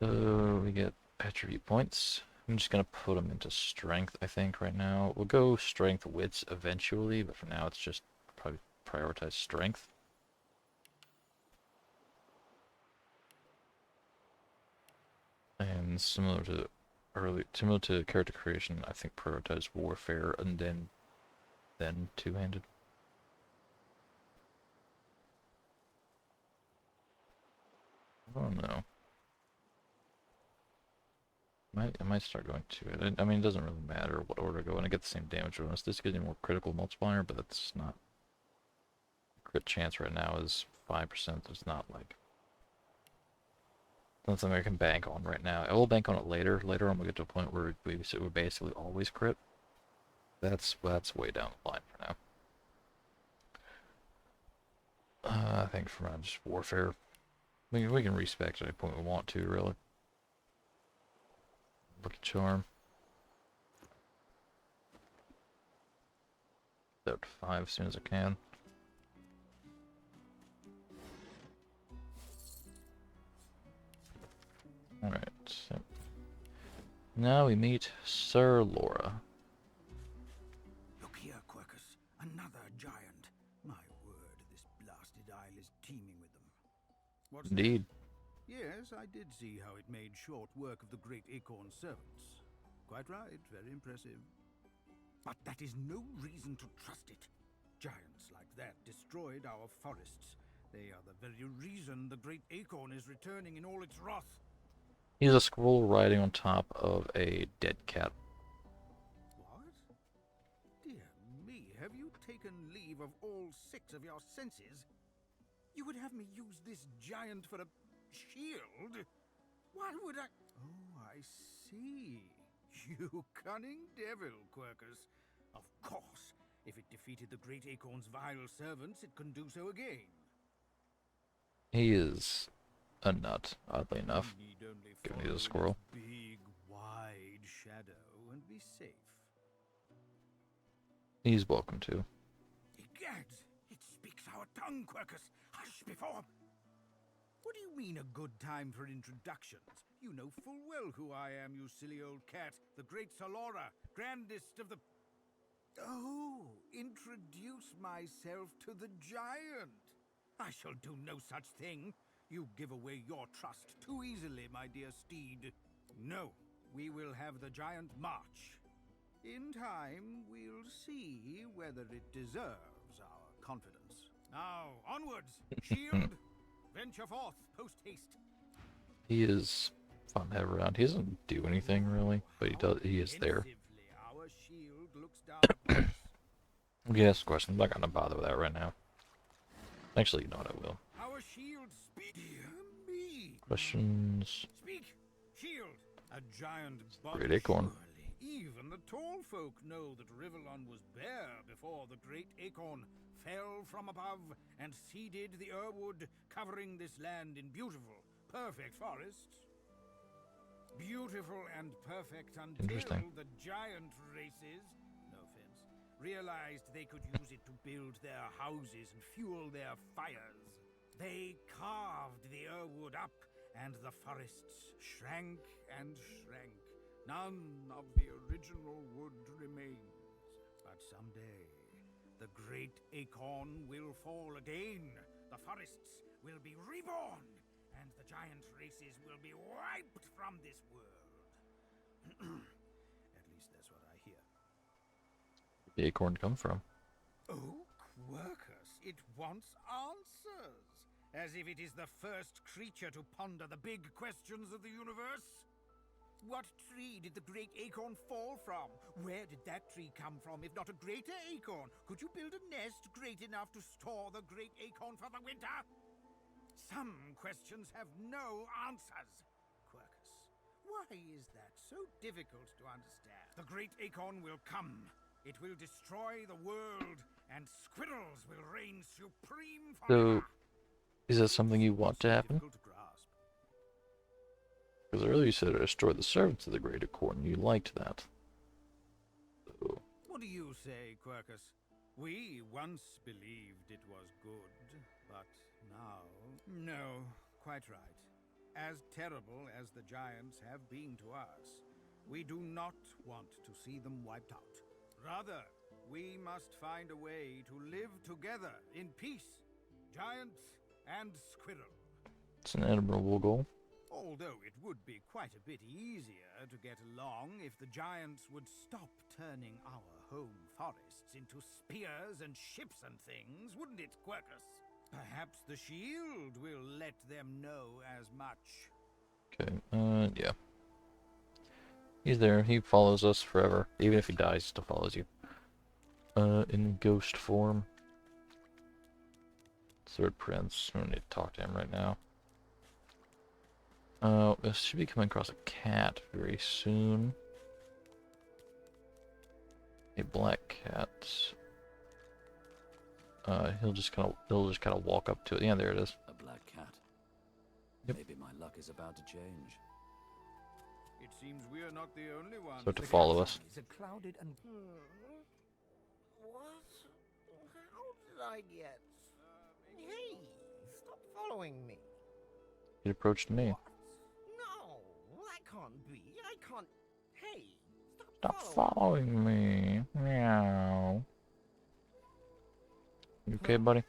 So we get attribute points. I'm just gonna put them into strength, I think, right now. We'll go strength wits eventually, but for now it's just probably prioritize strength. And similar to character creation, I think prioritize warfare and then two-handed. I don't know. I might start going to it. I mean, it doesn't really matter what order I go in. I get the same damage bonus. This gives me more critical multiplier, but that's not. Crit chance right now is 5%. It's not like. That's something I can bank on right now. I will bank on it later. Later on, we'll get to a point where we basically always crit. That's way down the line for now. I think for now, just warfare. We can respec at any point we want to, really. Lucky charm. Up to 5 as soon as I can. Alright, so now we meet Sir Laura. Look here, Quercus. Another giant. My word, this blasted isle is teeming with them. What's Indeed. that? Yes, I did see how it made short work of the great acorn servants. Quite right, very impressive. But that is no reason to trust it. Giants like that destroyed our forests. They are the very reason the great acorn is returning in all its wrath. He's a squirrel riding on top of a dead cat. What? Dear me, have you taken leave of all 6 of your senses? You would have me use this giant for a shield? Why would I? Oh, I see. You cunning devil, Quercus. Of course, if it defeated the great acorn's vile servants, it can do so again. He is a nut, oddly enough. You need only Given follow he's a squirrel. its big, wide shadow and be safe. He's welcome to. Egads! It speaks our tongue, Quercus. Hush before. What do you mean a good time for introductions? You know full well who I am, you silly old cat. The great Salora, grandest of the... Oh, introduce myself to the giant. I shall do no such thing. You give away your trust too easily, my dear steed. No, we will have the giant march. In time, we'll see whether it deserves our confidence. Now, onwards! Shield! Venture forth, post-haste. He is fun to have around. He doesn't do anything really, but he is there. Our shield looks down upon us. We can ask questions. I'm not gonna bother with that right now. Actually, you know what, I will. Our shield speak. Dear me. Questions. Speak, shield. A giant body. Great acorn. Surely. Even the tall folk know that Rivellon was bare before the great acorn fell from above and seeded the Irwood, covering this land in beautiful, perfect forests. Beautiful and perfect until the giant races, no offense, realized they could use it to build their houses and fuel their fires. They carved the Irwood up, and the forests shrank and shrank. None of the original wood remains. But someday, the great acorn will fall again. The forests will be reborn, and the giant races will be wiped from this world. At least that's what I hear. Where'd the acorn come from? Oh, Quercus, it wants answers. As if it is the first creature to ponder the big questions of the universe. What tree did the great acorn fall from? Where did that tree come from, if not a greater acorn? Could you build a nest great enough to store the great acorn for the winter? Some questions have no answers. Quercus, why is that so difficult to understand? The great acorn will come. It will destroy the world, and squirrels will reign supreme forever. So, is that something you want to happen? Difficult to grasp. Because earlier you said it destroyed the servants of the Great Acorn. You liked that. So, What do you say, Quercus? We once believed it was good, but now... No, quite right. As terrible as the giants have been to us, we do not want to see them wiped out. Rather, we must find a way to live together in peace, giant and squirrel. it's an admirable goal. Although it would be quite a bit easier to get along if the giants would stop turning our home forests into spears and ships and things, wouldn't it, Quercus? Perhaps the shield will let them know as much. Okay, yeah. He's there. He follows us forever. Even if he dies, he still follows you. In ghost form. Third Prince. We don't need to talk to him right now. We should be coming across a cat very soon. A black cat. He'll just kind of walk up to it. Yeah, there it is. A black cat. Yep. Maybe my luck is about to change. It seems we are not the only ones. So to follow us. It's a clouded and... What? How did I get... Hey, stop following me. He approached me. No, that can't be. I can't... Hey, Stop following me. Meow. You okay, buddy?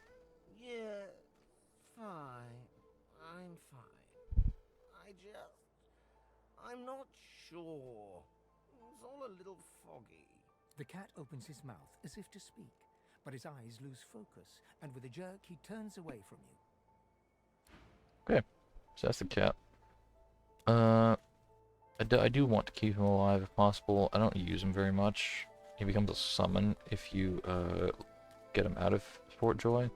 Yeah, fine. I'm fine. I'm not sure. It's all a little foggy. The cat opens his mouth as if to speak, but his eyes lose focus, and with a jerk he turns away from you. Okay. So that's the cat. I do want to keep him alive if possible. I don't use him very much. He becomes a summon if you get him out of Fort Joy.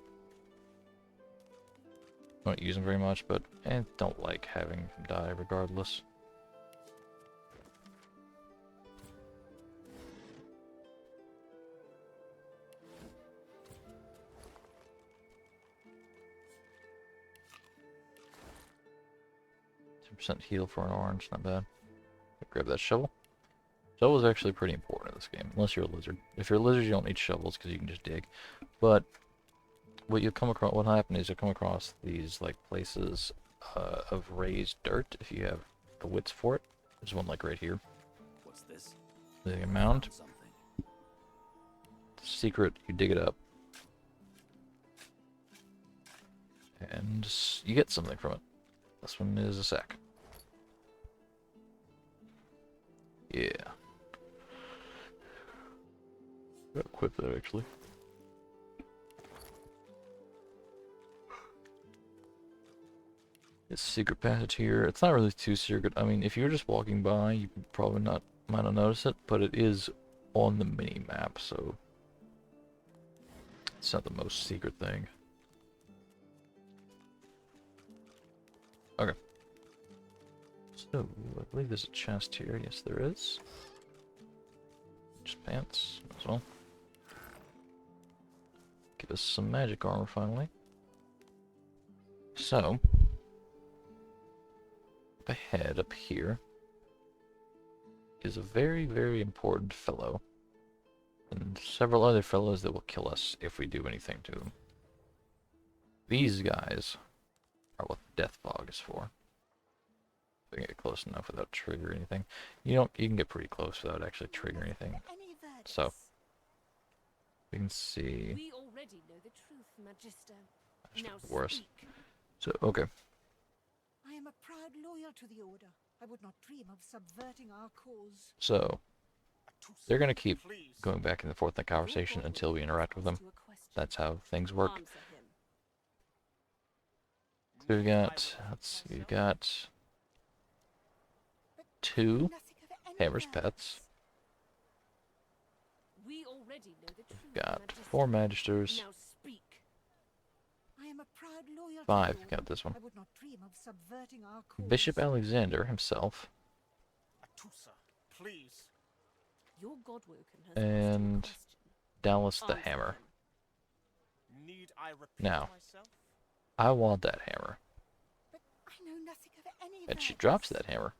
I don't use him very much, but I don't like having him die regardless. % heal for an orange, not bad. Grab that shovel. Shovel is actually pretty important in this game, unless you're a lizard. If you're a lizard, you don't need shovels because you can just dig. But what you'll come across, what happens is you'll come across these like places of raised dirt if you have the wits for it. There's one like right here. What's this? The mound. Something. Secret, you dig it up, and you get something from it. This one is a sack. Yeah. Gotta equip that actually. It's a secret passage here. It's not really too secret. I mean, if you're just walking by, you probably might not notice it, but it is on the mini map, so it's not the most secret thing. Okay. So, I believe there's a chest here. Yes, there is. Just pants as well. Give us some magic armor finally. So, up ahead, up here, is a very, very important fellow. And several other fellows that will kill us if we do anything to them. These guys are what the death fog is for. If we can get close enough without triggering anything. You can get pretty close without actually triggering anything. So we can see. We already know the truth, Magister. Now Worse. speak. So okay. I am a proud loyal to the Order. I would not dream of subverting our cause. So they're gonna keep going back and forth in the conversation until we interact with them. That's how things work. So we got, let's see, we've got 2 Hammer's Pets. We already know the truth, We've got Magister. 4 Magisters. Now speak. I am a proud loyal to 5, the count this one. I would not dream of subverting our cause. Bishop Alexander himself. Atusa, please. Your Godwoken has asked you a And question. Dallas the Answer Hammer. him. Need I repeat Now, myself? I want that hammer. But I know nothing of any And she that. drops that hammer.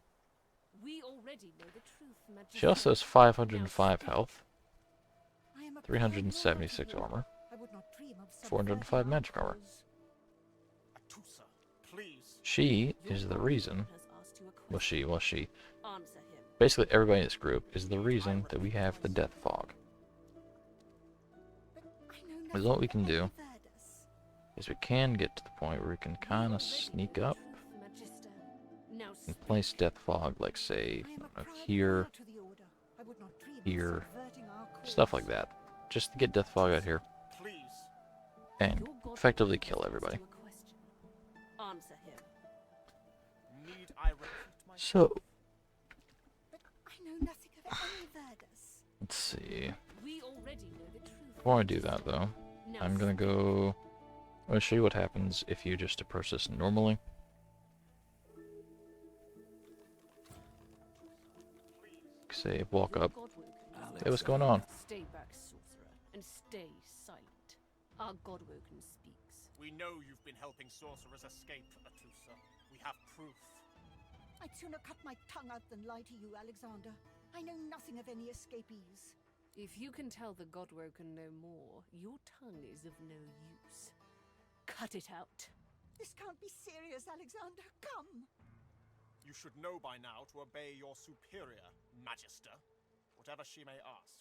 We already know the truth, Majesty. She also has 505 health, I am a 376 armor, I would not dream of 405 magic armor. Atusa, please. She is the reason, well she, Answer him. basically everybody in this group is the reason that we have the death fog. Because what we can do is we can get to the point where we can kind of sneak up and place death fog, like say, I don't know, here, here, stuff like that. Just to get death fog out here and effectively kill everybody. Answer him. Need I repeat myself? So, I know nothing of any Verdus. let's see. We already know the truth. Before I do that though, I'm gonna go, I'm gonna show you what happens if you just approach this normally. Say, walk up. Hey, what's going on? Stay back, sorcerer, and stay silent. Our Godwoken speaks. We know you've been helping sorcerers escape, Atusa. We have proof. I'd sooner cut my tongue out than lie to you, Alexander. I know nothing of any escapees. If you can tell the Godwoken no more, your tongue is of no use. Cut it out. This can't be serious, Alexander. Come. You should know by now to obey your superior, Magister, whatever she may ask.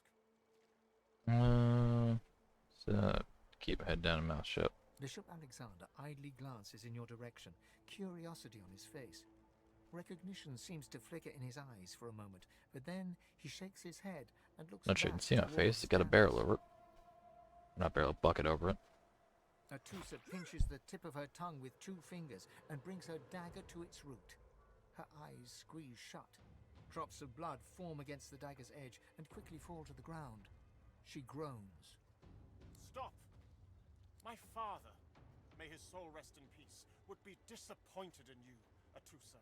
So keep head down and mouth shut. Bishop Alexander idly glances in your direction, curiosity on his face. Recognition seems to flicker in his eyes for a moment, but then he shakes his head and looks Not sure you can back see my towards face. It's got a Dallas. barrel over it. Not barrel, bucket over it. Atusa pinches the tip of her tongue with 2 fingers and brings her dagger to its root. Her eyes squeeze shut. Drops of blood form against the dagger's edge and quickly fall to the ground. She groans. Stop! My father, may his soul rest in peace, would be disappointed in you, Atusa.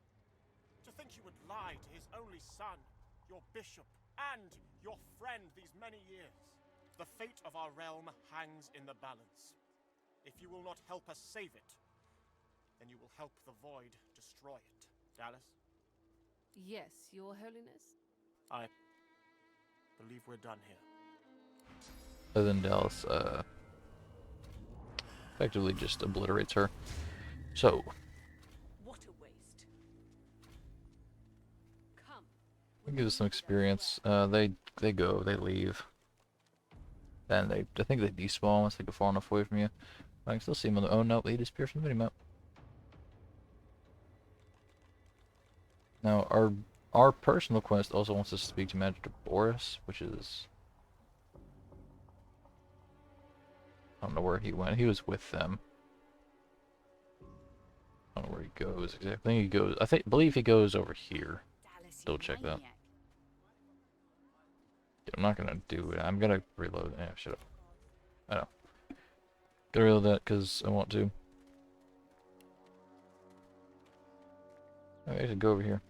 To think you would lie to his only son, your bishop, and your friend these many years. The fate of our realm hangs in the balance. If you will not help us save it, then you will help the Void destroy it. Dallas? Yes, Your Holiness? I believe we're done here. Other than Dallas, effectively just obliterates her. So, What a waste. Come. I'll give us some experience. They go, they leave. Then I think they despawn once they go far enough away from you. I can still see them on the, oh no, they disappear from the minimap. Now, our personal quest also wants us to speak to Magister Boris, which is, I don't know where he went. He was with them. I don't know where he goes exactly. I believe he goes over here. Double check that. Yeah, I'm not gonna do it. I'm gonna reload. Yeah, shut up. I know. Gotta reload that because I want to. I should go over here.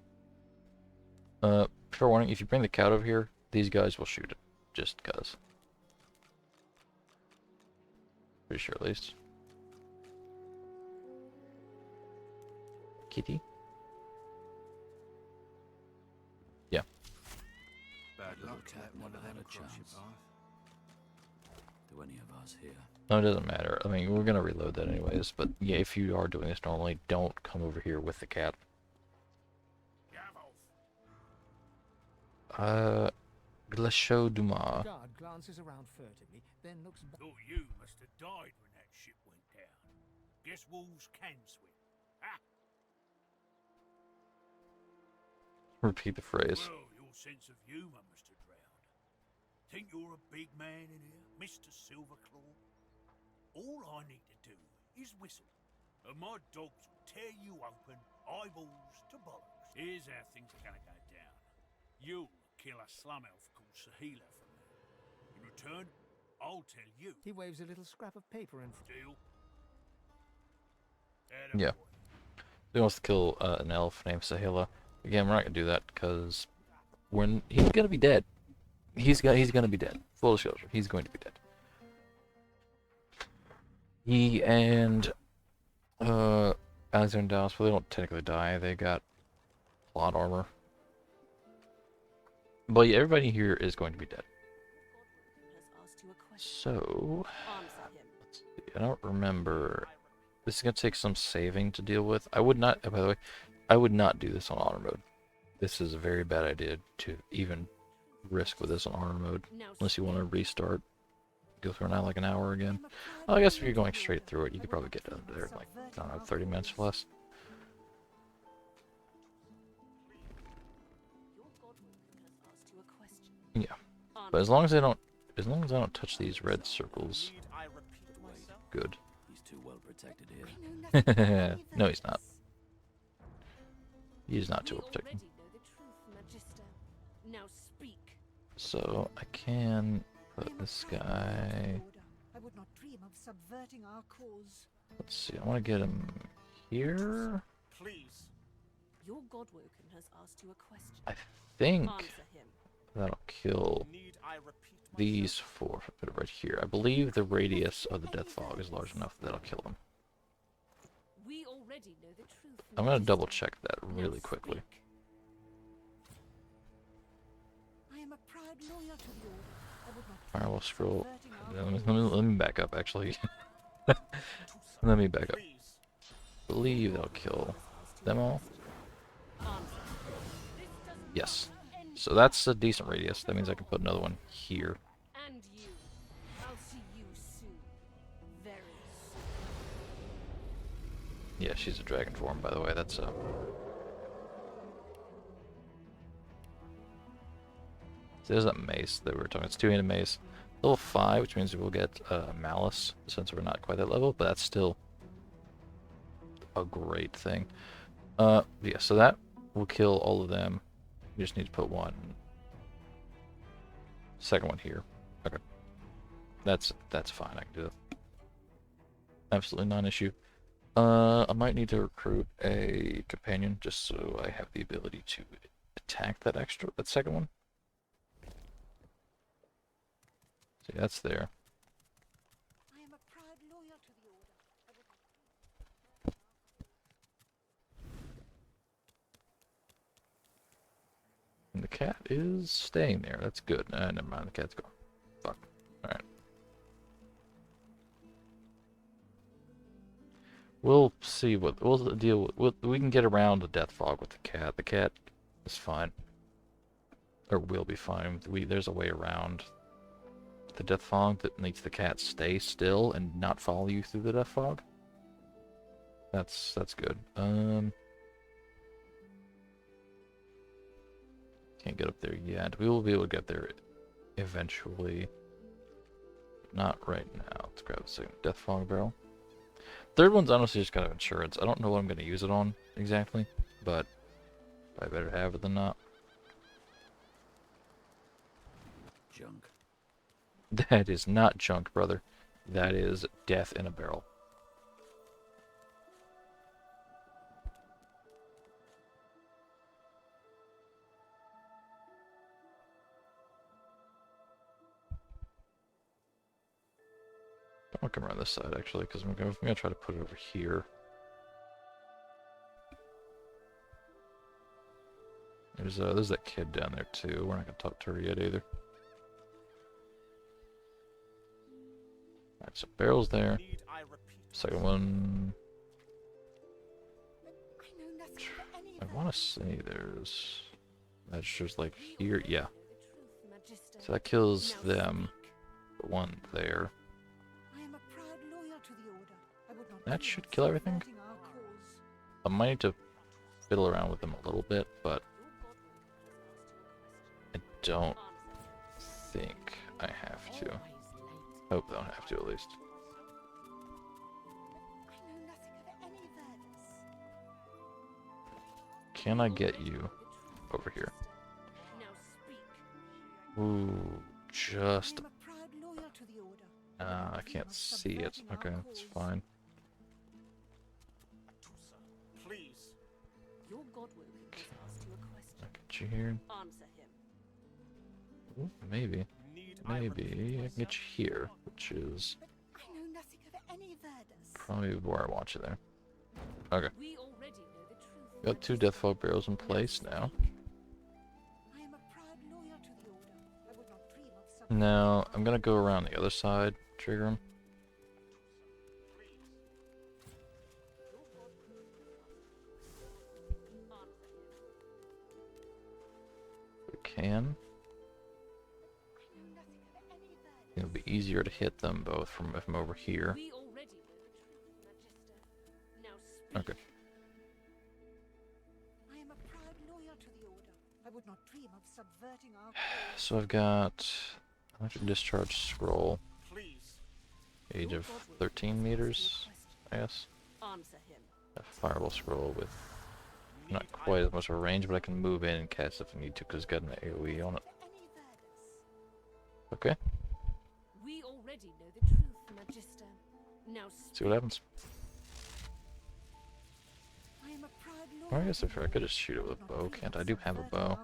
Fair warning, if you bring the cat over here, these guys will shoot it. Just cause. Pretty sure at least. Kitty? Yeah. Bad luck to let one of them across your path. Do any of us here? No, it doesn't matter. I mean, we're gonna reload that anyways, but yeah, if you are doing this normally, don't come over here with the cat. Glachot Dumas. The guard glances around furtively, then looks back. Thought you must have died when that ship went down. Guess wolves can swim. Ha! Repeat the phrase. Well, your sense of humour must have drowned. Think you're a big man in here, Mr. Silverclaw? All I need to do is whistle, and my dogs will tear you open, eyeballs to bollocks. Here's how things are gonna go down. You'll kill a slum elf called Sahila for me. In return, I'll tell you. He waves a little scrap of paper in front. Deal? Yeah. He wants to kill an elf named Sahila. Again, we're not gonna do that because he's gonna be dead. He's gonna be dead. Full disclosure, he's going to be dead. He and Alexander and Dallas, well, they don't technically die. They got plot armor. But yeah, everybody here is going to be dead. So, let's see, I don't remember. This is going to take some saving to deal with. I would not, by the way, I would not do this on honor mode. This is a very bad idea to even risk with this on honor mode. Unless you want to restart. Go through now like an hour again. Well, I guess if you're going straight through it, you could probably get down there in like, I don't know, 30 minutes or less. Yeah. But as long as I don't touch these red circles, good. He's too well protected here. No, he's not. He's not too well protected. So I can put this guy. I would not dream of subverting our cause. Let's see. I want to get him here. Please. Your Godwoken has asked you a question. I think Answer him. that'll kill these four. If I put it right here. I believe the radius of the death fog is large enough that that'll kill them. We already know the truth. I'm gonna double check that really quickly. I am a proud loyal to the order. I would not Firewall scroll. Let me back up, actually. Let me back up. I believe that'll kill them all. Yes. So that's a decent radius. That means I can put another one here. And you. I'll see you soon. Very soon. Yeah, she's a dragon form, by the way. That's So there's that mace that we were talking about. It's two-handed mace. Level 5, which means we'll get Malice, since we're not quite that level, but that's still a great thing. Yeah, so that will kill all of them. We just need to put second one here. Okay. That's fine, I can do that. Absolutely non-issue. I might need to recruit a companion just so I have the ability to attack that second one. See, that's there. I am a proud loyal to the order. I would not And the cat is staying there. That's good. Never mind. The cat's gone. Fuck. Alright. We'll see what we'll deal with. We can get around the death fog with the cat. The cat is fine, or will be fine. There's a way around the death fog that makes the cat stay still and not follow you through the death fog. That's good. Can't get up there yet. We will be able to get there eventually. Not right now. Let's grab a second death fog barrel. Third one's honestly just kind of insurance. I don't know what I'm going to use it on exactly, but I better have it than not. Junk. That is not junk, brother. That is death in a barrel. I'll come around this side actually, because I'm gonna try to put it over here. There's that kid down there too. We're not gonna talk to her yet either. Alright, so barrel's there. Second one. I want to say there's magisters like here. Yeah. So that kills them. The one there. That should kill everything. I might need to fiddle around with them a little bit, but I don't think I have to. Hope I don't have to, at least. Can I get you over here? Ooh, just... I can't see it. Okay, that's fine. Your godwoman has asked you a question. Get you here. Answer him. Ooh, maybe. Maybe I can get you here, which is I know nothing of any Verdus. probably where I want you there. Okay. We already know the truth. Got 2 Deathfog barrels in place now. I am a proud loyal to the Order. I would not dream of subverting Now, our I'm gonna go around the other side, trigger him. We can. It'll be easier to hit them both from over here. We already know the truth, Magister. Now speak. Okay. I am a proud loyal to the Order. I would not dream of subverting our cause. So I've got electric discharge scroll. Please. Age of 13 meters, I guess. Answer him. A fireball scroll with not quite as much of a range, but I can move in and cast if I need to because it's got an AoE on it. Okay. We already know the truth, Magister. Now See what happens. I am a proud Or loyal I guess if I could just shoot it with a bow, can't I? I do have a bow.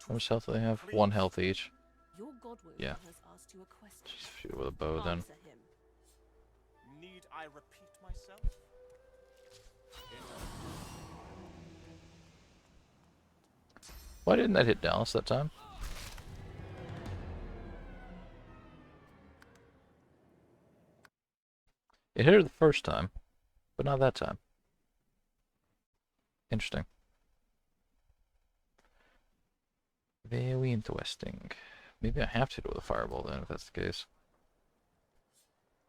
How much health do they have? 1 health each. Your godwoman Yeah. has asked you a question. Just shoot it with a bow then. Answer him. Need I repeat myself? Why didn't that hit Dallas that time? It hit her the first time, but not that time. Interesting. Very interesting. Maybe I have to hit it with a fireball then, if that's the case.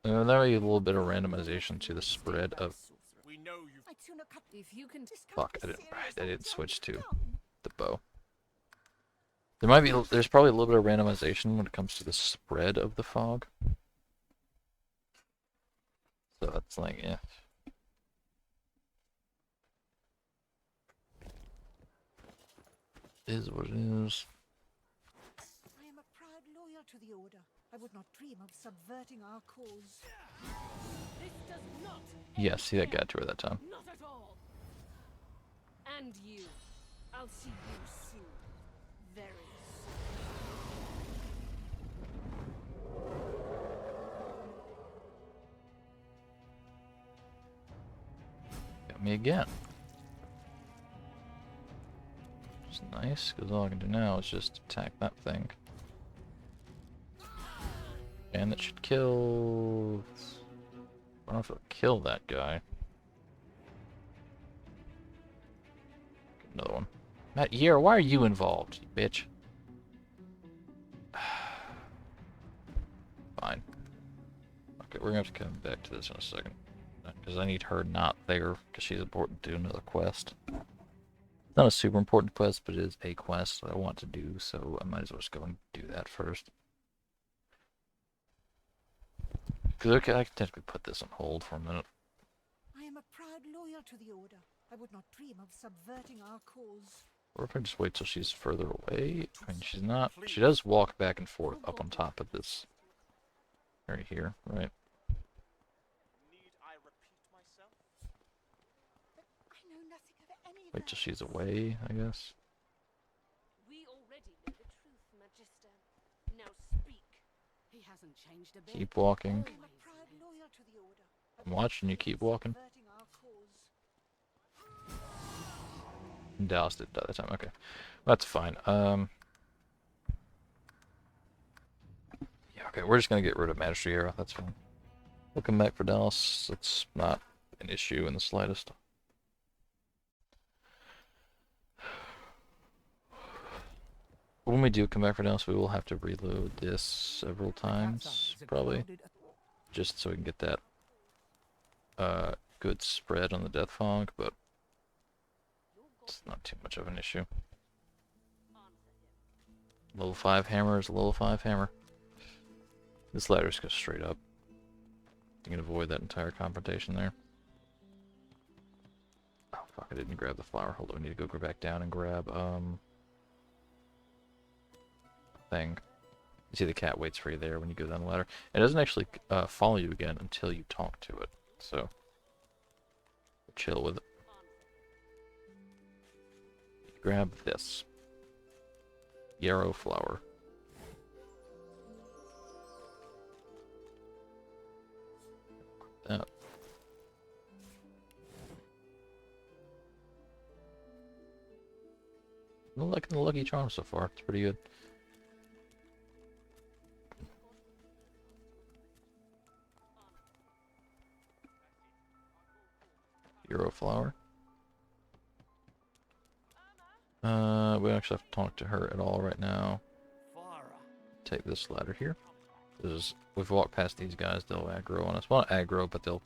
That way a little bit of randomization to the spread of... If you can Fuck, I didn't switch to the bow. There's probably a little bit of randomization when it comes to the spread of the fog. So that's like, yeah. Is what it is. I am a proud loyal to the Order. I would not dream of subverting our cause. This does not. Yeah, see, that got to her that time. Not at all. And you. I'll see you soon. Very Got me again. Which is nice, because all I can do now is just attack that thing. And that should kill... I don't know if it'll kill that guy. Another one. Matt Year, why are you involved, you bitch? Fine. Okay, we're gonna have to come back to this in a second. Because I need her not there, because she's important to do another quest. It's not a super important quest, but it is a quest that I want to do, so I might as well just go and do that first. Because okay, I can technically put this on hold for a minute. I am a proud loyal to the Order. I would not dream of subverting our cause. Or if I just wait till she's further away. I mean, she's not. She does walk back and forth up on top of this. Right here, right? Need I repeat myself? I know nothing of any Wait till she's away, I guess. We already know the truth, Magister. Now speak. He hasn't changed a bit. Keep walking. I am a proud loyal to the Order. I'm watching you keep walking. Subverting our cause. Dallas did die that time, okay. That's fine. Yeah, okay, we're just gonna get rid of Magister Era, that's fine. We'll come back for Dallas. It's not an issue in the slightest. When we do come back for Dallas, we will have to reload this several times, probably. Just so we can get that good spread on the Death Fog, but it's not too much of an issue. Level 5 hammer is a level 5 hammer. This ladder just goes straight up. You can avoid that entire confrontation there. Oh fuck, I didn't grab the flower. Hold on, I need to go back down and grab thing. You see the cat waits for you there when you go down the ladder. It doesn't actually follow you again until you talk to it. So chill with it. grab this. Yarrow flower. That. I'm liking the Lucky Charm so far. It's pretty good. Yarrow flower. We don't actually have to talk to her at all right now. Take this ladder here. We've walked past these guys, they'll aggro on us. Well, not aggro, but they'll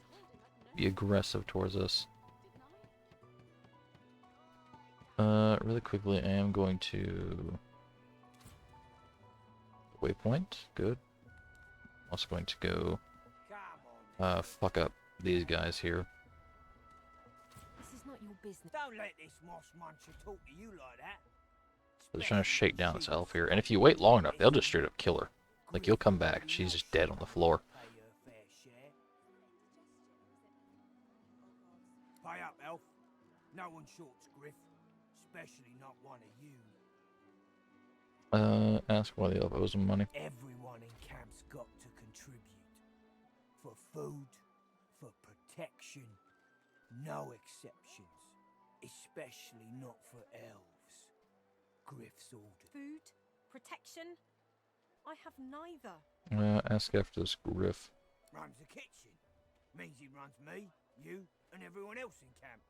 be aggressive towards us. Really quickly, I am going to... Waypoint, good. Also going to go... fuck up these guys here. This is not your business. Don't let this moss muncher talk to you like that. They're trying to shake down this elf here. And if you wait long enough, they'll just straight up kill her. Like, you'll come back, and she's just dead on the floor. Pay up, elf. No one shorts Griff. Especially not one of you. Ask why the elf owes him money. Everyone in camp's got to contribute. For food, for protection. No exceptions. Especially not for elves. Griff's order. Food? Protection? I have neither. Ask after this Griff. Runs the kitchen. Means he runs me, you, and everyone else in camp.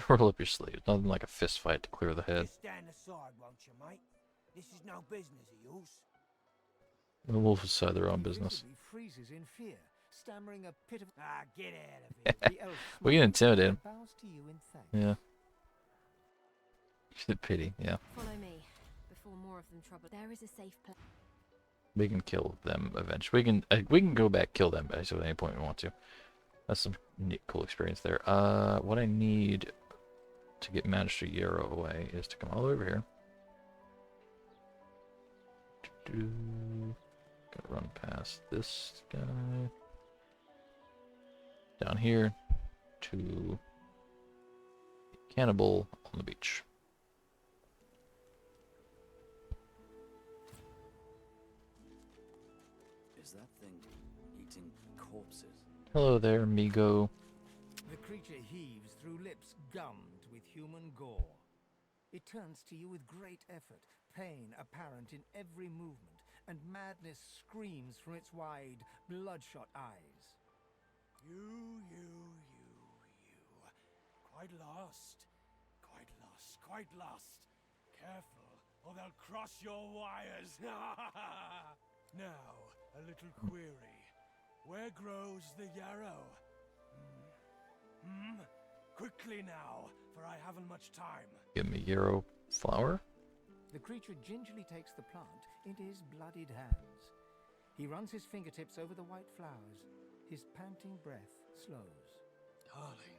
Roll up your sleeves. Nothing like a fist fight to clear the head. Just stand aside, won't you, mate? This is no business of yours. The wolves decide their own business. He freezes in fear, stammering a pitiful... Ah, get out of it. The elf We can intimidate him. bows to you in thanks. Yeah. Pity, yeah. Follow me before more of them trouble. There is a safe place. We can kill them eventually. We can go back kill them at any point we want to. That's some neat, cool experience there. What I need to get Magister Yarrow away is to come all over here. Gotta run past this guy. Down here to Cannibal on the beach. Is that thing eating corpses? Hello there, Migo. The creature heaves through lips gummed with human gore. It turns to you with great effort, pain apparent in every movement, and madness screams from its wide, bloodshot eyes. You. Quite lost. Careful, or they'll cross your wires. Now, a little query. Where grows the yarrow? Quickly now, for I haven't much time. Give me Yarrow flower. The creature gingerly takes the plant into his bloodied hands. He runs his fingertips over the white flowers. His panting breath slows. Darling,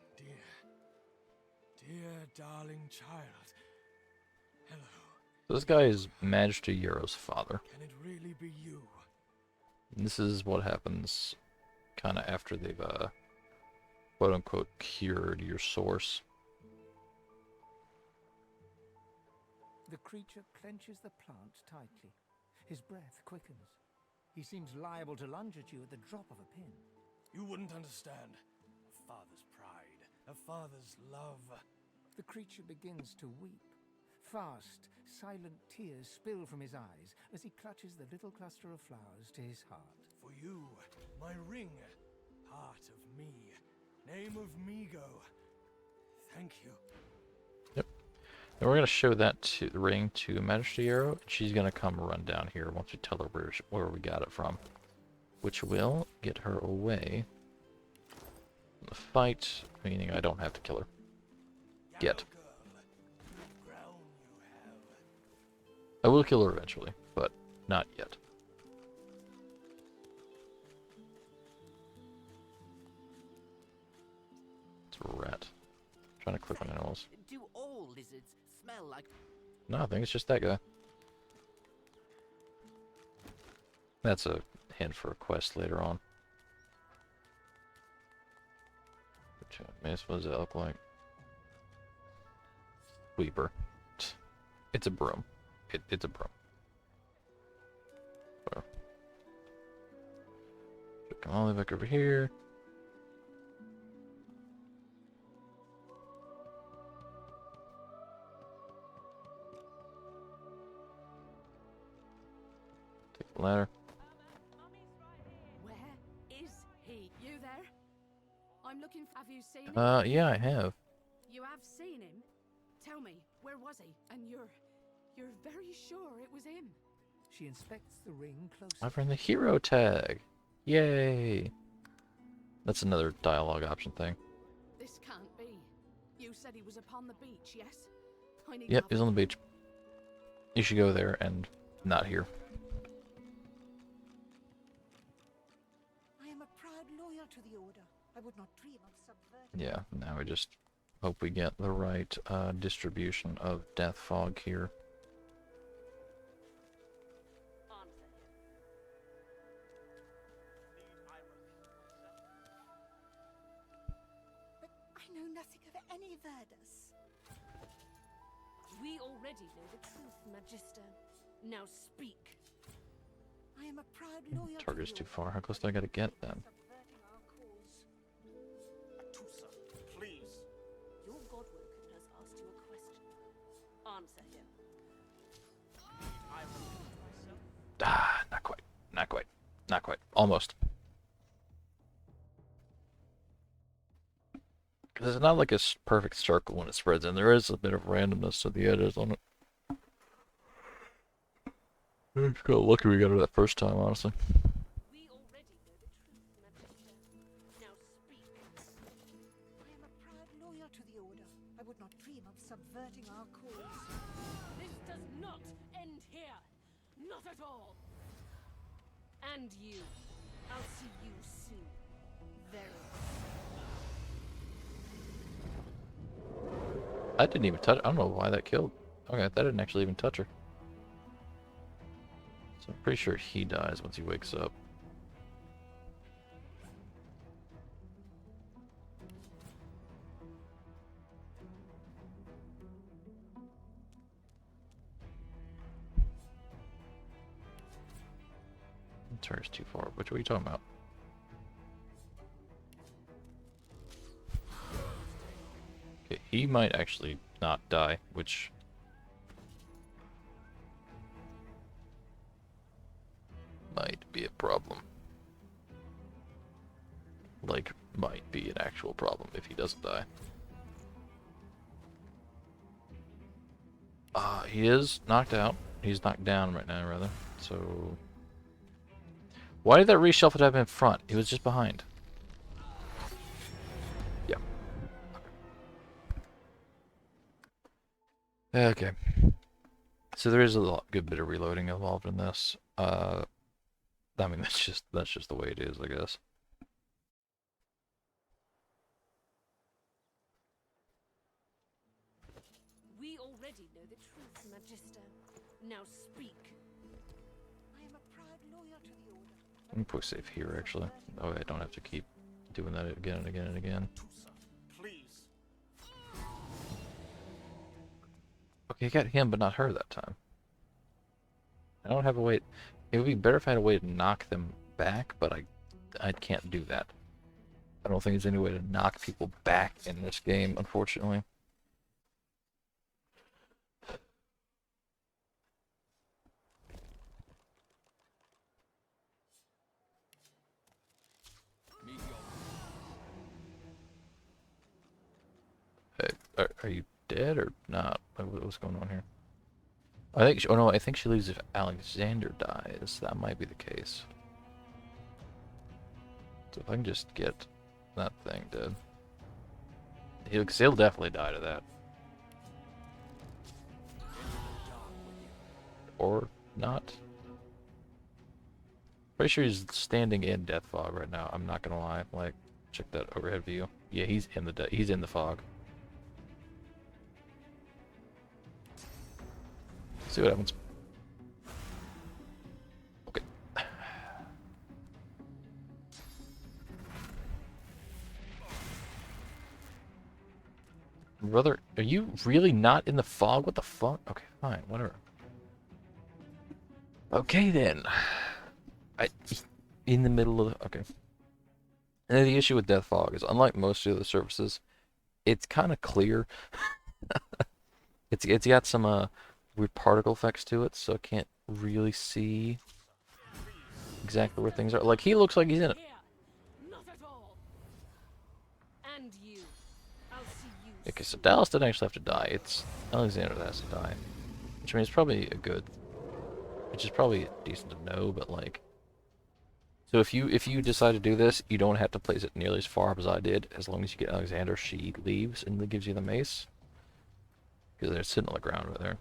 dear darling child. Hello. So this guy is Magister Yarrow's father. Can it really be you? And this is what happens kind of after they've, quote-unquote, cured your source. The creature clenches the plant tightly. His breath quickens. He seems liable to lunge at you at the drop of a pin. You wouldn't understand. A father's pride, a father's love. The creature begins to weep. Fast, silent tears spill from his eyes as he clutches the little cluster of flowers to his heart. For you, my ring, heart of me, name of Migo. Thank you. Yep. And we're going to show that to the ring to Magister Yarrow. She's going to come run down here once we tell her where we got it from. Which will get her away from the fight, meaning I don't have to kill her. Yet. I will kill her eventually, but not yet. It's a rat. I'm trying to click on animals. Do all lizards smell like... No, I think it's just that guy. That's a hint for a quest later on. Which, what does that look like? Weeper. It's a broom. It's a broom. Whatever. Come all the way back over here. Take the ladder. Where is he? You there? I'm looking. Have you seen him? Yeah, I have. You have seen him? Tell me, where was he? And you're very sure it was him? She inspects the ring closely. I've earned the hero tag. Yay! That's another dialogue option thing. This can't be. You said he was upon the beach, yes? I need Yep, he's on the beach. You should go there and not here. I am a proud loyal to the Order. I would not dream of subverting. Yeah, now we just hope we get the right distribution of death fog here. But I know nothing of any Verdus. We already know the truth, Magister. Now speak. I am a proud loyal Target's to too the far. How close do I gotta get then? subverting our cause. Atusa, please. Your Godwoken has asked you a question. Answer him. I repeat myself. Ah, not quite. Not quite. Not quite. Almost. Because it's not like a perfect circle when it spreads in. There is a bit of randomness to the edges on it. I just got lucky we got it that first time, honestly. We already know the truth, Magister. Now speak. I am a proud loyal to the Order. I would not dream of subverting our cause. This does not end here. Not at all. And you. I'll see you soon. Very I didn't even touch. I don't know why that killed. Okay, that didn't actually even touch her. So I'm pretty sure he dies once he wakes up. Turns too far. Which are you talking about? Okay, he might actually not die, which might be a problem. Like, might be an actual problem if he doesn't die. He is knocked out. He's knocked down right now, rather. So, why did that reshuffle tab in front? He was just behind. Yeah. Okay. So there is a good bit of reloading involved in this. I mean, that's just the way it is, I guess. We already know the truth, Magister. Now speak. I am a proud loyal to the Order. Let me put save here, actually. Oh, I don't have to keep doing that again and again and again. Atusa, please. Okay, I got him, but not her that time. I don't have a way. It would be better if I had a way to knock them back, but I can't do that. I don't think there's any way to knock people back in this game, unfortunately. Hey, are you dead or not? What's going on here? I think. Oh no, I think she leaves if Alexander dies. That might be the case. So if I can just get that thing dead, he'll definitely die to that. Or not. Pretty sure he's standing in death fog right now. I'm not gonna lie. Like, check that overhead view. Yeah, he's in the fog. See what happens. Okay. Brother, are you really not in the fog? What the fuck? Okay, fine, whatever. Okay then. In the middle of the, okay. And the issue with Death Fog is, unlike most of the surfaces, it's kind of clear. It's got some weird particle effects to it, so I can't really see exactly where things are. Like, he looks like he's in it. Not at all. And you. I'll see you. Okay, so Dallas didn't actually have to die. It's Alexander that has to die. Which means probably a good, which is probably decent to know, but like, so if you decide to do this, you don't have to place it nearly as far up as I did. As long as you get Alexander, she leaves and gives you the mace. Because they're sitting on the ground right there.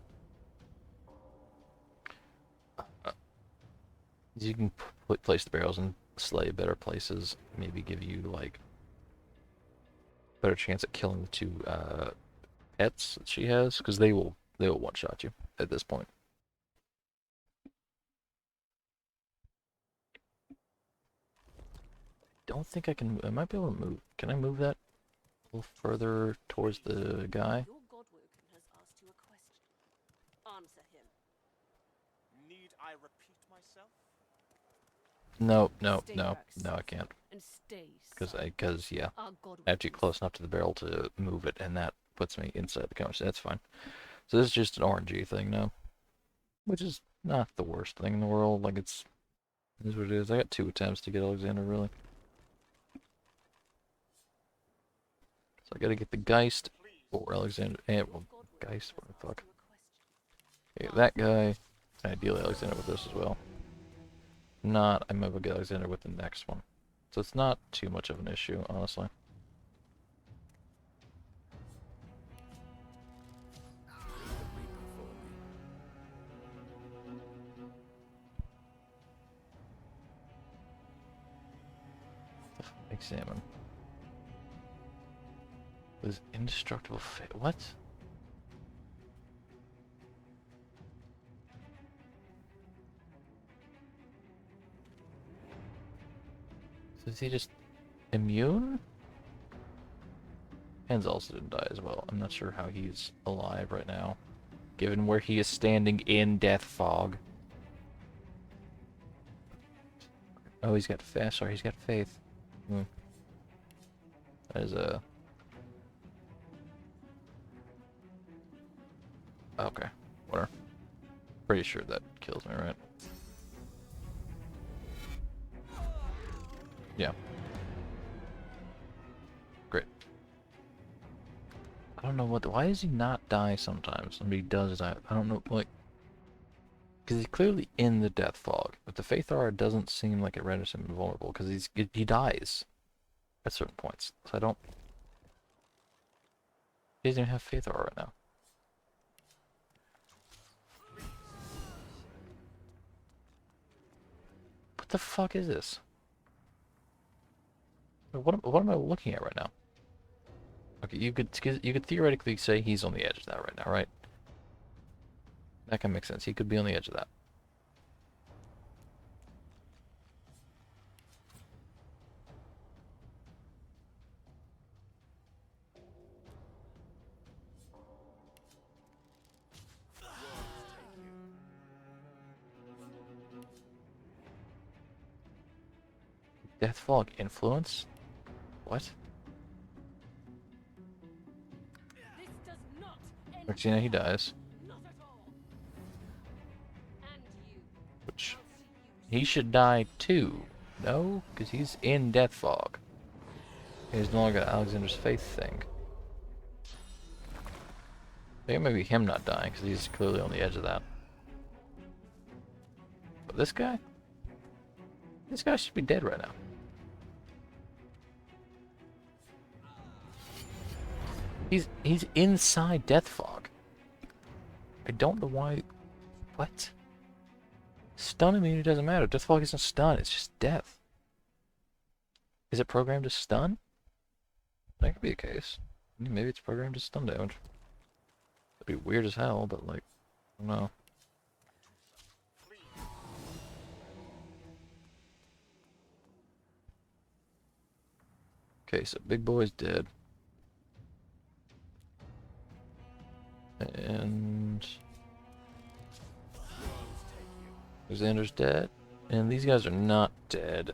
You can place the barrels in slightly better places. Maybe give you like better chance at killing the two pets that she has, because they will one shot you at this point. Don't think I can. I might be able to move. Can I move that a little further towards the guy? Your Godwoken has asked you a question. Answer him. Need I repeat myself? No, Stay no, back, no, I can't. And stay. Because yeah, Our I have to get close enough to the barrel to move it, and that puts me inside the couch. That's fine. So this is just an RNG thing now, which is not the worst thing in the world. Like, it is what it is. I got 2 attempts to get Alexander, really. So I gotta get the Geist or Alexander. And well, Geist, what the fuck? Okay, that guy. Ideally, Alexander with this as well. Not, I might get Alexander with the next one. So it's not too much of an issue, honestly. Examine. With indestructible fate. What? So is he just immune? Hans also didn't die as well. I'm not sure how he's alive right now, given where he is standing in Death Fog. Oh, he's got fast. Sorry, he's got faith. That is a. Okay, whatever. Pretty sure that kills me, right? Yeah. Great. I don't know what. Why does he not die sometimes? When he does die, I don't know. Like, because he's clearly in the Death Fog, but the Faith Aura doesn't seem like it renders him invulnerable because he dies at certain points. So I don't. He doesn't even have Faith Aura right now. What the fuck is this? What am I looking at right now? Okay, you could theoretically say he's on the edge of that right now, right? That can make sense. He could be on the edge of that. Death Fog influence? What? Regina, he dies. Which, he should die too. No? Because he's in Death Fog. He's no longer Alexander's Faith thing. I think maybe him not dying, because he's clearly on the edge of that. But this guy? This guy should be dead right now. He's inside Death Fog. I don't know why. What? Stun immunity doesn't matter. Death Fog isn't stun, it's just death. Is it programmed to stun? That could be the case. Maybe it's programmed to stun damage. That'd be weird as hell, but like, I don't know. Okay, so big boy's dead. And Alexander's dead. And these guys are not dead.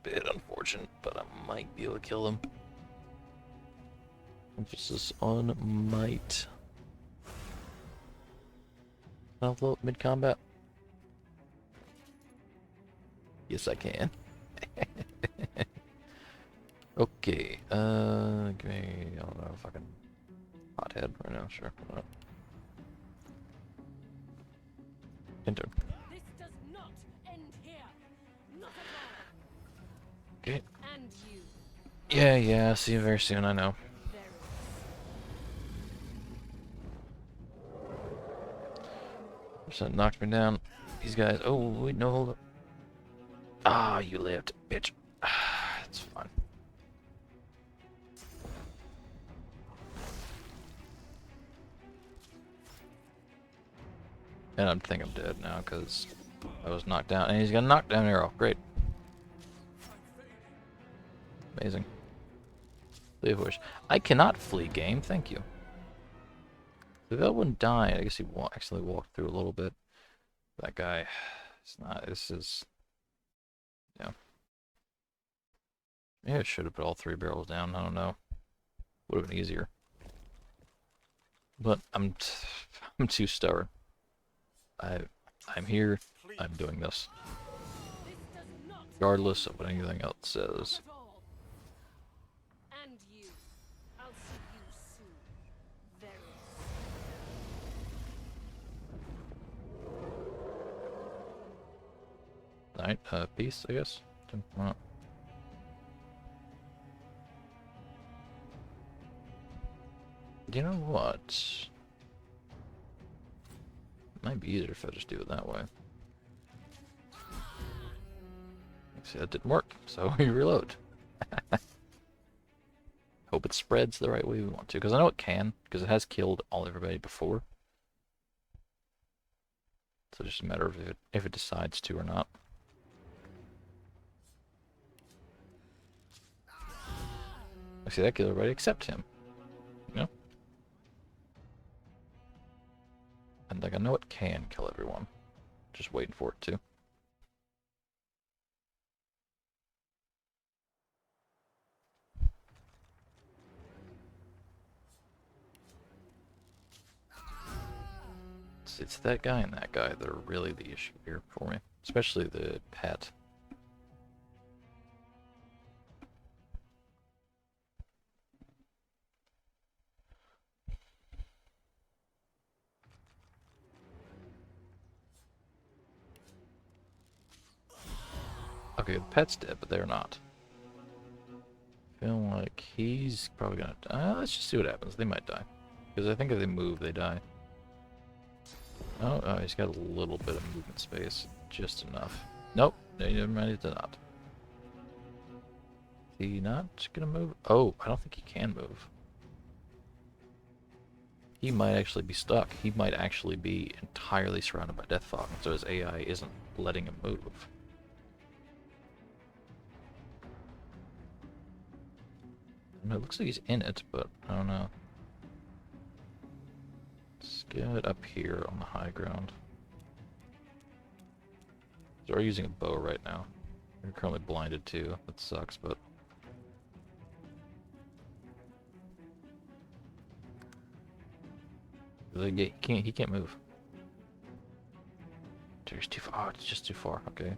Bit unfortunate, but I might be able to kill them. Emphasis on might. I'll float mid-combat. Yes, I can. Okay, give me, I don't know, fucking hothead right now, sure. Why not? Enter. This does not end here. Not at all. Okay. And you. Yeah, see you very soon, I know. Percent knocked me down. These guys, oh, wait, no, hold up. Ah, you lived, bitch. It's fine. And I think I'm dead now because I was knocked down. And he's got a knockdown arrow. Great. Amazing. Flee of wish. I cannot flee game. Thank you. If that wouldn't die, I guess he actually walked through a little bit. That guy. It's not. This is. Yeah. Maybe I should have put all 3 barrels down. I don't know. Would have been easier. But I'm too stubborn. I'm here. I'm doing this. Regardless of what anything else says. And you. I'll see you soon. Very Alright, peace, I guess. Well, you know what? Might be easier if I just do it that way. See, that didn't work, so we reload. Hope it spreads the right way we want to, because I know it can, because it has killed everybody before. So it's just a matter of if it decides to or not. I see that killed everybody except him. You know? And like I know it can kill everyone. Just waiting for it to. It's that guy and that guy that are really the issue here for me. Especially the pet. Okay, the pet's dead, but they're not. Feel like he's probably gonna die. Let's just see what happens. They might die. Because I think if they move, they die. Oh, he's got a little bit of movement space. Just enough. Nope. No, never mind, he did not. Is he not gonna move? Oh, I don't think he can move. He might actually be stuck. He might actually be entirely surrounded by death fog, so his AI isn't letting him move. I mean, it looks like he's in it, but I don't know. Let's get up here on the high ground. They're using a bow right now. They're currently blinded too. That sucks, but... He can't move. Dude, he's too far. Oh, it's just too far. Okay.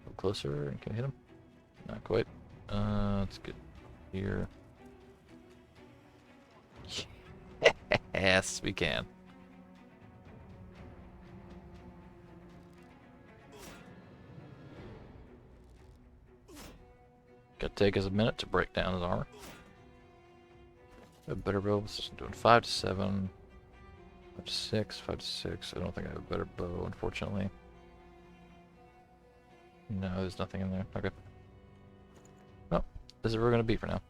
Go closer and can we hit him? Not quite. Let's get here. Yes, we can. Gotta take us a minute to break down his armor. A better bow. This is doing 5 to 7, 5 to 6, 5 to 6. I don't think I have a better bow, unfortunately. No, there's nothing in there. Okay. Well, this is where we're gonna be for now.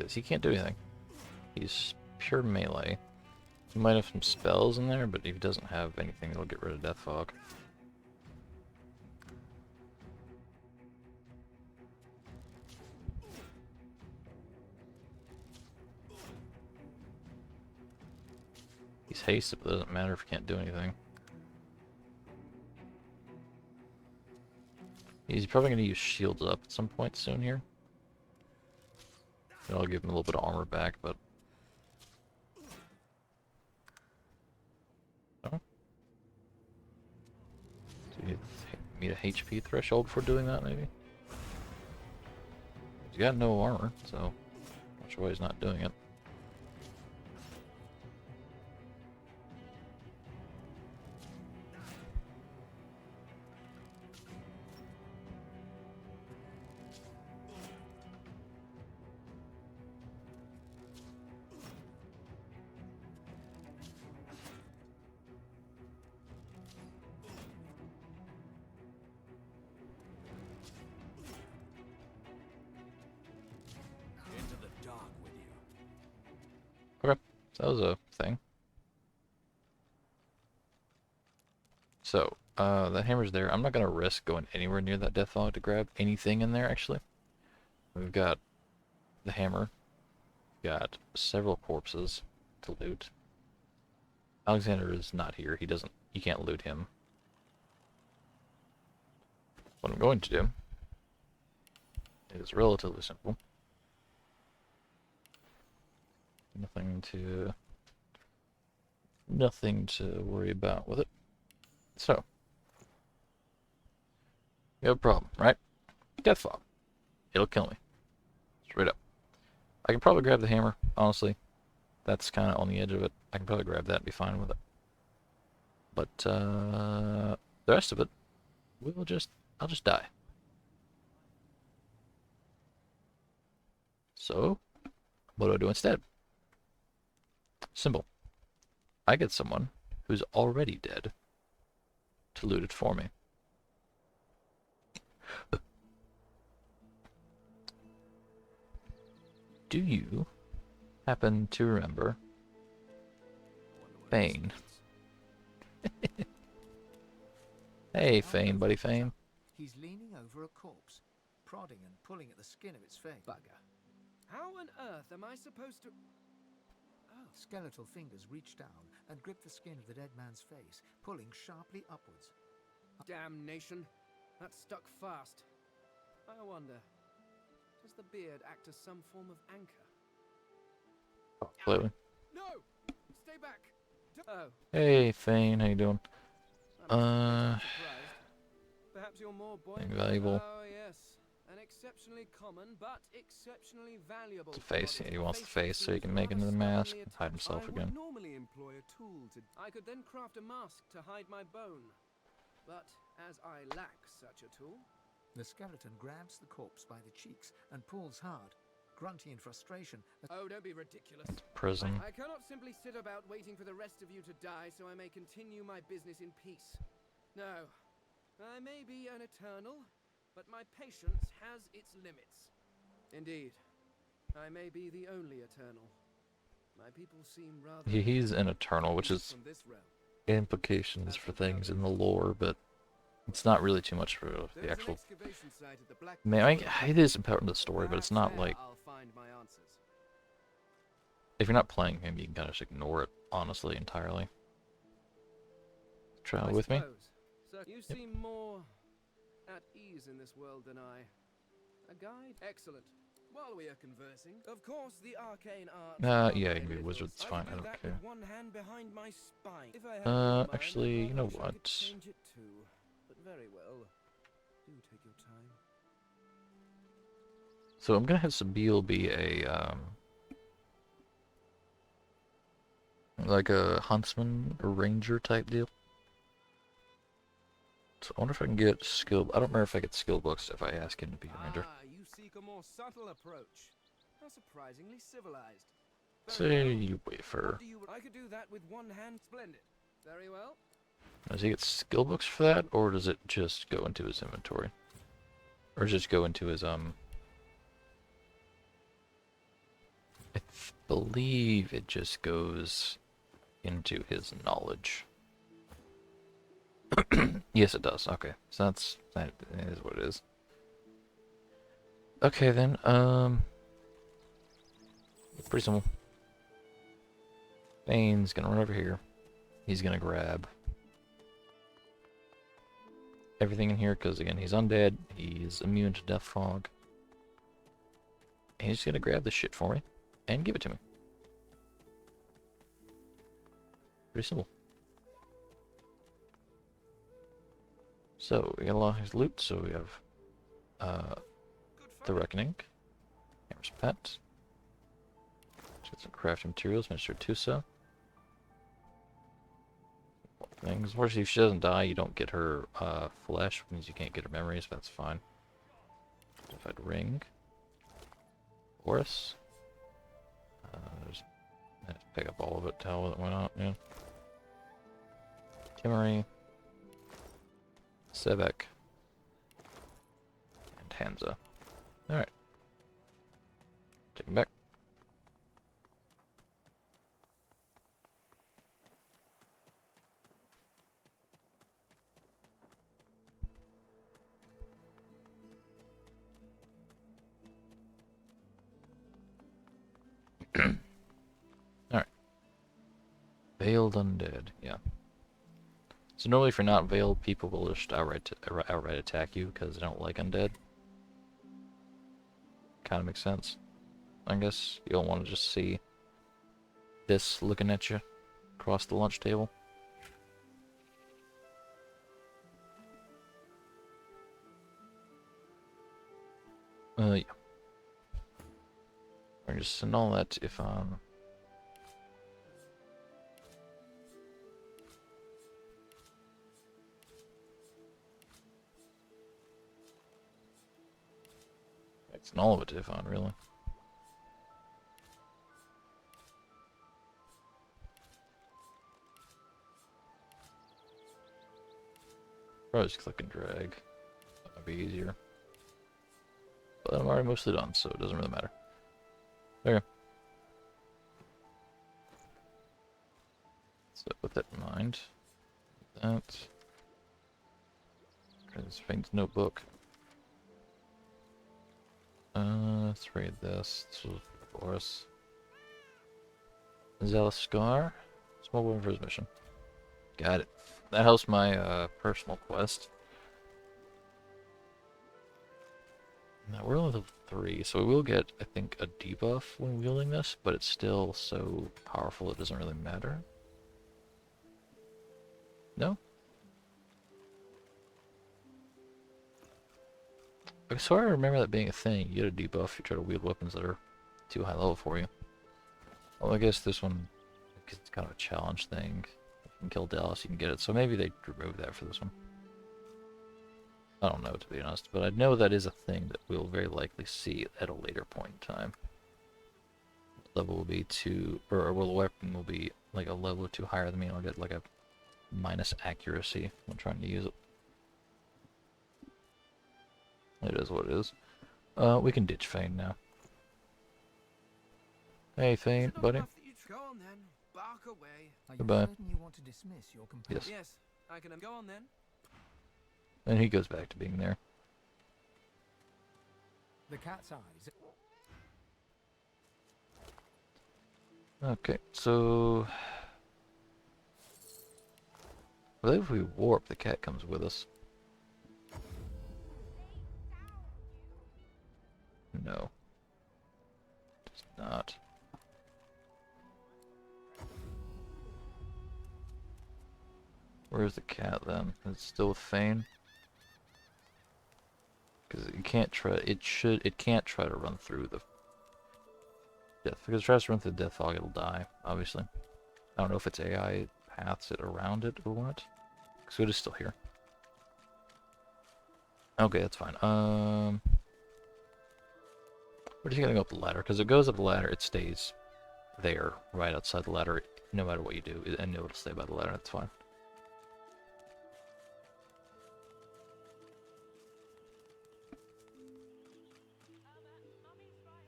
Because he can't do anything. He's pure melee. He might have some spells in there, but he doesn't have anything that'll get rid of Death Fog. He's hasted, but it doesn't matter if he can't do anything. He's probably going to use shields up at some point soon here. That'll give him a little bit of armor back, but... Oh. Do you meet a HP threshold for doing that, maybe? He's got no armor, so... not sure why he's not doing it. Into the dark with you. Okay, so that was a thing. So, that hammer's there. I'm not going to risk going anywhere near that Death Fog to grab anything in there, actually. We've got the hammer. We've got several corpses to loot. Alexander is not here. You can't loot him. What I'm going to do is relatively simple. Nothing to worry about with it. So, you have a problem, right? Death Fog. It'll kill me. Straight up. I can probably grab the hammer, honestly. That's kind of on the edge of it. I can probably grab that and be fine with it. But, the rest of it, I'll just die. So, what do I do instead? Simple. I get someone who's already dead to loot it for me. Do you happen to remember Fane? Hey, Fane, buddy Fane. He's leaning over a corpse, prodding and pulling at the skin of its face. Bugger. How on earth am I supposed to... Oh. Skeletal fingers reach down and grip the skin of the dead man's face, pulling sharply upwards. Damnation. That stuck fast. I wonder, does the beard act as some form of anchor? Completely. No! Stay back! Oh. Hey, Fane, how you doing? Perhaps you're more buoyant. Invaluable. Oh, yes. An exceptionally common, but exceptionally valuable. The face, yeah, he wants the face so he can make into the mask and hide himself again. I would normally employ a tool to... I could then craft a mask to hide my bone. But as I lack such a tool... The skeleton grabs the corpse by the cheeks and pulls hard, grunting in frustration. Oh, don't be ridiculous. Prison. I cannot simply sit about waiting for the rest of you to die so I may continue my business in peace. No. I may be an eternal, but my patience has its limits. Indeed. I may be the only eternal. My people seem rather... He's an eternal, which is implications for things in the lore, but it's not really too much for the actual... it is important to the story, but it's not like... If you're not playing him, you can kind of just ignore it, honestly, entirely. Try with me? You seem more at ease in this world than I. A guide? Excellent. While we are conversing, of course the arcane art... yeah, you can be a wizard, it's fine, I don't care. One hand behind my spine. If I had actually, you know what? Change it too. But very well. Do take your time. So I'm gonna have Sabine be a, like a huntsman or ranger type deal. So I wonder if I can get skill... I don't remember if I get skill books if I ask him to be a ranger. You seek a more subtle approach. How surprisingly civilized. Say you wafer. I could do that with one hand. Splendid. Very well. Does he get skill books for that, or does it just go into his inventory? Or just go into his, I believe it just goes into his knowledge. Yes, it does. Okay, so that is what it is. Okay then. Pretty simple. Bane's gonna run over here. He's gonna grab everything in here because again he's undead. He's immune to death fog. And he's just gonna grab this shit for me and give it to me. Pretty simple. So we got a lot of his loot. So we have the Reckoning, Hammer's Pet. Get some crafting materials, Mr. Tusa. Things. Unfortunately, if she doesn't die, you don't get her flesh, which means you can't get her memories, but that's fine. Identified ring. Horus. Just pick up all of it, tell what went out, yeah. Timmery. Sebek. And Hansa. Alright. Take him back. Alright. Veiled Undead, yeah. So normally if you're not veiled, people will just outright attack you because they don't like undead. Kind of makes sense. I guess you don't want to just see this looking at you across the lunch table. Yeah. I just send all that if it's all of it if on really. Probably just click and drag. That'd be easier. But I'm already mostly done, so it doesn't really matter. There you go. So with that in mind, that. This Faint's notebook. Let's read this. This was for us. Zealous Scar. Small woman for his mission. Got it. That helps my personal quest. Now we're level 3, so we will get, I think, a debuff when wielding this, but it's still so powerful it doesn't really matter. No? I swear I remember that being a thing. You get a debuff if you try to wield weapons that are too high level for you. Well, I guess this one, it's kind of a challenge thing. If you can kill Dallas, you can get it. So maybe they remove that for this one. I don't know, to be honest, but I know that is a thing that we'll very likely see at a later point in time. Level will be 2, or well, the weapon will be like a level or 2 higher than me, and I'll get like a minus accuracy when trying to use it. It is what it is. We can ditch Fane now. Hey, Fane, buddy. Go on then, bark away. Goodbye. You want to dismiss your companion? Yes, I can go on then. And he goes back to being there. The cat's eyes. Okay, so I believe if we warp, the cat comes with us. No. Does not. Where's the cat then? It's still with Fane? Because it can't try. It can't try to run through the death. Because if it tries to run through the death fog, it'll die. Obviously, I don't know if it's AI paths it around it or what. So it is still here. Okay, that's fine. We're just gonna go up the ladder because it goes up the ladder. It stays there, right outside the ladder, no matter what you do, and it'll stay by the ladder. That's fine.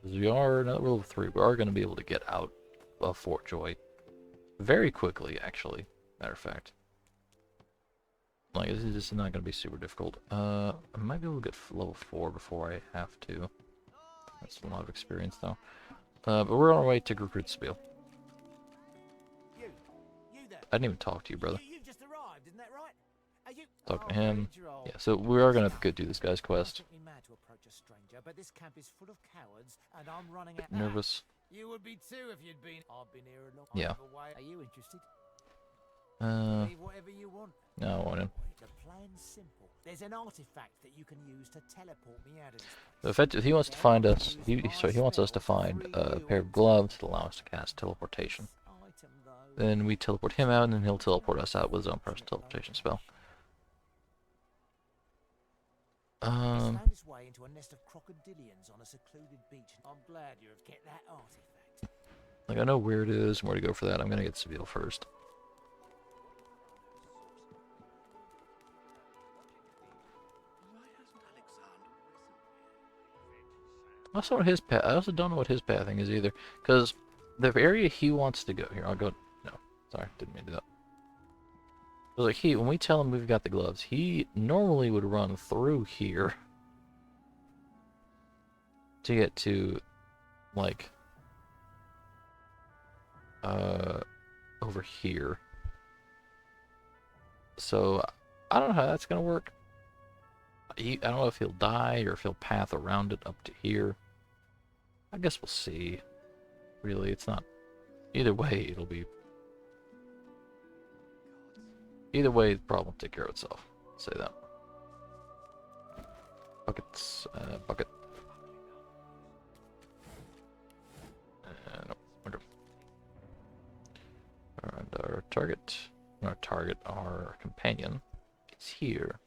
Because we are, now that we're level 3, we are going to be able to get out of Fort Joy very quickly, actually. Matter of fact. Like, this is not going to be super difficult. I might be able to get level 4 before I have to. That's a lot of experience, though. But we're on our way to Recruitspiel. You there. I didn't even talk to you, brother. You just arrived, isn't that right? Are you Talking to him. Yeah, so we are going to go do this guy's quest. me mad to approach a stranger, but this camp is full of cowards, and I'm running out. Nervous. You would be too if you'd been. I've been here a long Yeah. time away. Are you interested? Leave whatever you want. No, I want him. The plan's simple. There's an artifact that you can use to teleport me out of this place. So effectively, he wants to find us. He wants us to find a pair of gloves that allow us to cast teleportation. Then we teleport him out, and then he'll teleport us out with his own personal teleportation spell. Found its way into a nest of crocodilians on a secluded beach. I'm glad you have kept that artifact. Like, I know where it is and where to go for that. I'm gonna get Seville first. I also know his path. I also don't know what his pathing is either, because the area he wants to go here. I'll go. No, sorry, didn't mean to do that. So like when we tell him we've got the gloves, he normally would run through here to get to, like, over here. So I don't know how that's gonna work. I don't know if he'll die or if he'll path around it up to here. I guess we'll see. Really, it's not. Either way, it'll be. Either way, the problem will take care of itself. I'll say that. Buckets. Bucket. Nope. Okay. And our target. Our companion, is here.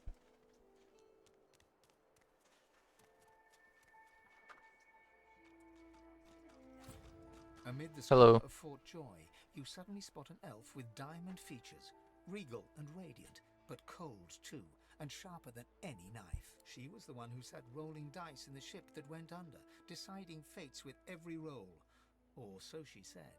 Amid the Hello. splendor of Fort Joy, you suddenly spot an elf with diamond features, regal and radiant, but cold too, and sharper than any knife. She was the one who sat rolling dice in the ship that went under, deciding fates with every roll. Or so she said.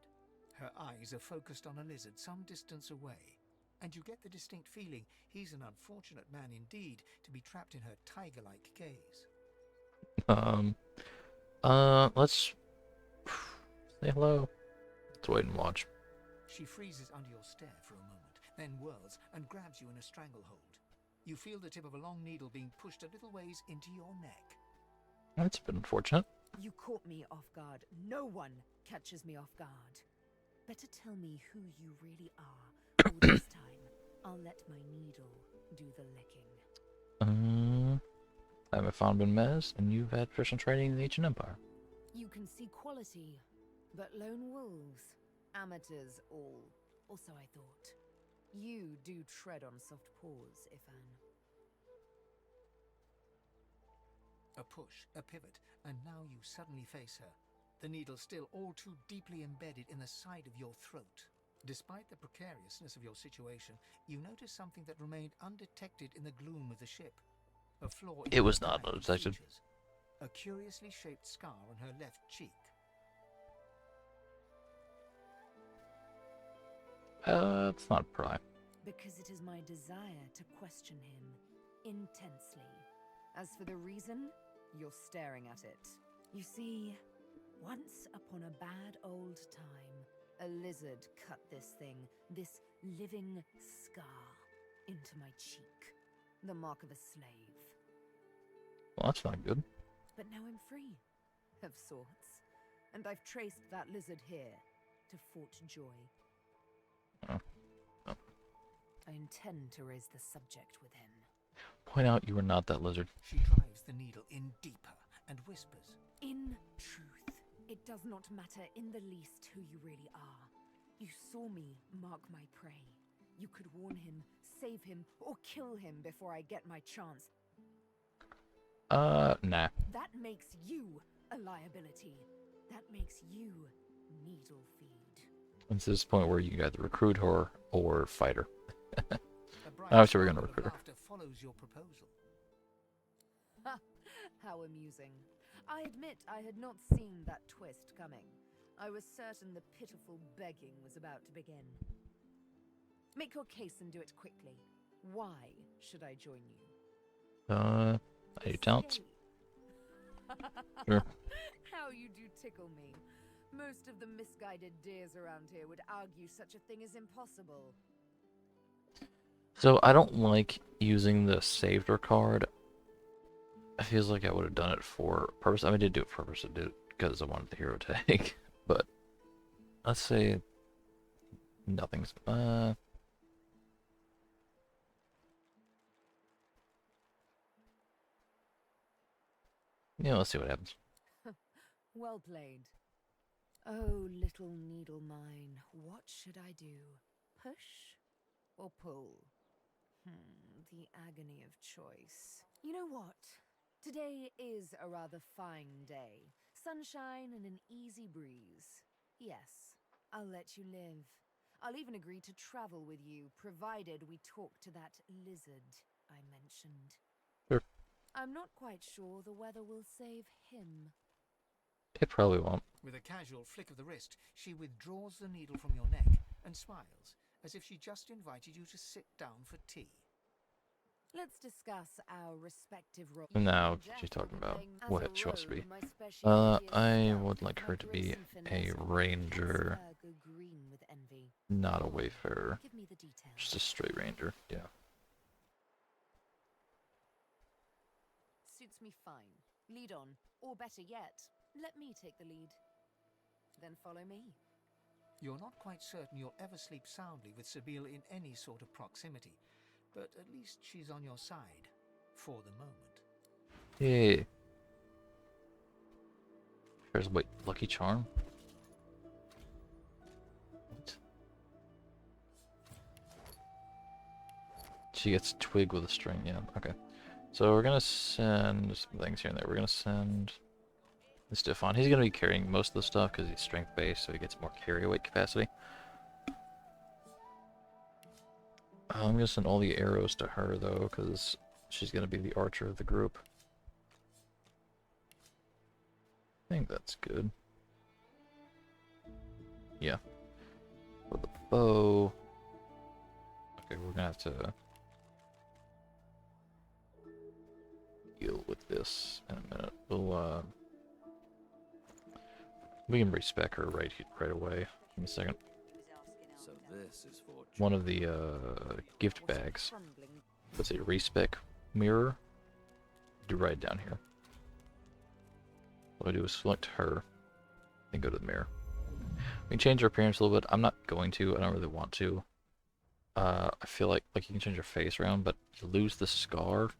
Her eyes are focused on a lizard some distance away, and you get the distinct feeling he's an unfortunate man indeed to be trapped in her tiger-like gaze. Let's say hello. Let's wait and watch. She freezes under your stare for a moment, then whirls and grabs you in a stranglehold. You feel the tip of a long needle being pushed a little ways into your neck. That's a bit unfortunate. You caught me off guard. No one catches me off guard. Better tell me who you really are, or this time I'll let my needle do the licking. I'm a Fan Ben Mez, and you've had professional training in the Ancient Empire. You can see quality, but lone wolves, amateurs all. Also, I thought, you do tread on soft paws, Ifan. A push, a pivot, and now you suddenly face her. The needle still all too deeply embedded in the side of your throat. Despite the precariousness of your situation, you notice something that remained undetected in the gloom of the ship. A flaw in It was her not diamond undetected. features. A curiously shaped scar on her left cheek. It's not pry. Because it is my desire to question him intensely. As for the reason, you're staring at it. You see, once upon a bad old time, a lizard cut this thing, this living scar, into my cheek. The mark of a slave. Well, that's not good. But now I'm free, of sorts. And I've traced that lizard here, to Fort Joy. Oh. I intend to raise the subject with him. Point out you are not that lizard. She drives the needle in deeper and whispers. In truth, it does not matter in the least who you really are. You saw me mark my prey. You could warn him, save him, or kill him before I get my chance. Nah. That makes you a liability. That makes you needle feed. It's this point where you either recruit her or fight her. A bright Obviously, we're gonna sparkle of recruit her. laughter follows your proposal. Ha! How amusing. I admit I had not seen that twist coming. I was certain the pitiful begging was about to begin. Make your case and do it quickly. Why should I join you? I do talents. Sure. How you do tickle me. Most of the misguided deers around here would argue such a thing is impossible. So I don't like using the saved her card. It feels like I would have done it for purpose. I mean, I did do it for purpose. I did it because I wanted the hero tag. But let's say nothing's. Yeah, let's see what happens. Well played. Oh, little needle mine, what should I do? Push or pull? The agony of choice. You know what? Today is a rather fine day. Sunshine and an easy breeze. Yes, I'll let you live. I'll even agree to travel with you, provided we talk to that lizard I mentioned. Sure. I'm not quite sure the weather will save him. It probably won't. With a casual flick of the wrist, she withdraws the needle from your neck and smiles, as if she just invited you to sit down for tea. Let's discuss our respective roles. Now she's talking about what she wants to be. I would like her to be a ranger, not a wayfarer. Just a straight ranger, yeah. Suits me fine. Lead on, or better yet, let me take the lead. Then follow me. You're not quite certain you'll ever sleep soundly with Sabine in any sort of proximity, but at least she's on your side, for the moment. Hey. There's, wait, Lucky Charm? What? She gets twig with a string, yeah, okay. So we're gonna send some things here and there. We're gonna send Stefan. He's gonna be carrying most of the stuff because he's strength based, so he gets more carry weight capacity. I'm gonna send all the arrows to her though, because she's gonna be the archer of the group. I think that's good. Yeah. For the bow. Okay, we're gonna have to deal with this in a minute. We'll we can respec her right away. Give me a second. So this is for One of the gift bags. Let's say respec mirror. Do right down here. What I do is select her, and go to the mirror. We can change her appearance a little bit. I'm not going to. I don't really want to. I feel like you can change her face around, but you lose the scar.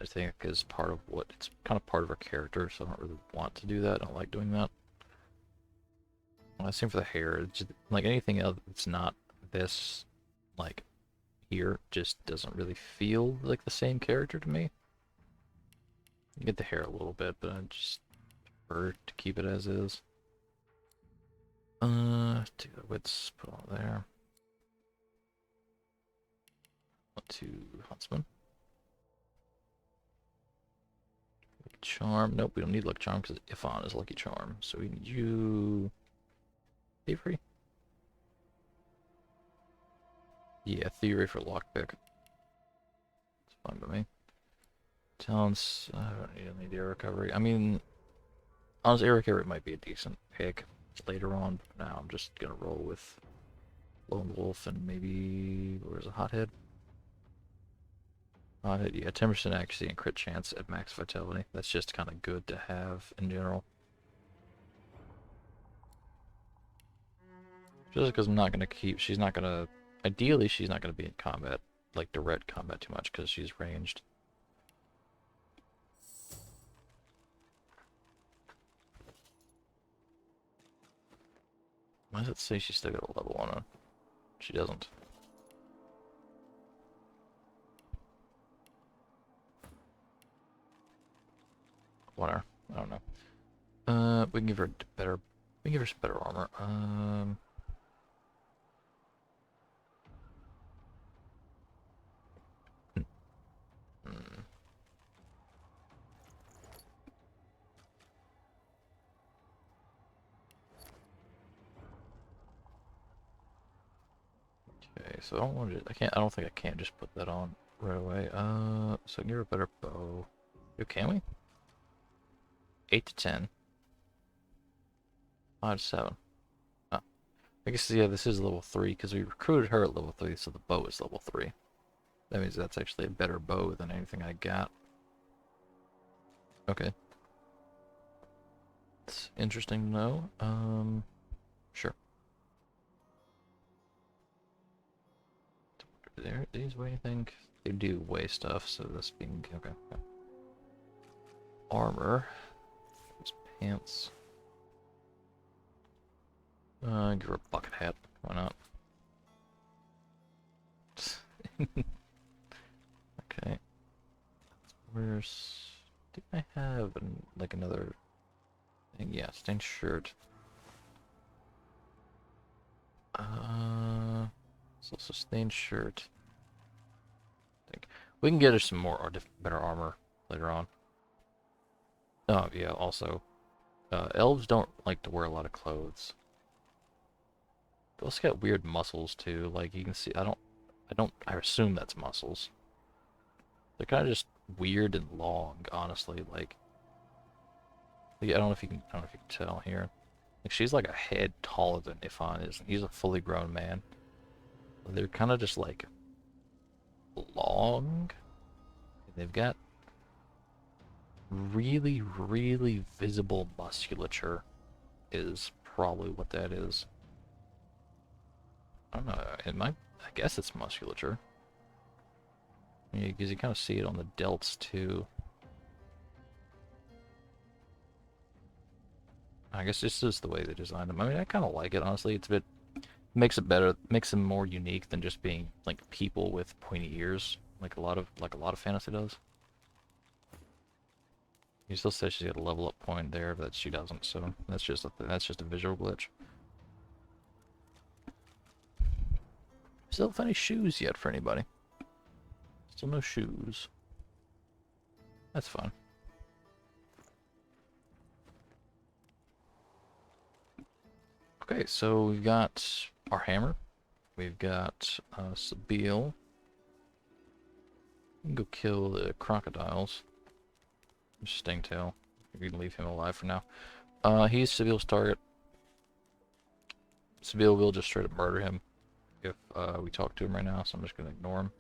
I think is part of what it's kind of part of her character, so I don't really want to do that. I don't like doing that. Same for the hair. It's just, like anything else that's not this, like here, just doesn't really feel like the same character to me. You get the hair a little bit, but I just prefer to keep it as is. Take the widths, put all there. To Huntsman. Lucky Charm. Nope, we don't need Lucky Charm because Ifan is Lucky Charm. So we need you. Thievery? Yeah, Thievery for Lockpick. It's fine by me. Talents. I don't need any air recovery. I mean, honestly, air recovery might be a decent pick later on. But now I'm just gonna roll with Lone Wolf and maybe where's a Hothead? Yeah, 10% accuracy and crit chance at max vitality. That's just kind of good to have in general. Just because I'm not going to keep... She's not going to... Ideally, she's not going to be in combat, like direct combat too much, because she's ranged. Why does it say she's still got a level 1 on? She doesn't. Whatever. I don't know. We can give her better... We can give her some better armor. Okay, so I don't want to. I don't think I can just put that on right away. So you're a better bow. Yo, can we? 8 to 10. 5 to 7. Oh. I guess, yeah, this is level 3 because we recruited her at level 3, so the bow is level 3. That means that's actually a better bow than anything I got. Okay. It's interesting to know. Sure. These weigh anything? They do weigh stuff, so this being okay. Yeah. Armor. Those pants. Give her a bucket hat. Why not? Okay. Where's... Do I have like another thing? Yeah, stained shirt. It's also stained shirt. I think we can get her some more or better armor later on. Oh yeah, also, elves don't like to wear a lot of clothes. They also got weird muscles too. Like you can see, I assume that's muscles. They're kind of just weird and long, honestly. Like I don't know if you can, I don't know if you can tell here. Like she's like a head taller than Ifan is, and he's a fully grown man. They're kind of just like long. They've got really, really visible musculature is probably what that is. I don't know. I guess it's musculature. Yeah, because you kind of see it on the delts too. I guess this is the way they designed them. I mean, I kind of like it, honestly. It's a bit... makes it better, makes them more unique than just being like people with pointy ears, like a lot of fantasy does. He still says she's got a level up point there, but she doesn't. So that's just a visual glitch. Still have any shoes yet for anybody? Still no shoes. That's fine. Okay, so we've got our hammer. We've got Sabine. We can go kill the crocodiles. Stingtail. We can leave him alive for now. He's Sabile's target. Sabile will just straight up murder him if we talk to him right now, so I'm just going to ignore him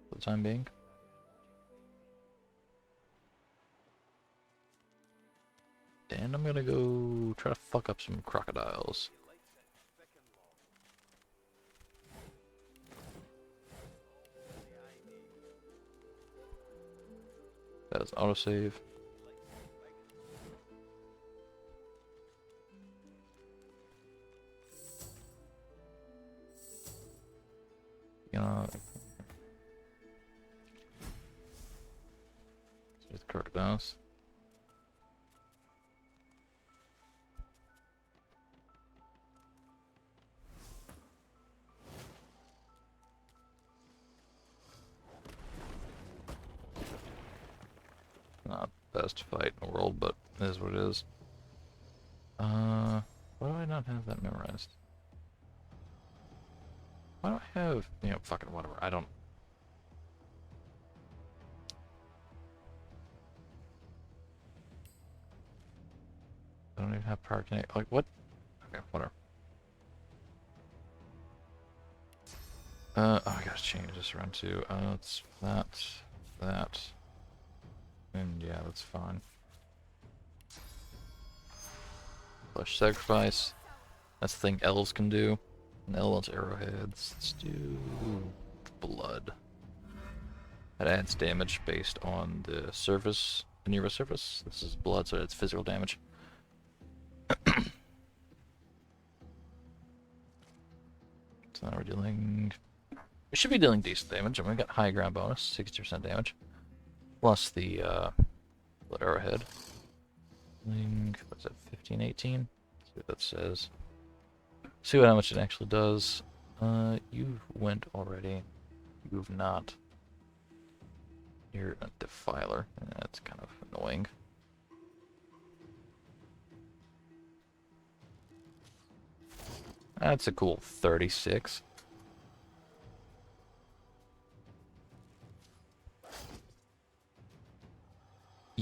for the time being. And I'm going to go try to fuck up some crocodiles. That is autosave. You know, there's the crocodiles. Not the best fight in the world, but it is what it is. Why do I not have that memorized? Why do I have, you know, fucking whatever, I don't even have power connect, like what? Okay, whatever. Oh, I gotta change this around too. It's that, and yeah, that's fine. Flesh sacrifice. That's the thing elves can do. And elves arrowheads. Let's do blood. That adds damage based on the surface, the nearest surface. This is blood, so it's physical damage. So now we're dealing... We should be dealing decent damage, and we got high ground bonus, 60% damage. Plus the blood arrowhead. What's that, 15, 18? Let's see what that says. See how much it actually does. You've went already. You've not. You're a defiler. That's kind of annoying. That's a cool 36.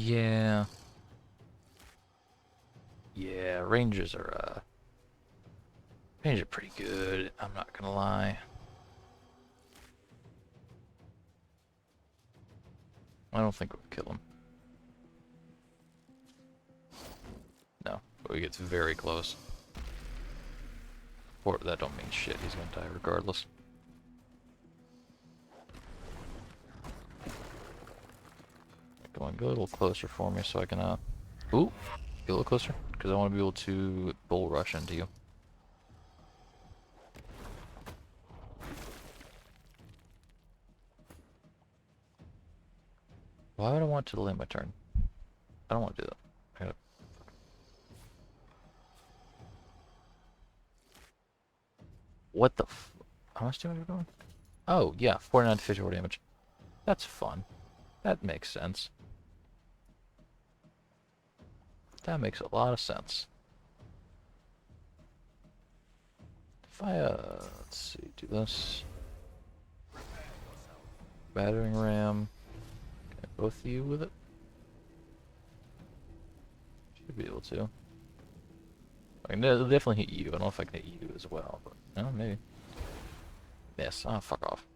Yeah. Yeah, Rangers are pretty good, I'm not gonna lie. I don't think we'll kill him. No, but he gets very close. Or that don't mean shit, he's gonna die regardless. Come on, go a little closer for me so I can, ooh, get a little closer, because I want to be able to bull rush into you. Why would I want to delay my turn? I don't want to do that. I gotta... What the f... How much damage are we going? Oh, yeah, 49 to 54 damage. That's fun. That makes sense. That makes a lot of sense. If I, let's see, do this. Battering ram. Can I both of you with it? Should be able to. I can definitely hit you. I don't know if I can hit you as well, but no, maybe. Yes. Oh, fuck off.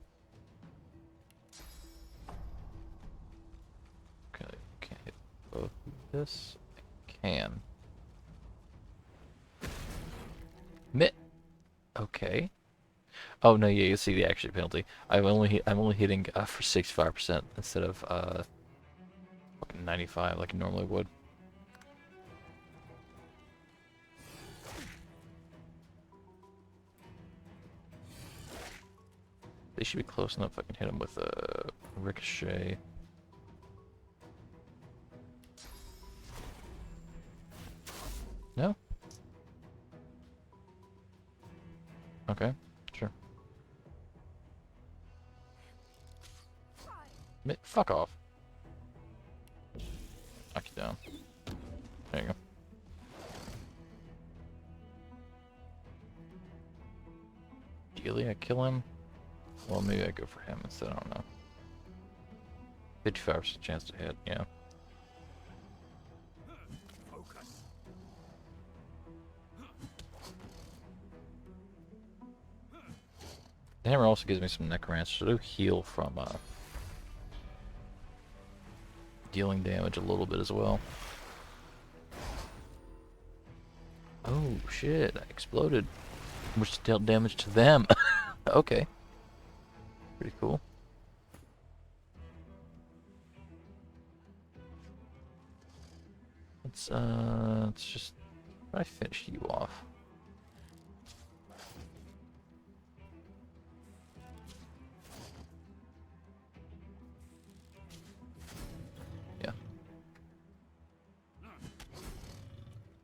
Okay, can't hit both of this. I can. Mitt. Okay. Oh no, yeah, you see the action penalty. I'm only hitting for 65% instead of fucking 95 like I normally would. They should be close enough. I can hit them with a ricochet. No? Okay, sure. Fuck off. Knock you down. There you go. Ideally, I kill him. Well, maybe I go for him instead. I don't know. 55% chance to hit. Yeah. Focus. The hammer also gives me some necromancer, so it'll heal from dealing damage a little bit as well. Oh shit, I exploded. Which dealt damage to them. Okay. Pretty cool. Let's just try to finish you off. Yeah.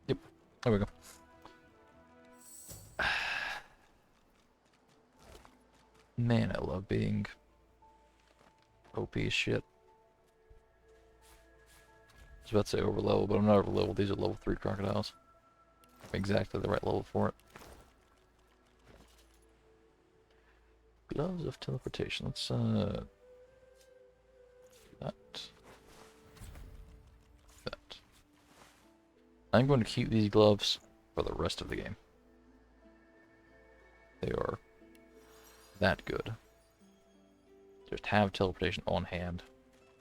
Yep. There we go. Man, I love being OP as shit. I was about to say over level, but I'm not over level. These are level 3 crocodiles. I'm exactly the right level for it. Gloves of teleportation. Let's do that. That. I'm going to keep these gloves for the rest of the game. They are that good. Just have teleportation on hand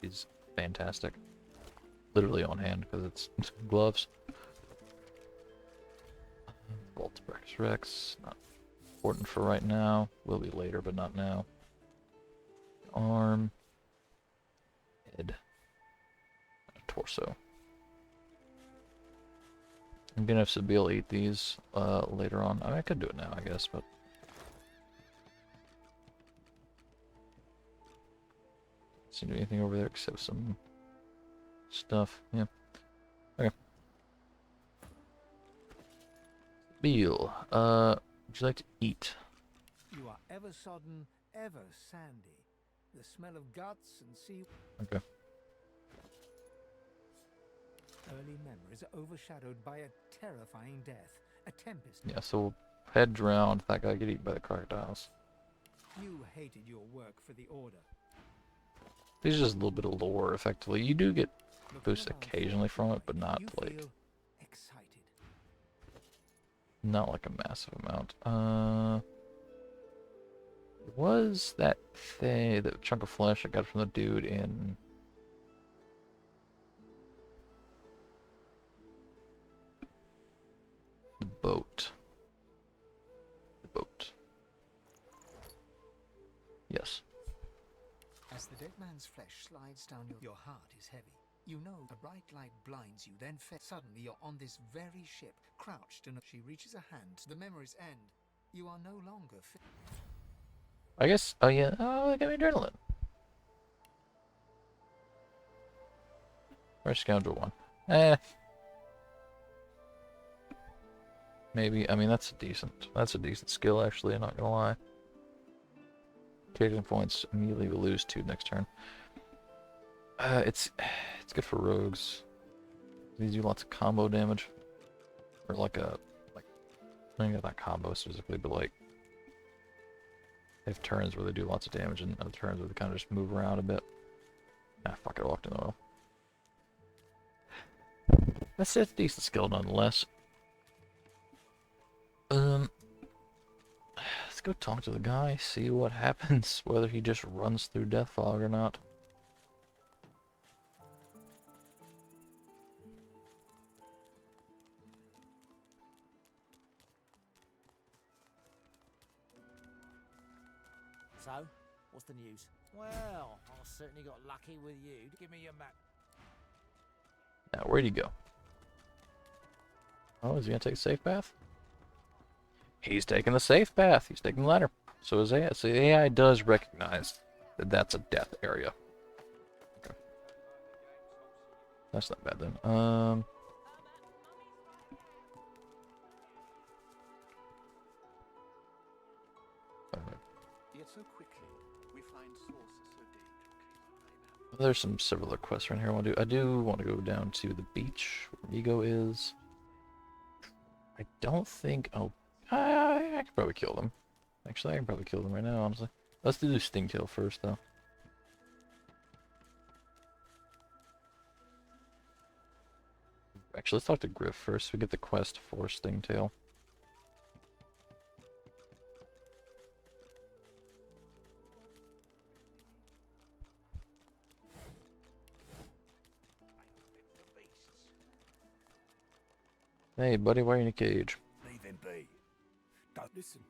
is fantastic. Literally on hand because it's gloves. Bolt Rex Rex, not important for right now. Will be later, but not now. Arm, head, torso. I'm gonna have to be able to eat these later on. I mean, I could do it now, I guess, but. Seem to be anything over there except some stuff. Yeah. Okay. Beal, would you like to eat? You are ever sodden, ever sandy. The smell of guts and sea. Okay. Early memories are overshadowed by a terrifying death. A tempest. Yeah, so we'll head round. That guy get eaten by the crocodiles. You hated your work for the Order. This is just a little bit of lore, effectively. You do get boost occasionally from it, but not You like feel excited. not like a massive amount. Was that thing, that chunk of flesh I got from the dude in the boat? The boat. Yes. As the dead man's flesh slides down your heart is heavy. You know a bright light blinds you, then suddenly you're on this very ship, crouched, and she reaches a hand to the memory's end. You are no longer I guess, oh yeah, oh, they got me adrenaline. Where's Scoundrel 1? Maybe, I mean, that's a decent skill, actually, I'm not gonna lie. Taking points, immediately will lose 2 next turn. It's good for rogues. These do lots of combo damage. Or like maybe not combo specifically, but like, they have turns where they do lots of damage and other turns where they kind of just move around a bit. Ah, fuck it, I walked in the oil. That's a decent skill nonetheless. Let's go talk to the guy, see what happens, whether he just runs through Death Fog or not. So, what's the news? Well, I certainly got lucky with you. Give me your map. Now, where'd he go? Oh, is he gonna take a safe path? He's taking the safe path. He's taking the ladder. So his AI, so the AI does recognize that that's a death area. Okay. That's not bad then. Yet so quickly we find sources so dangerous. There's some several other quests around here I want to do. I do want to go down to the beach where Vigo is. I don't think I could probably kill them. Actually, I can probably kill them right now, honestly. Let's do the Stingtail first, though. Actually, let's talk to Griff first. We get the quest for Stingtail. Hey, buddy, why are you in a cage? Leave him be. Don't listen.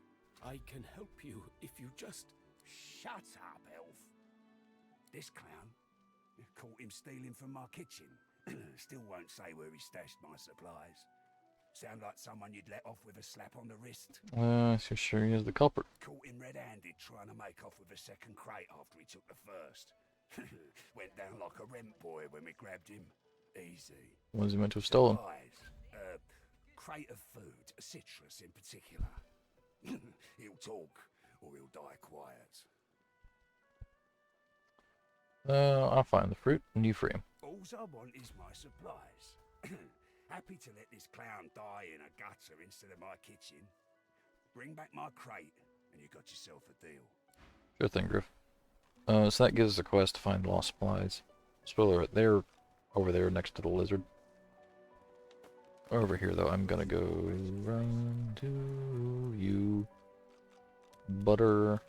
I can help you if you just shut up, elf. This clown caught him stealing from my kitchen. Still won't say where he stashed my supplies. Sound like someone you'd let off with a slap on the wrist. So sure he is the culprit. Caught him red-handed trying to make off with a second crate after he took the first. Went down like a rent boy when we grabbed him. Easy. What was he meant to have stolen? Supplies. Crate of food, citrus in particular. He'll talk, or he'll die quiet. I'll find the fruit and you free him. All I want is my supplies. Happy to let this clown die in a gutter instead of my kitchen. Bring back my crate, and you got yourself a deal. Sure thing, Griff. So that gives us a quest to find lost supplies. Spoiler alert, they're over there next to the lizard. Over here, though, I'm gonna go run to you, Butter.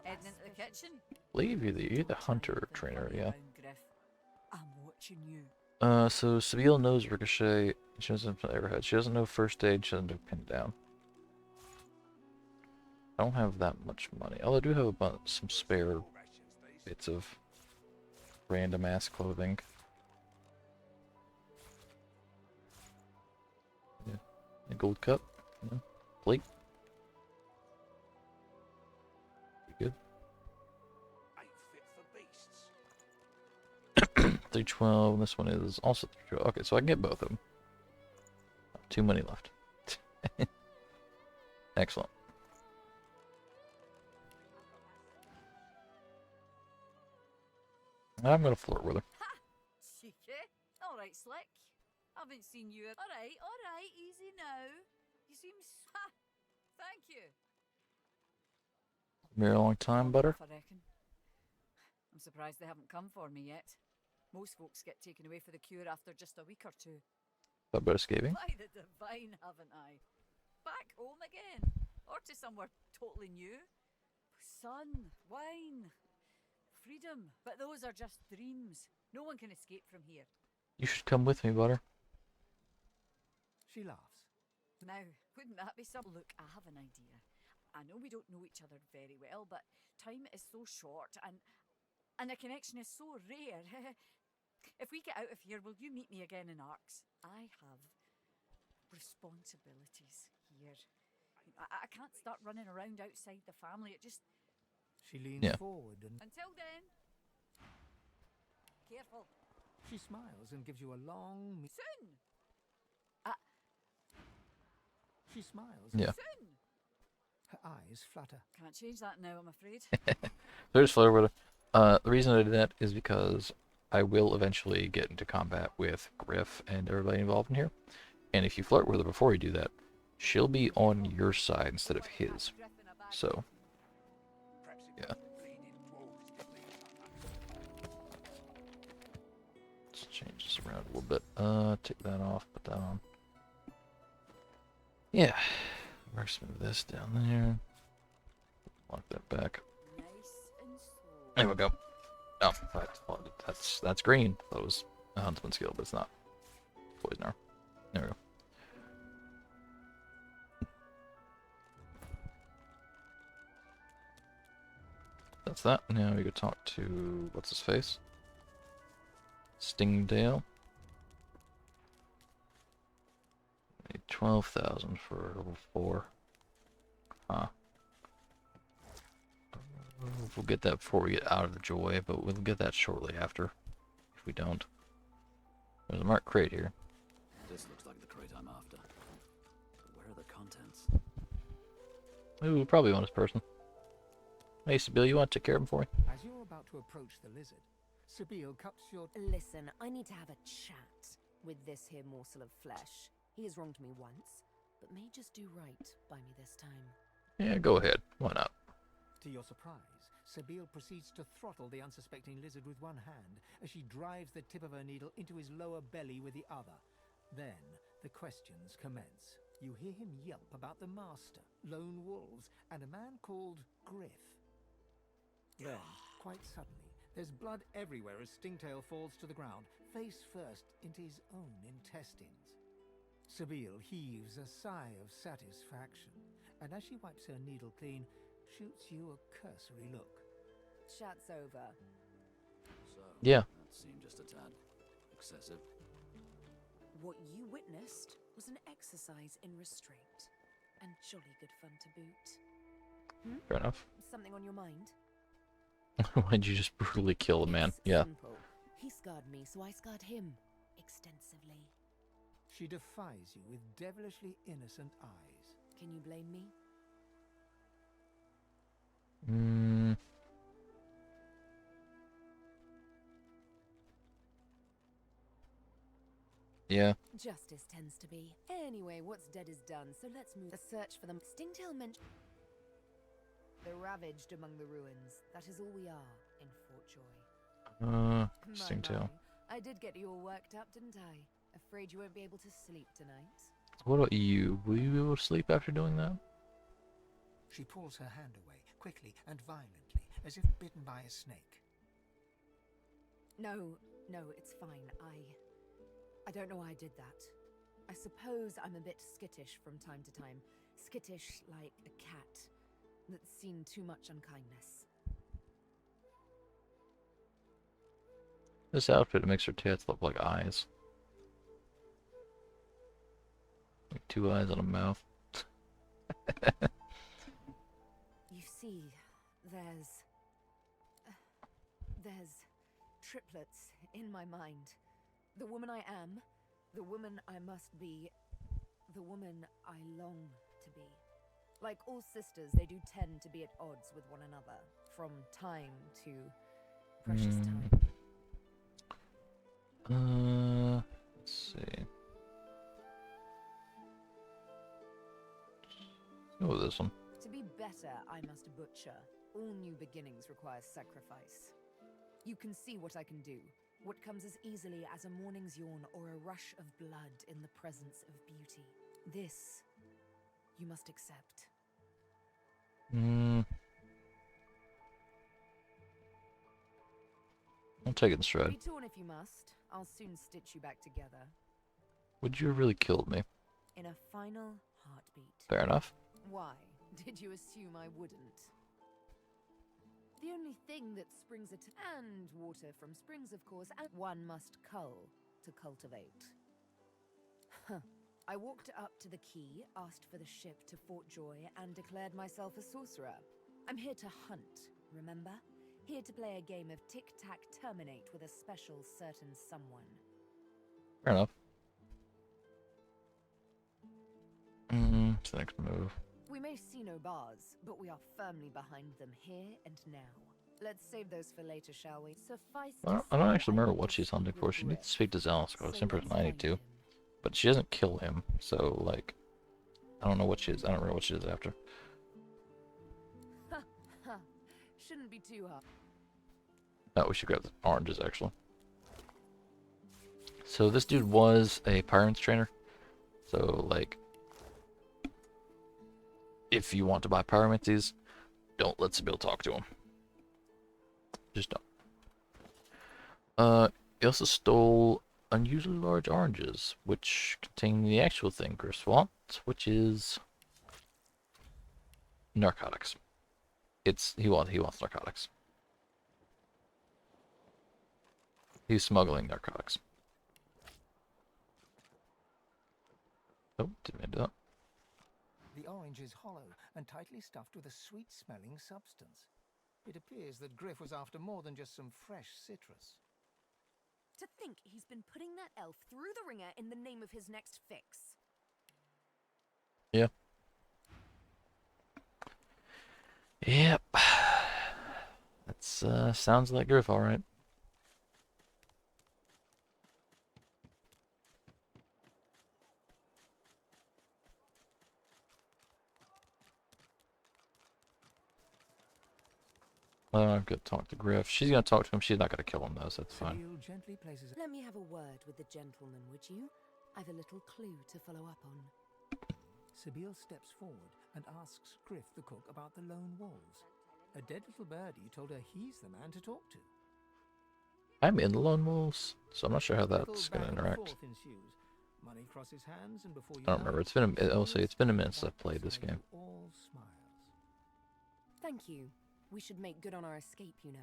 Heading into the kitchen. Believe you're the hunter trainer, yeah. I'm watching you. So Sabine knows Ricochet. She doesn't know Arrowhead. She doesn't know First Aid. She doesn't know Pin Down. I don't have that much money. Although I do have some spare bits of random ass clothing. Yeah, a gold cup. Yeah. Plate. Pretty good. 312, and this one is also 312. Okay, so I can get both of them. Too many left. Excellent. I'm gonna flirt with her. Ha! Cheeky. Alright, Slick. Haven't seen you. Alright, easy now. You seem. Ha! Thank you. Very long time, Butter. I reckon. I'm surprised they haven't come for me yet. Most folks get taken away for the cure after just a week or two. Thought about escaping. By the divine, haven't I? Back home again. Or to somewhere totally new. Sun, wine, freedom. But those are just dreams. No one can escape from here. You should come with me, Butter. She laughs. Now, wouldn't that be some? Look, I have an idea. I know we don't know each other very well, but time is so short and a connection is so rare. If we get out of here, will you meet me again in Arcs? I have responsibilities here. I can't start running around outside the family. It just... She leans forward and... Until then, careful. She smiles and gives you a long... Soon! She smiles. Yeah. Soon! Her eyes flutter. Can't change that now, I'm afraid. There's Flare. The reason I did that is because I will eventually get into combat with Griff and everybody involved in here. And if you flirt with her before you do that, she'll be on your side instead of his. So, yeah. Let's change this around a little bit. Take that off, put that on. Yeah. Let's move this down there. Lock that back. There we go. Oh, that's green. That was a huntsman skill, but it's not. Poison arrow. There we go. That's that. Now we go talk to what's his face? Stingdale. Need 12,000 for level 4. Huh. We'll get that before we get out of the Joy, but we'll get that shortly after. If we don't. There's a marked crate here. This looks like the crate I'm after. But where are the contents? Ooh, probably honest person. Hey, Sibyl, you want to take care of him for me? As you're about to approach the lizard, Sibyl cups your... Listen, I need to have a chat with this here morsel of flesh. He has wronged me once, but may just do right by me this time. Yeah, go ahead. Why not? To your surprise, Sibyl proceeds to throttle the unsuspecting lizard with one hand as she drives the tip of her needle into his lower belly with the other. Then, the questions commence. You hear him yelp about the master, lone wolves, and a man called Griff. Then, quite suddenly, there's blood everywhere as Stingtail falls to the ground, face first into his own intestines. Sibyl heaves a sigh of satisfaction, and as she wipes her needle clean, shoots you a cursory look. Chat's over. So, yeah. That seemed just a tad excessive. What you witnessed was an exercise in restraint, and jolly good fun to boot. Hmm? Fair enough. Something on your mind? Why'd you just brutally kill a man? It's yeah. Simple. He scarred me, so I scarred him. Extensively. She defies you with devilishly innocent eyes. Can you blame me? Yeah. Justice tends to be. Anyway, what's dead is done, so let's move the search for them. Stingtail mentioned... They're ravaged among the ruins. That is all we are in Fort Joy. Stingtail. I did get you all worked up, didn't I? Afraid you won't be able to sleep tonight. What about you? Will you be able to sleep after doing that? She pulls her hand away, quickly and violently, as if bitten by a snake. No, it's fine. I don't know why I did that. I suppose I'm a bit skittish from time to time. Skittish like a cat that's seen too much unkindness. This outfit makes her tits look like eyes. Like 2 eyes and a mouth. You see, there's triplets in my mind. The woman I am, the woman I must be, the woman I long to be. Like all sisters, they do tend to be at odds with one another, from time to precious time. Let's see. Let's go with this one. To be better, I must butcher. All new beginnings require sacrifice. You can see what I can do. What comes as easily as a morning's yawn or a rush of blood in the presence of beauty. This, you must accept. I'll take it in stride. Be torn if you must. I'll soon stitch you back together. Would you have really killed me? In a final heartbeat. Fair enough. Why? Did you assume I wouldn't? The only thing that springs and water from springs, of course, and one must cull to cultivate. Huh. I walked up to the quay, asked for the ship to Fort Joy, and declared myself a sorcerer. I'm here to hunt, remember? Here to play a game of tic-tac-terminate with a special certain someone. Fair enough. What's the next move? We may see no bars, but we are firmly behind them here and now. Let's save those for later, shall we? Suffice I don't actually remember what she's hunting for. She needs to speak to Zalskar. It's in person I need to. But she doesn't kill him, so, like, I don't know what she is. I don't remember what she is after. Shouldn't be too hard. Oh, we should grab the oranges, actually. So this dude was a pirates trainer. So, like, if you want to buy pyromancies, don't let Sybil talk to him. Just don't. He also stole unusually large oranges, which contain the actual thing Griff wants, which is narcotics. He wants narcotics. He's smuggling narcotics. Oh, didn't mean to do that. The orange is hollow and tightly stuffed with a sweet-smelling substance. It appears that Griff was after more than just some fresh citrus. To think he's been putting that elf through the ringer in the name of his next fix. Yeah. Yep. That's, sounds like Griff, alright. I've got to talk to Griff. She's going to talk to him. She's not going to kill him, though, so that's fine. Let me have a word with the gentleman, would you? I've a little clue to follow up on. Sybil steps forward and asks Griff the cook about the lone wolves. A dead little birdie told her he's the man to talk to. I'm in the Lone Wolves, so I'm not sure how that's going to interact. Money crosses hands, and before you I don't remember. It's been I'll say it's been a minute since I've played this game. all smiles. Thank you. We should make good on our escape, you know.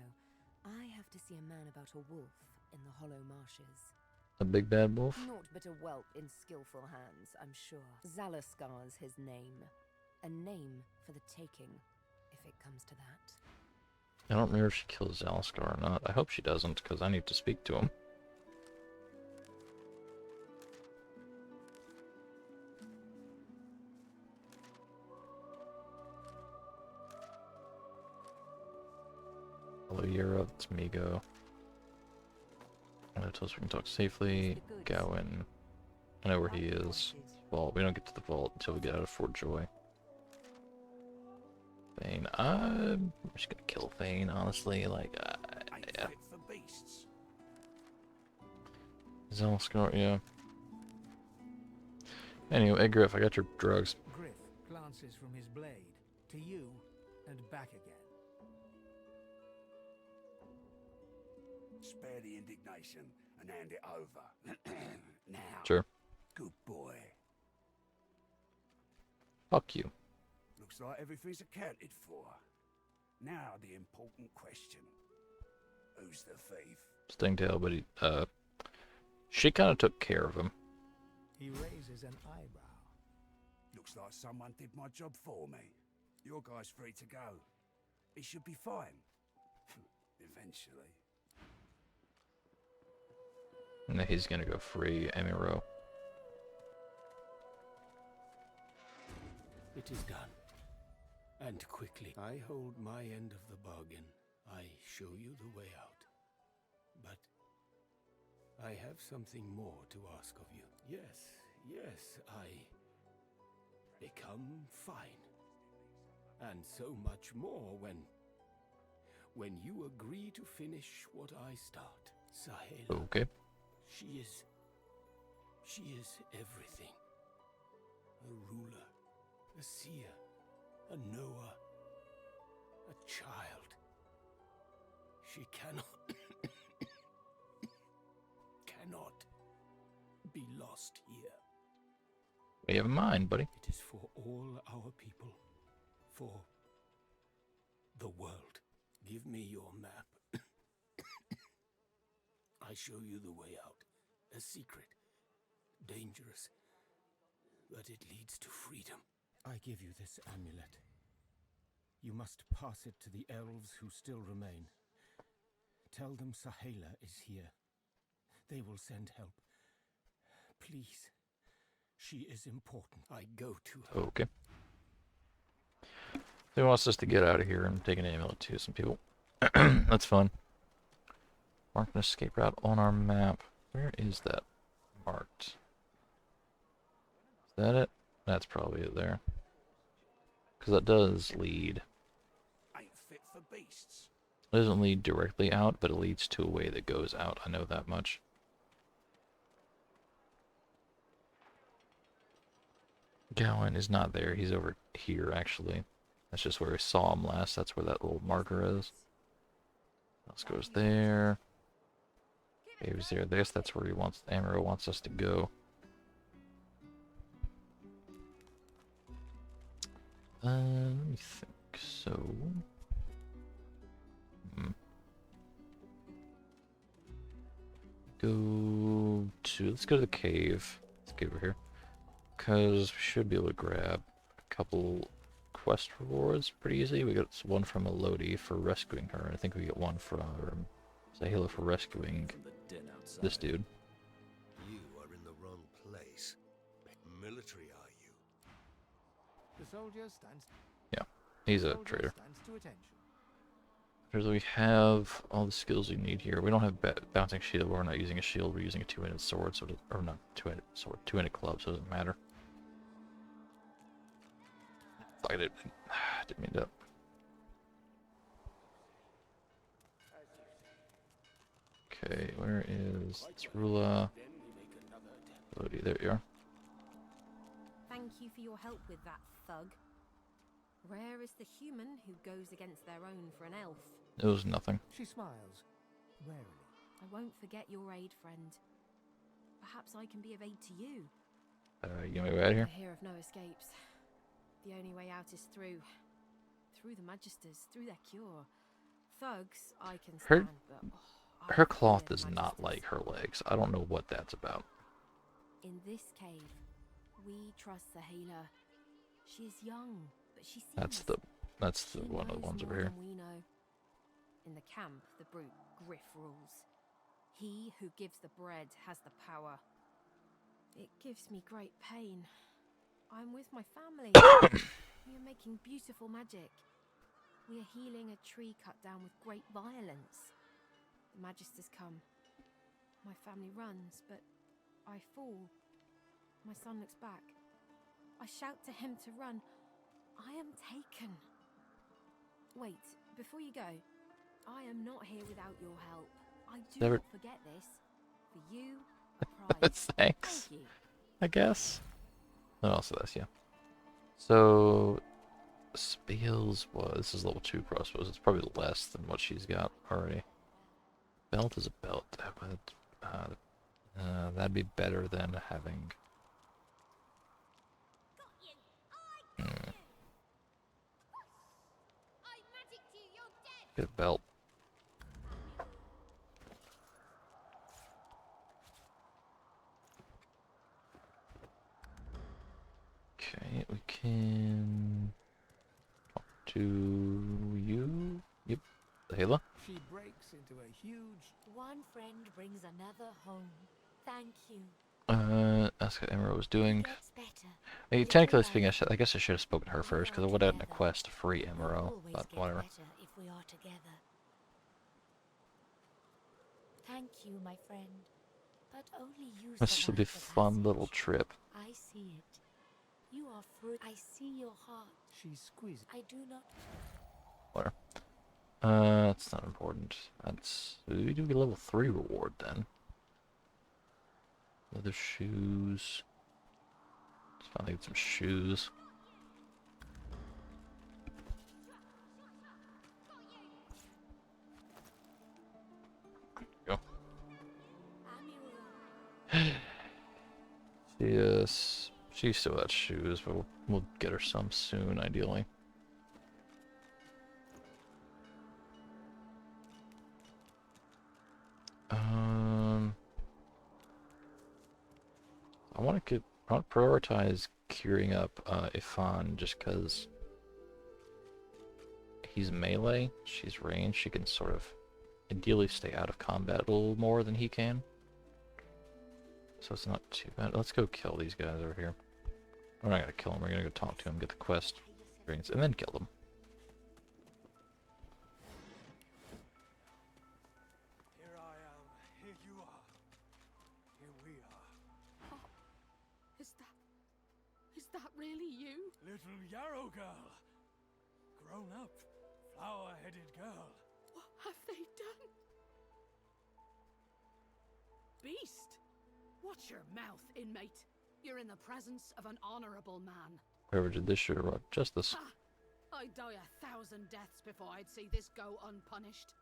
I have to see a man about a wolf in the Hollow Marshes. A big bad wolf? Naught but a whelp in skillful hands, I'm sure. Zalaskar's his name. A name for the taking, if it comes to that. I don't remember if she kills Zalskar or not. I hope she doesn't, because I need to speak to him. Hello, Europe. It's Migo. Tell us we can talk safely. Gawain. I know where he is. Vault. We don't get to the vault until we get out of Fort Joy. Thane. I'm just gonna kill Thane, honestly. Like, yeah. Zalskar, yeah. Anyway, Griff, I got your drugs. Griff glances from his blade to you and back again. Spare the indignation and hand it over. Now. Sure. Good boy. Fuck you. Looks like everything's accounted for. Now the important question. Who's the thief? Stingtail, but she kind of took care of him. He raises an eyebrow. Looks like someone did my job for me. Your guy's free to go. He should be fine. Eventually. And he's gonna go free Amiro. It is done. And quickly. I hold my end of the bargain. I show you the way out. But I have something more to ask of you. Yes, I become fine. And so much more when you agree to finish what I start. Sahela. Okay. She is everything. A ruler, a seer, a knower, a child. She cannot be lost here. You have a mind, buddy. It is for all our people, for the world. Give me your map. I show you the way out. A secret, dangerous, but it leads to freedom. I give you this amulet. You must pass it to the elves who still remain. Tell them Sahela is here. They will send help. Please. She is important. I go to her. Okay. He wants us to get out of here and take an amulet to some people. That's fun. Mark an escape route on our map. Where is that marked? Is that it? That's probably it there. Because that does lead. Ain't fit for beasts. It doesn't lead directly out, but it leads to a way that goes out. I know that much. Gowan is not there. He's over here, actually. That's just where we saw him last. That's where that little marker is. Else goes there. He was there. I guess that's where Amaro wants us to go. Let me think. So, let's go to the cave. Let's get over here. Because we should be able to grab a couple quest rewards pretty easy. We got one from Elodie for rescuing her. I think we get one from Sahela for rescuing this dude. You are in the wrong place. Military, are you? The soldier stands. Yeah, he's a traitor. Stands to attention. Because we have all the skills we need here. We don't have bouncing shield. We're not using a shield. We're using a two-handed sword, so or not two-handed sword, two-handed club, so it doesn't matter. I didn't mean to. Okay, where is Rula? Lodi, there you are. Thank you for your help with that, thug. Rare is the human who goes against their own for an elf. It was nothing. She smiles, warily. I won't forget your aid, friend. Perhaps I can be of aid to you. You get my way out of here? I hear of no escapes. The only way out is through the Magisters, through their cure. Thugs, I can stand, but her cloth does not like her legs. I don't know what that's about. In this cave, we trust the healer. She is young, but she seems. That's the one of the ones over here. We know. In the camp, the brute Griff rules. He who gives the bread has the power. It gives me great pain. I'm with my family. We are making beautiful magic. We are healing a tree cut down with great violence. The Magisters come. My family runs, but I fall. My son looks back. I shout to him to run. I am taken. Wait, before you go, I am not here without your help. I do not forget this. For you, a prize. Thanks. Thank you. I guess. And also this, yeah. So, Spales this is level 2 crossbows. It's probably less than what she's got already. Belt is a belt. That'd be better than having. Get a belt. Okay, we can talk to you. Yep, Sahela. She breaks into a huge. One friend brings another home. Thank you. Ask what Emerald was doing. Gets better. Hey, technically speaking, I guess I should have spoken to her first, because I would have had a quest to free Emerald, but whatever. If we are together. Thank you, my friend. But only you. This will be a fun little trip. I see it. You are fruit. I see your heart. She's squeezing. I do not. Whatever. That's not important. That's we do get a level 3 reward then. Leather shoes. Let's finally get some shoes. Go. She still has shoes, but we'll get her some soon, ideally. I want to prioritize curing up Ifan just because he's melee, she's ranged, she can sort of ideally stay out of combat a little more than he can. So it's not too bad. Let's go kill these guys over here. We're not gonna kill them, we're gonna go talk to them, get the quest experience, and then kill them. Here I am, here you are, here we are. Oh, is that really you? Little Yarrow girl. Grown up, flower-headed girl. What have they done? Beast! Watch your mouth, inmate. You're in the presence of an honorable man. Whoever did this should have brought justice. I'd die 1,000 deaths before I'd see this go unpunished.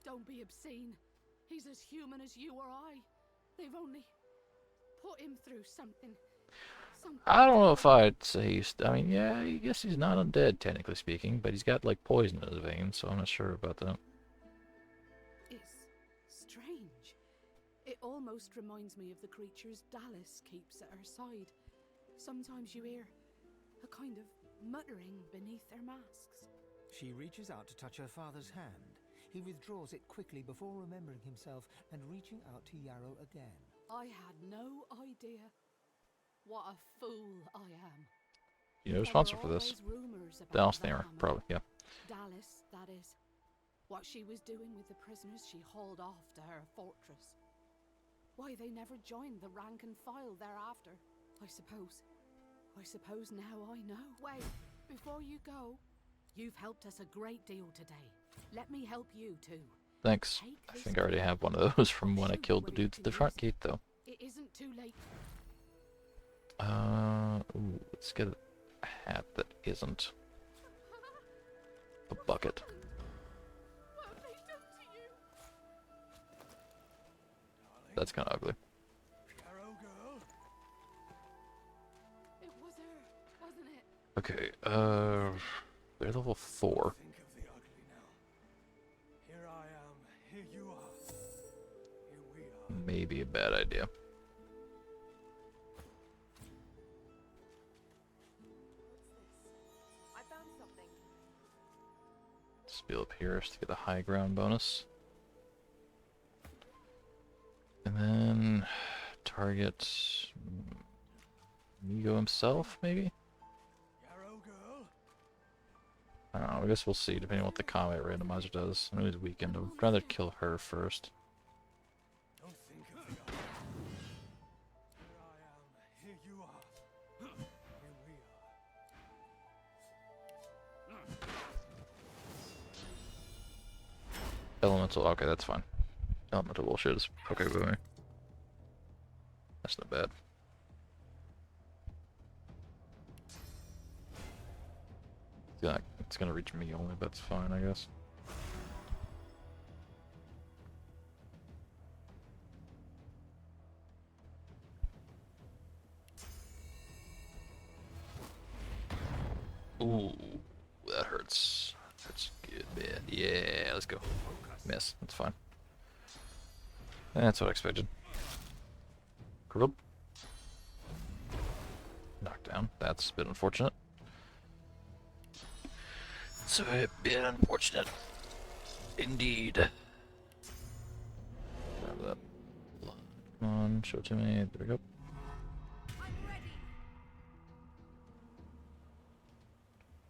Don't be obscene. He's as human as you or I. They've only put him through something. I don't know if I'd say he's... I mean, yeah, I guess he's not undead, technically speaking, but he's got, like, poison in his veins, so I'm not sure about that. It's strange. It almost reminds me of the creatures Dallas keeps at her side. Sometimes you hear a kind of muttering beneath their masks. She reaches out to touch her father's hand. He withdraws it quickly before remembering himself and reaching out to Yarrow again. I had no idea. What a fool I am. You're responsible for this. Dallas Thamer, probably, yeah. Dallas, that is. What she was doing with the prisoners she hauled off to her fortress. Why they never joined the rank and file thereafter. I suppose now I know. Wait, before you go, you've helped us a great deal today. Let me help you too. Thanks. I think I already have one of those from when I killed the dudes at the front gate, though. It isn't too late. Ooh, let's get a hat that isn't a bucket. What have they done to you? That's kind of ugly. Yarrow girl. It was her, wasn't it? Okay, they're level 4. Think of the ugly now. Here I am, here you are, here we are. Maybe a bad idea. Spiel up here to get the high ground bonus. And then target Migo himself, maybe? Yarrow girl. I don't know, I guess we'll see depending on what the combat randomizer does. I know he's weakened. I'd rather kill her first. Don't think of the ugly. Here I am, here you are, here we are. Elemental, okay, that's fine. Elemental bullshit is okay with me. That's not bad. Yeah, it's gonna reach me only, but that's fine, I guess. Ooh, that hurts. That's good, man. Yeah, let's go. Miss. That's fine. That's what I expected. Grub. Knockdown. That's a bit unfortunate. It's a bit unfortunate. Indeed. Grab that blood. Come on, show it to me. There we go.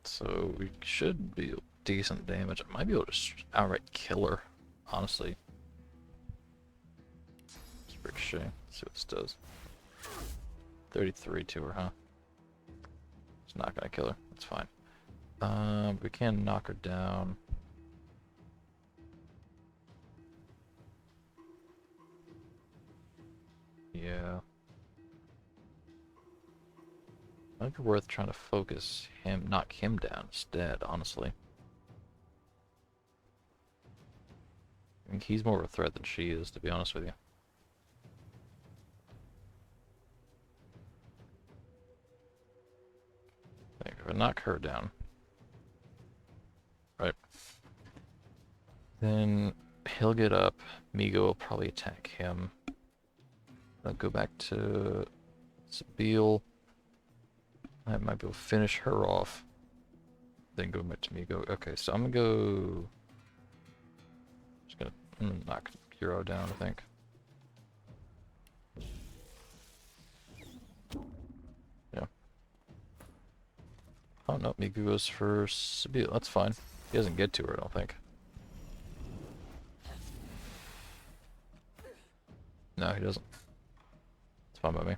So we should be decent damage. I might be able to outright kill her, honestly. Let's ricochet. Let's see what this does. 33 to her, huh? It's not gonna kill her. That's fine. We can knock her down. Yeah. Might be worth trying to focus him, knock him down instead, honestly. I think he's more of a threat than she is, to be honest with you. I think if I knock her down, right, then he'll get up. Migo will probably attack him. I'll go back to Sabine. I might be able to finish her off. Then go back to Migo. Okay, so I'm gonna go. I'm gonna knock Hero down, I think. Yeah. Oh no, Migo goes for Sabine. That's fine. He doesn't get to her, I don't think. No, he doesn't. It's fine by me.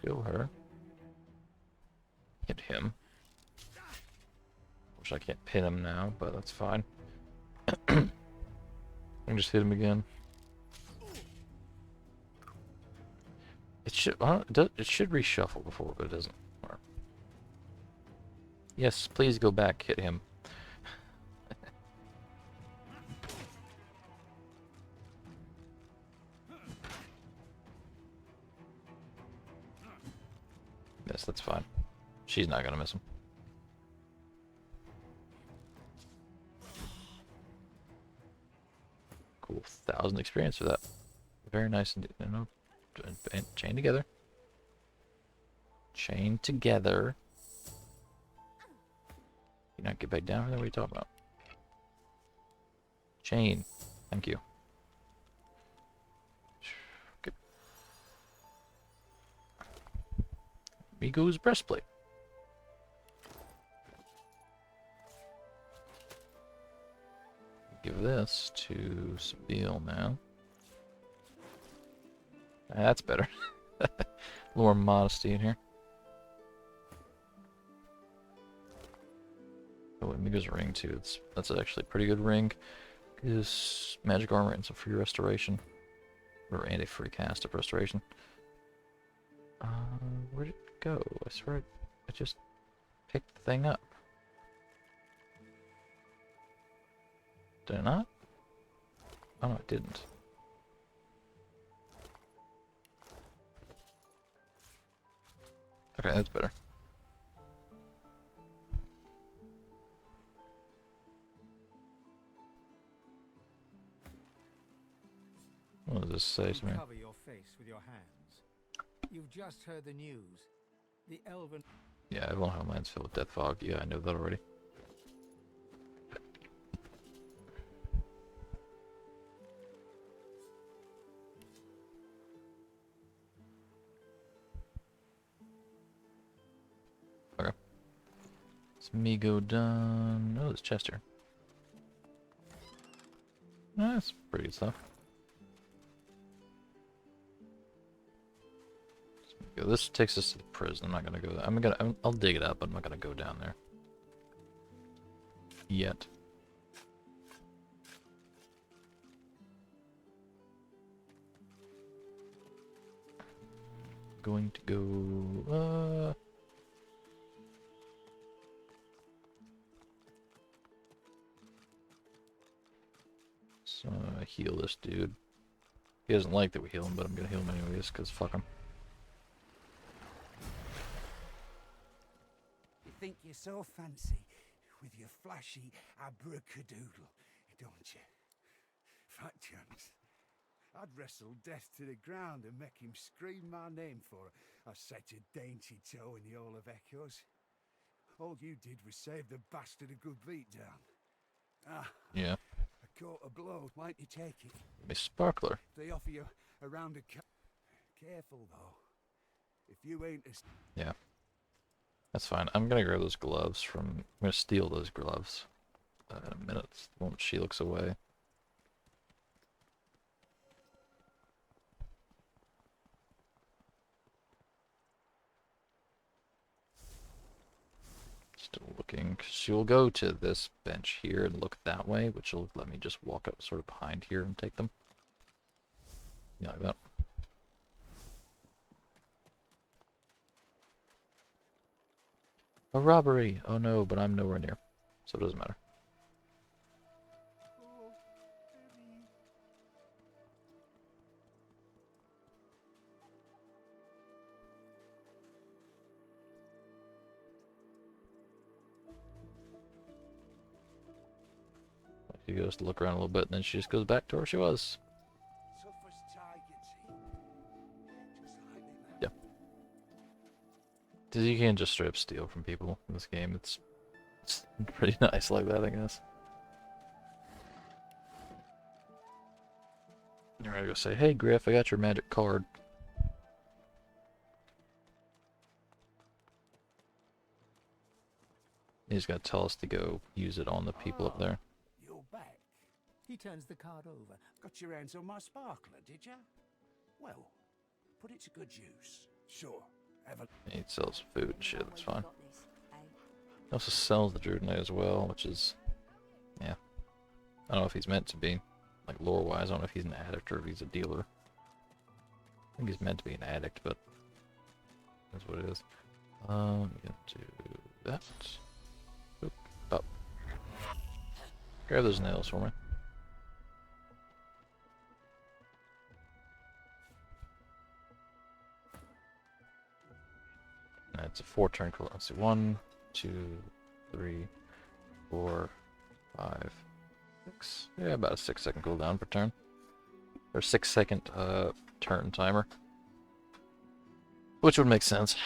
Kill her. Hit him. Wish I can't pin him now, but that's fine. I can just hit him again. It should it should reshuffle before, but it doesn't. Yes, please go back, hit him. Yes, that's fine. She's not gonna miss him. Cool, 1,000 experience for that. Very nice indeed. No, chain together. Chain together. You not get back down from there? What are you talking about? Chain. Thank you. Okay. Migo's breastplate. Give this to Sabine now. That's better. A little more modesty in here. Oh, Migo's ring too. That's actually a pretty good ring. Is magic armor and some free restoration, or and a free cast of restoration. Where'd it go? I swear I just picked the thing up. Did I not? Oh no, I didn't. Okay, that's better. What does this say to me? Cover your face with your hands. You've just heard the news. The elven... Yeah, everyone homelands filled with death fog. Yeah, I know that already. Okay. It's Migo done. Oh, it's Chester. That's pretty good stuff. This takes us to the prison. I'm not gonna go there. I'll dig it up, but I'm not gonna go down there yet. Going to go. So heal this dude. He doesn't like that we heal him, but I'm gonna heal him anyways, cause fuck him. You think you're so fancy with your flashy abracadabra, don't you? Fat chance. I'd wrestle death to the ground and make him scream my name for such a dainty toe in the Hall of Echoes. All you did was save the bastard a good beatdown. Ah, yeah. A coat of blow. Might you take it? A sparkler. They offer you a round of careful though. If you ain't as... Yeah. That's fine. I'm gonna grab those gloves from... I'm gonna steal those gloves in a minute. The moment she looks away. Still looking. She will go to this bench here and look that way, which will let me just walk up sort of behind here and take them. Yeah, like that. A robbery! Oh no, but I'm nowhere near. So it doesn't matter. She goes to look around a little bit, and then she just goes back to where she was. Yeah. Because you can't just straight up steal from people in this game. It's pretty nice like that, I guess. You're gonna go say, hey Griff, I got your magic card. He's gonna tell us to go use it on the people up there. You're back. He turns the card over. Got your hands on my sparkler, did ya? Well, put it to good use. Sure. Have a... He sells food and shit, that's fine. He also sells the Druidknight as well, which is... yeah. I don't know if he's meant to be. Like, lore-wise, I don't know if he's an addict or if he's a dealer. I think he's meant to be an addict, but... that's what it is. I'm gonna do that. Oop, up. Grab those nails for me. It's a 4-turn cooldown. Let's see, 1, 2, 3, 4, 5, 6. Yeah, about a 6-second cooldown per turn. Or 6-second turn timer. Which would make sense.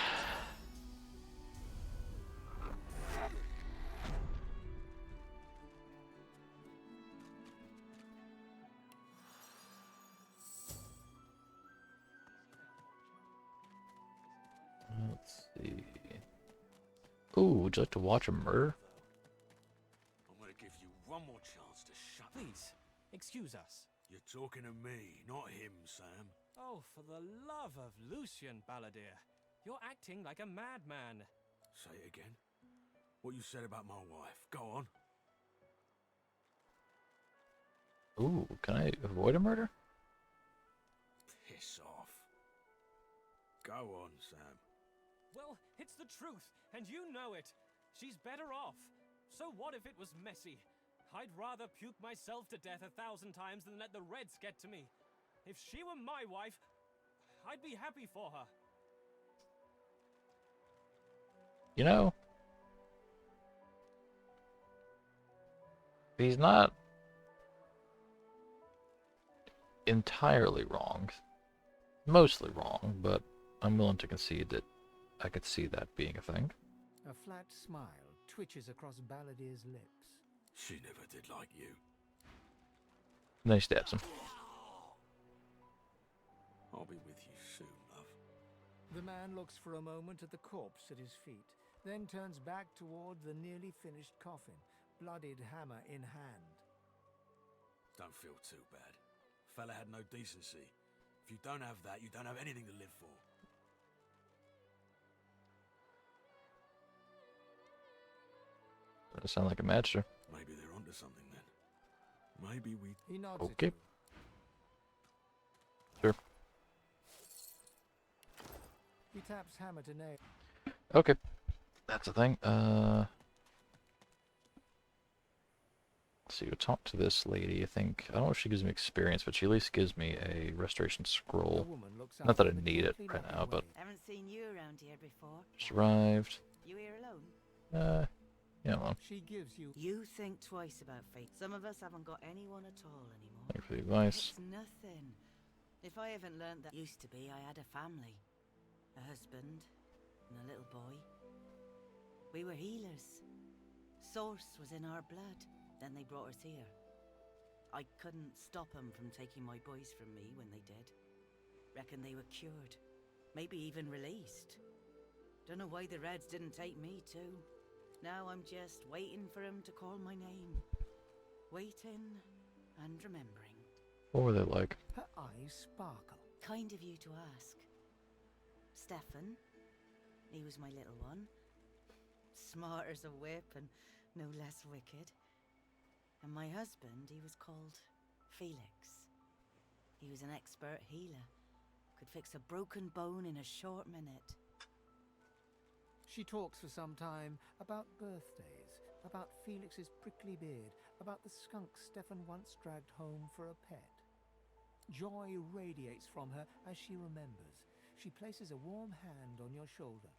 Let's see. Ooh, would you like to watch a murder? I'm gonna give you one more chance to shut. Please, excuse us. You're talking to me, not him, Sam. Oh, for the love of Lucian, Balladeer. You're acting like a madman. Say it again. What you said about my wife. Go on. Ooh, can I avoid a murder? Piss off. Go on, Sam. Well, it's the truth, and you know it. She's better off. So what if it was messy? I'd rather puke myself to death 1,000 times than let the Reds get to me. If she were my wife, I'd be happy for her. You know, he's not entirely wrong. Mostly wrong, but I'm willing to concede that I could see that being a thing. A flat smile twitches across Balladeer's lips. She never did like you. And then he stabs him. I'll be with you soon, love. The man looks for a moment at the corpse at his feet, then turns back toward the nearly finished coffin, bloodied hammer in hand. Don't feel too bad. Fella had no decency. If you don't have that, you don't have anything to live for. Doesn't sound like a match, sir. Maybe they're onto something then. Maybe we... He nods Okay. at you. Sure. He taps hammer to nail. Okay. That's a thing. So you talk to this lady, I think. I don't know if she gives me experience, but she at least gives me a restoration scroll. Not that I need it right now, but Haven't seen you around here before. just arrived. You here alone? Yeah, well. She gives you. You think twice about fate. Some of us haven't got anyone at all anymore. Thanks for the advice. It's nothing. If I haven't learned that, used to be I had a family, a husband, and a little boy. We were healers. Source was in our blood. Then they brought us here. I couldn't stop them from taking my boys from me when they did. Reckon they were cured. Maybe even released. Don't know why the Reds didn't take me too. Now I'm just waiting for him to call my name. Waiting and remembering. What were they like? Her eyes sparkle. Kind of you to ask. Stefan, he was my little one. smart as a whip and no less wicked. And my husband, he was called Felix. He was an expert healer. Could fix a broken bone in a short minute. She talks for some time about birthdays, about Felix's prickly beard, about the skunk Stefan once dragged home for a pet. Joy radiates from her as she remembers. She places a warm hand on your shoulder.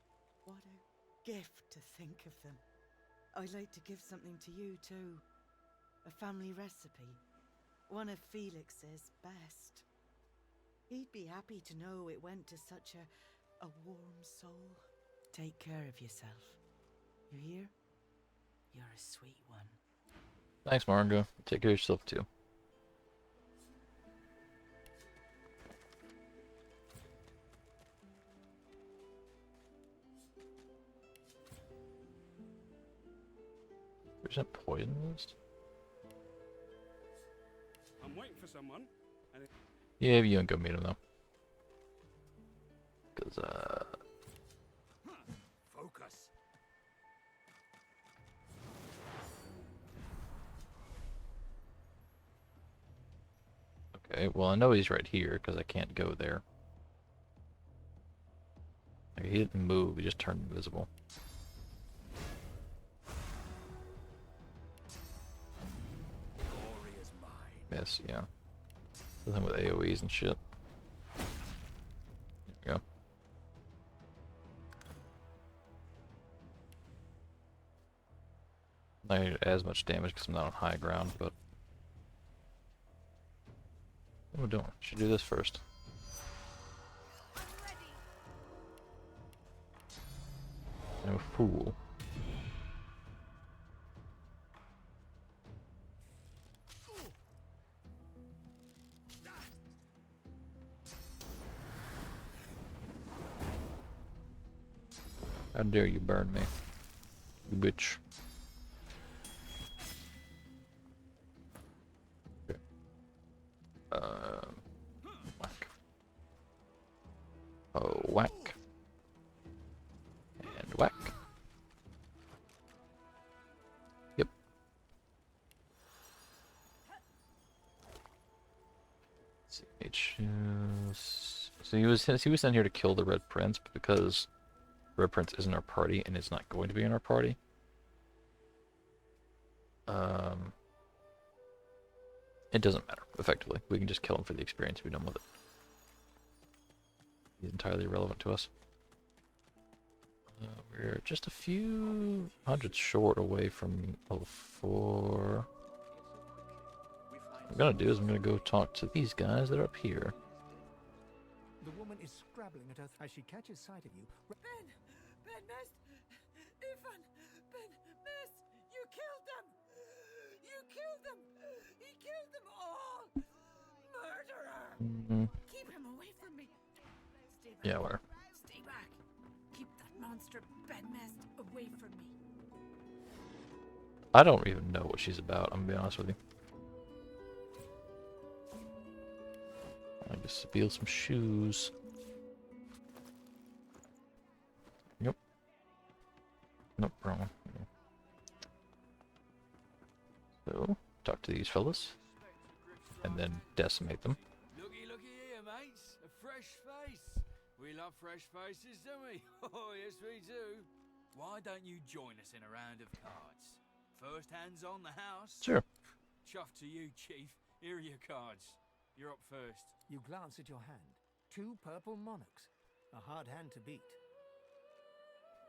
What a gift to think of them. I'd like to give something to you too. A family recipe. One of Felix's best. He'd be happy to know it went to such a warm soul. Take care of yourself. You hear? You're a sweet one. Thanks, Margo. Take care of yourself too. There's that poison list? I'm waiting for someone. And Yeah, you don't go meet him though. Cause focus. okay, well I know he's right here because I can't go there. Like, he didn't move, he just turned invisible. Glory is mine. Yes, yeah. Something with AoEs and shit. There you go. Not gonna get as much damage because I'm not on high ground, but what am I doing? Should do this first. No fool. How dare you burn me, you bitch. Okay. Whack. Oh, whack. And whack. Yep. Let's see, so he was sent here to kill the Red Prince, but because Red Prince isn't our party and is not going to be in our party. It doesn't matter, effectively. We can just kill him for the experience and be done with it. He's entirely irrelevant to us. We're just a few hundreds short away from level 4. What I'm gonna do is I'm gonna go talk to these guys that are up here. The woman is scrabbling at her as she catches sight of you. Ben Mist! Ethan! Ben Mist! You killed them! You killed them! He killed them all! Murderer! Keep him away from me! Stay back. Yeah, where? Stay back! Keep that monster Ben Mist away from me! I don't even know what she's about, I'm gonna be honest with you. I just steal some shoes. Yep. Nope, wrong one. So, talk to these fellas. And then decimate them. Looky here, mates. A fresh face. We love fresh faces, don't we? Oh, yes, we do. Why don't you join us in a round of cards? First hands on the house. Sure. Chuff to you, Chief. Here are your cards. You're up first. You glance at your hand. 2 purple monarchs. A hard hand to beat.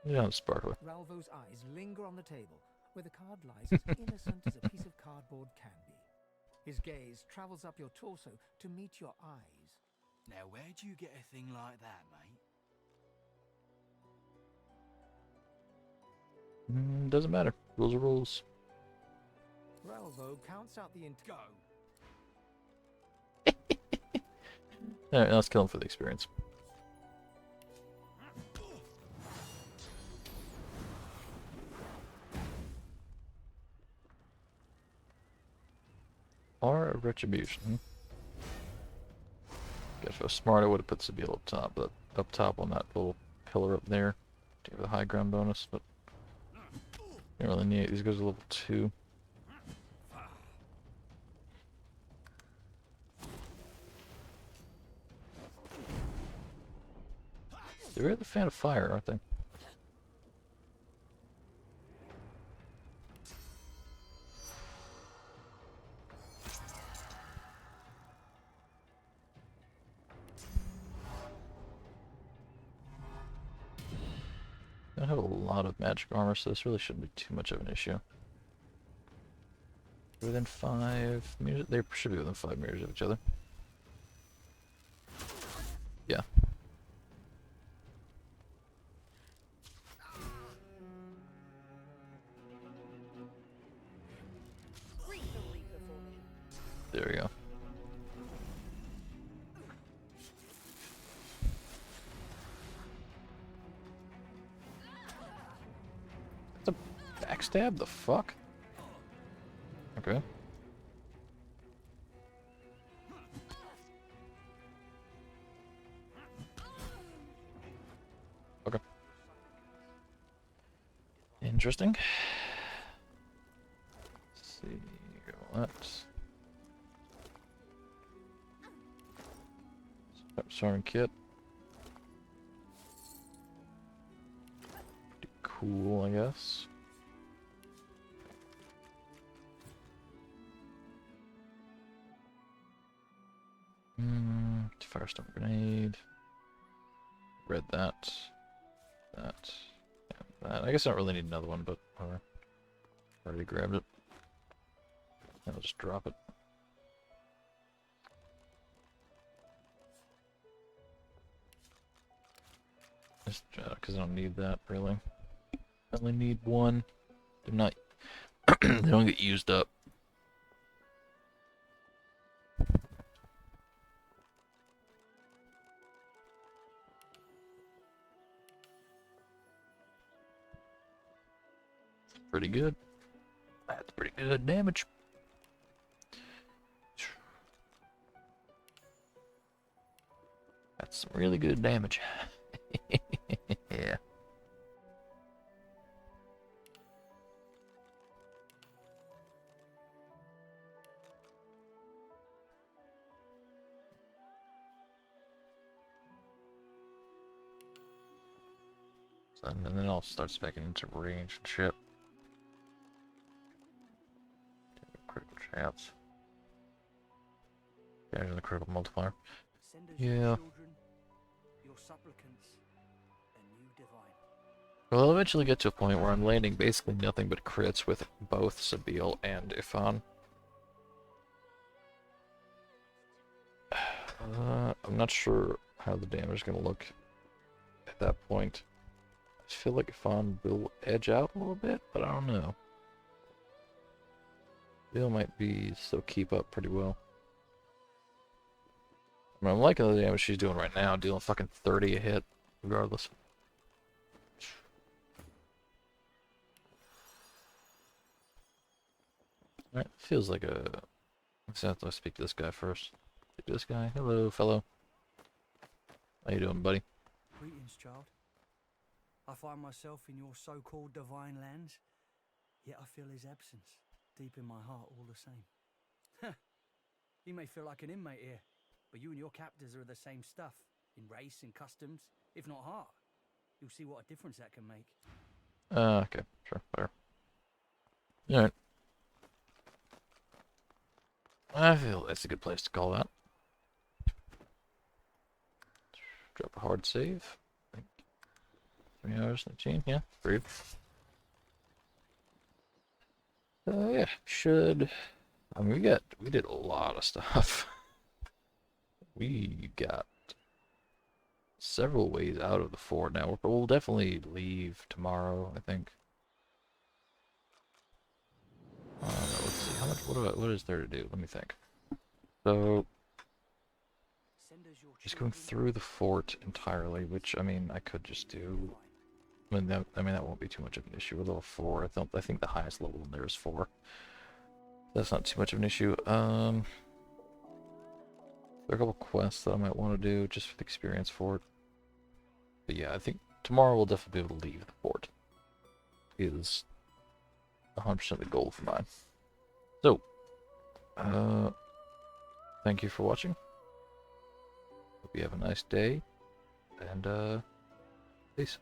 Yeah, sparkly. Ralvo's eyes linger on the table, where the card lies as innocent as a piece of cardboard can be. His gaze travels up your torso to meet your eyes. Now, where'd you get a thing like that, mate? Doesn't matter. Rules are rules. Ralvo counts out the Go. Alright, let's kill him for the experience. Or a retribution. Guess if I was smart, I would have put Sabine up top, but up top on that little pillar up there to give the high ground bonus. But Don't really need it. These guys are level 2. They're really a fan of fire, aren't they? I don't have a lot of magic armor, so this really shouldn't be too much of an issue. Within 5 meters? They should be within 5 meters of each other. Yeah. There we go. That's a backstab? The fuck? Okay. Okay. Interesting. Let's see. Let's. Soaring kit. Pretty cool, I guess. Firestone grenade. Read that. That. And that. I guess I don't really need another one, but whatever. Already grabbed it. And I'll just drop it. Just because I don't need that really. I only need one. They're not. They don't get used up. Pretty good. That's pretty good damage. That's some really good damage. Yeah. So, and then I'll start specking into range and shit. Critical chance. Yeah, the critical multiplier. Yeah. Your supplicants, a new divine. Well, I'll eventually get to a point where I'm landing basically nothing but crits with both Sabil and Ifan. I'm not sure how the damage is going to look at that point. I just feel like Ifan will edge out a little bit, but I don't know. Sabil might be still keep up pretty well. I mean, I'm liking the damage she's doing right now, dealing fucking 30 a hit, regardless. Alright, feels like a... Let's have to speak to this guy first. Speak to this guy. Hello, fellow. How you doing, buddy? Greetings, child. I find myself in your so-called divine lands, yet I feel his absence deep in my heart all the same. You may feel like an inmate here, but you and your captors are the same stuff, in race and customs, if not heart. You'll see what a difference that can make. Okay, sure, fair. Alright. I feel that's a good place to call that. Drop a hard save. 3 hours, 19, yeah, pretty good. Yeah, should... I mean, we did a lot of stuff. We got several ways out of the fort now. We'll definitely leave tomorrow, I think. Let's see, how much, what is there to do? Let me think. So, just going through the fort entirely, which, I mean, I could just do. I mean, that won't be too much of an issue. We're level 4. I think the highest level in there is 4. That's not too much of an issue. There are a couple quests that I might want to do just for the experience fort. But yeah, I think tomorrow we'll definitely be able to leave the fort. Because 100% of the gold for mine. So, thank you for watching. Hope you have a nice day, and peace.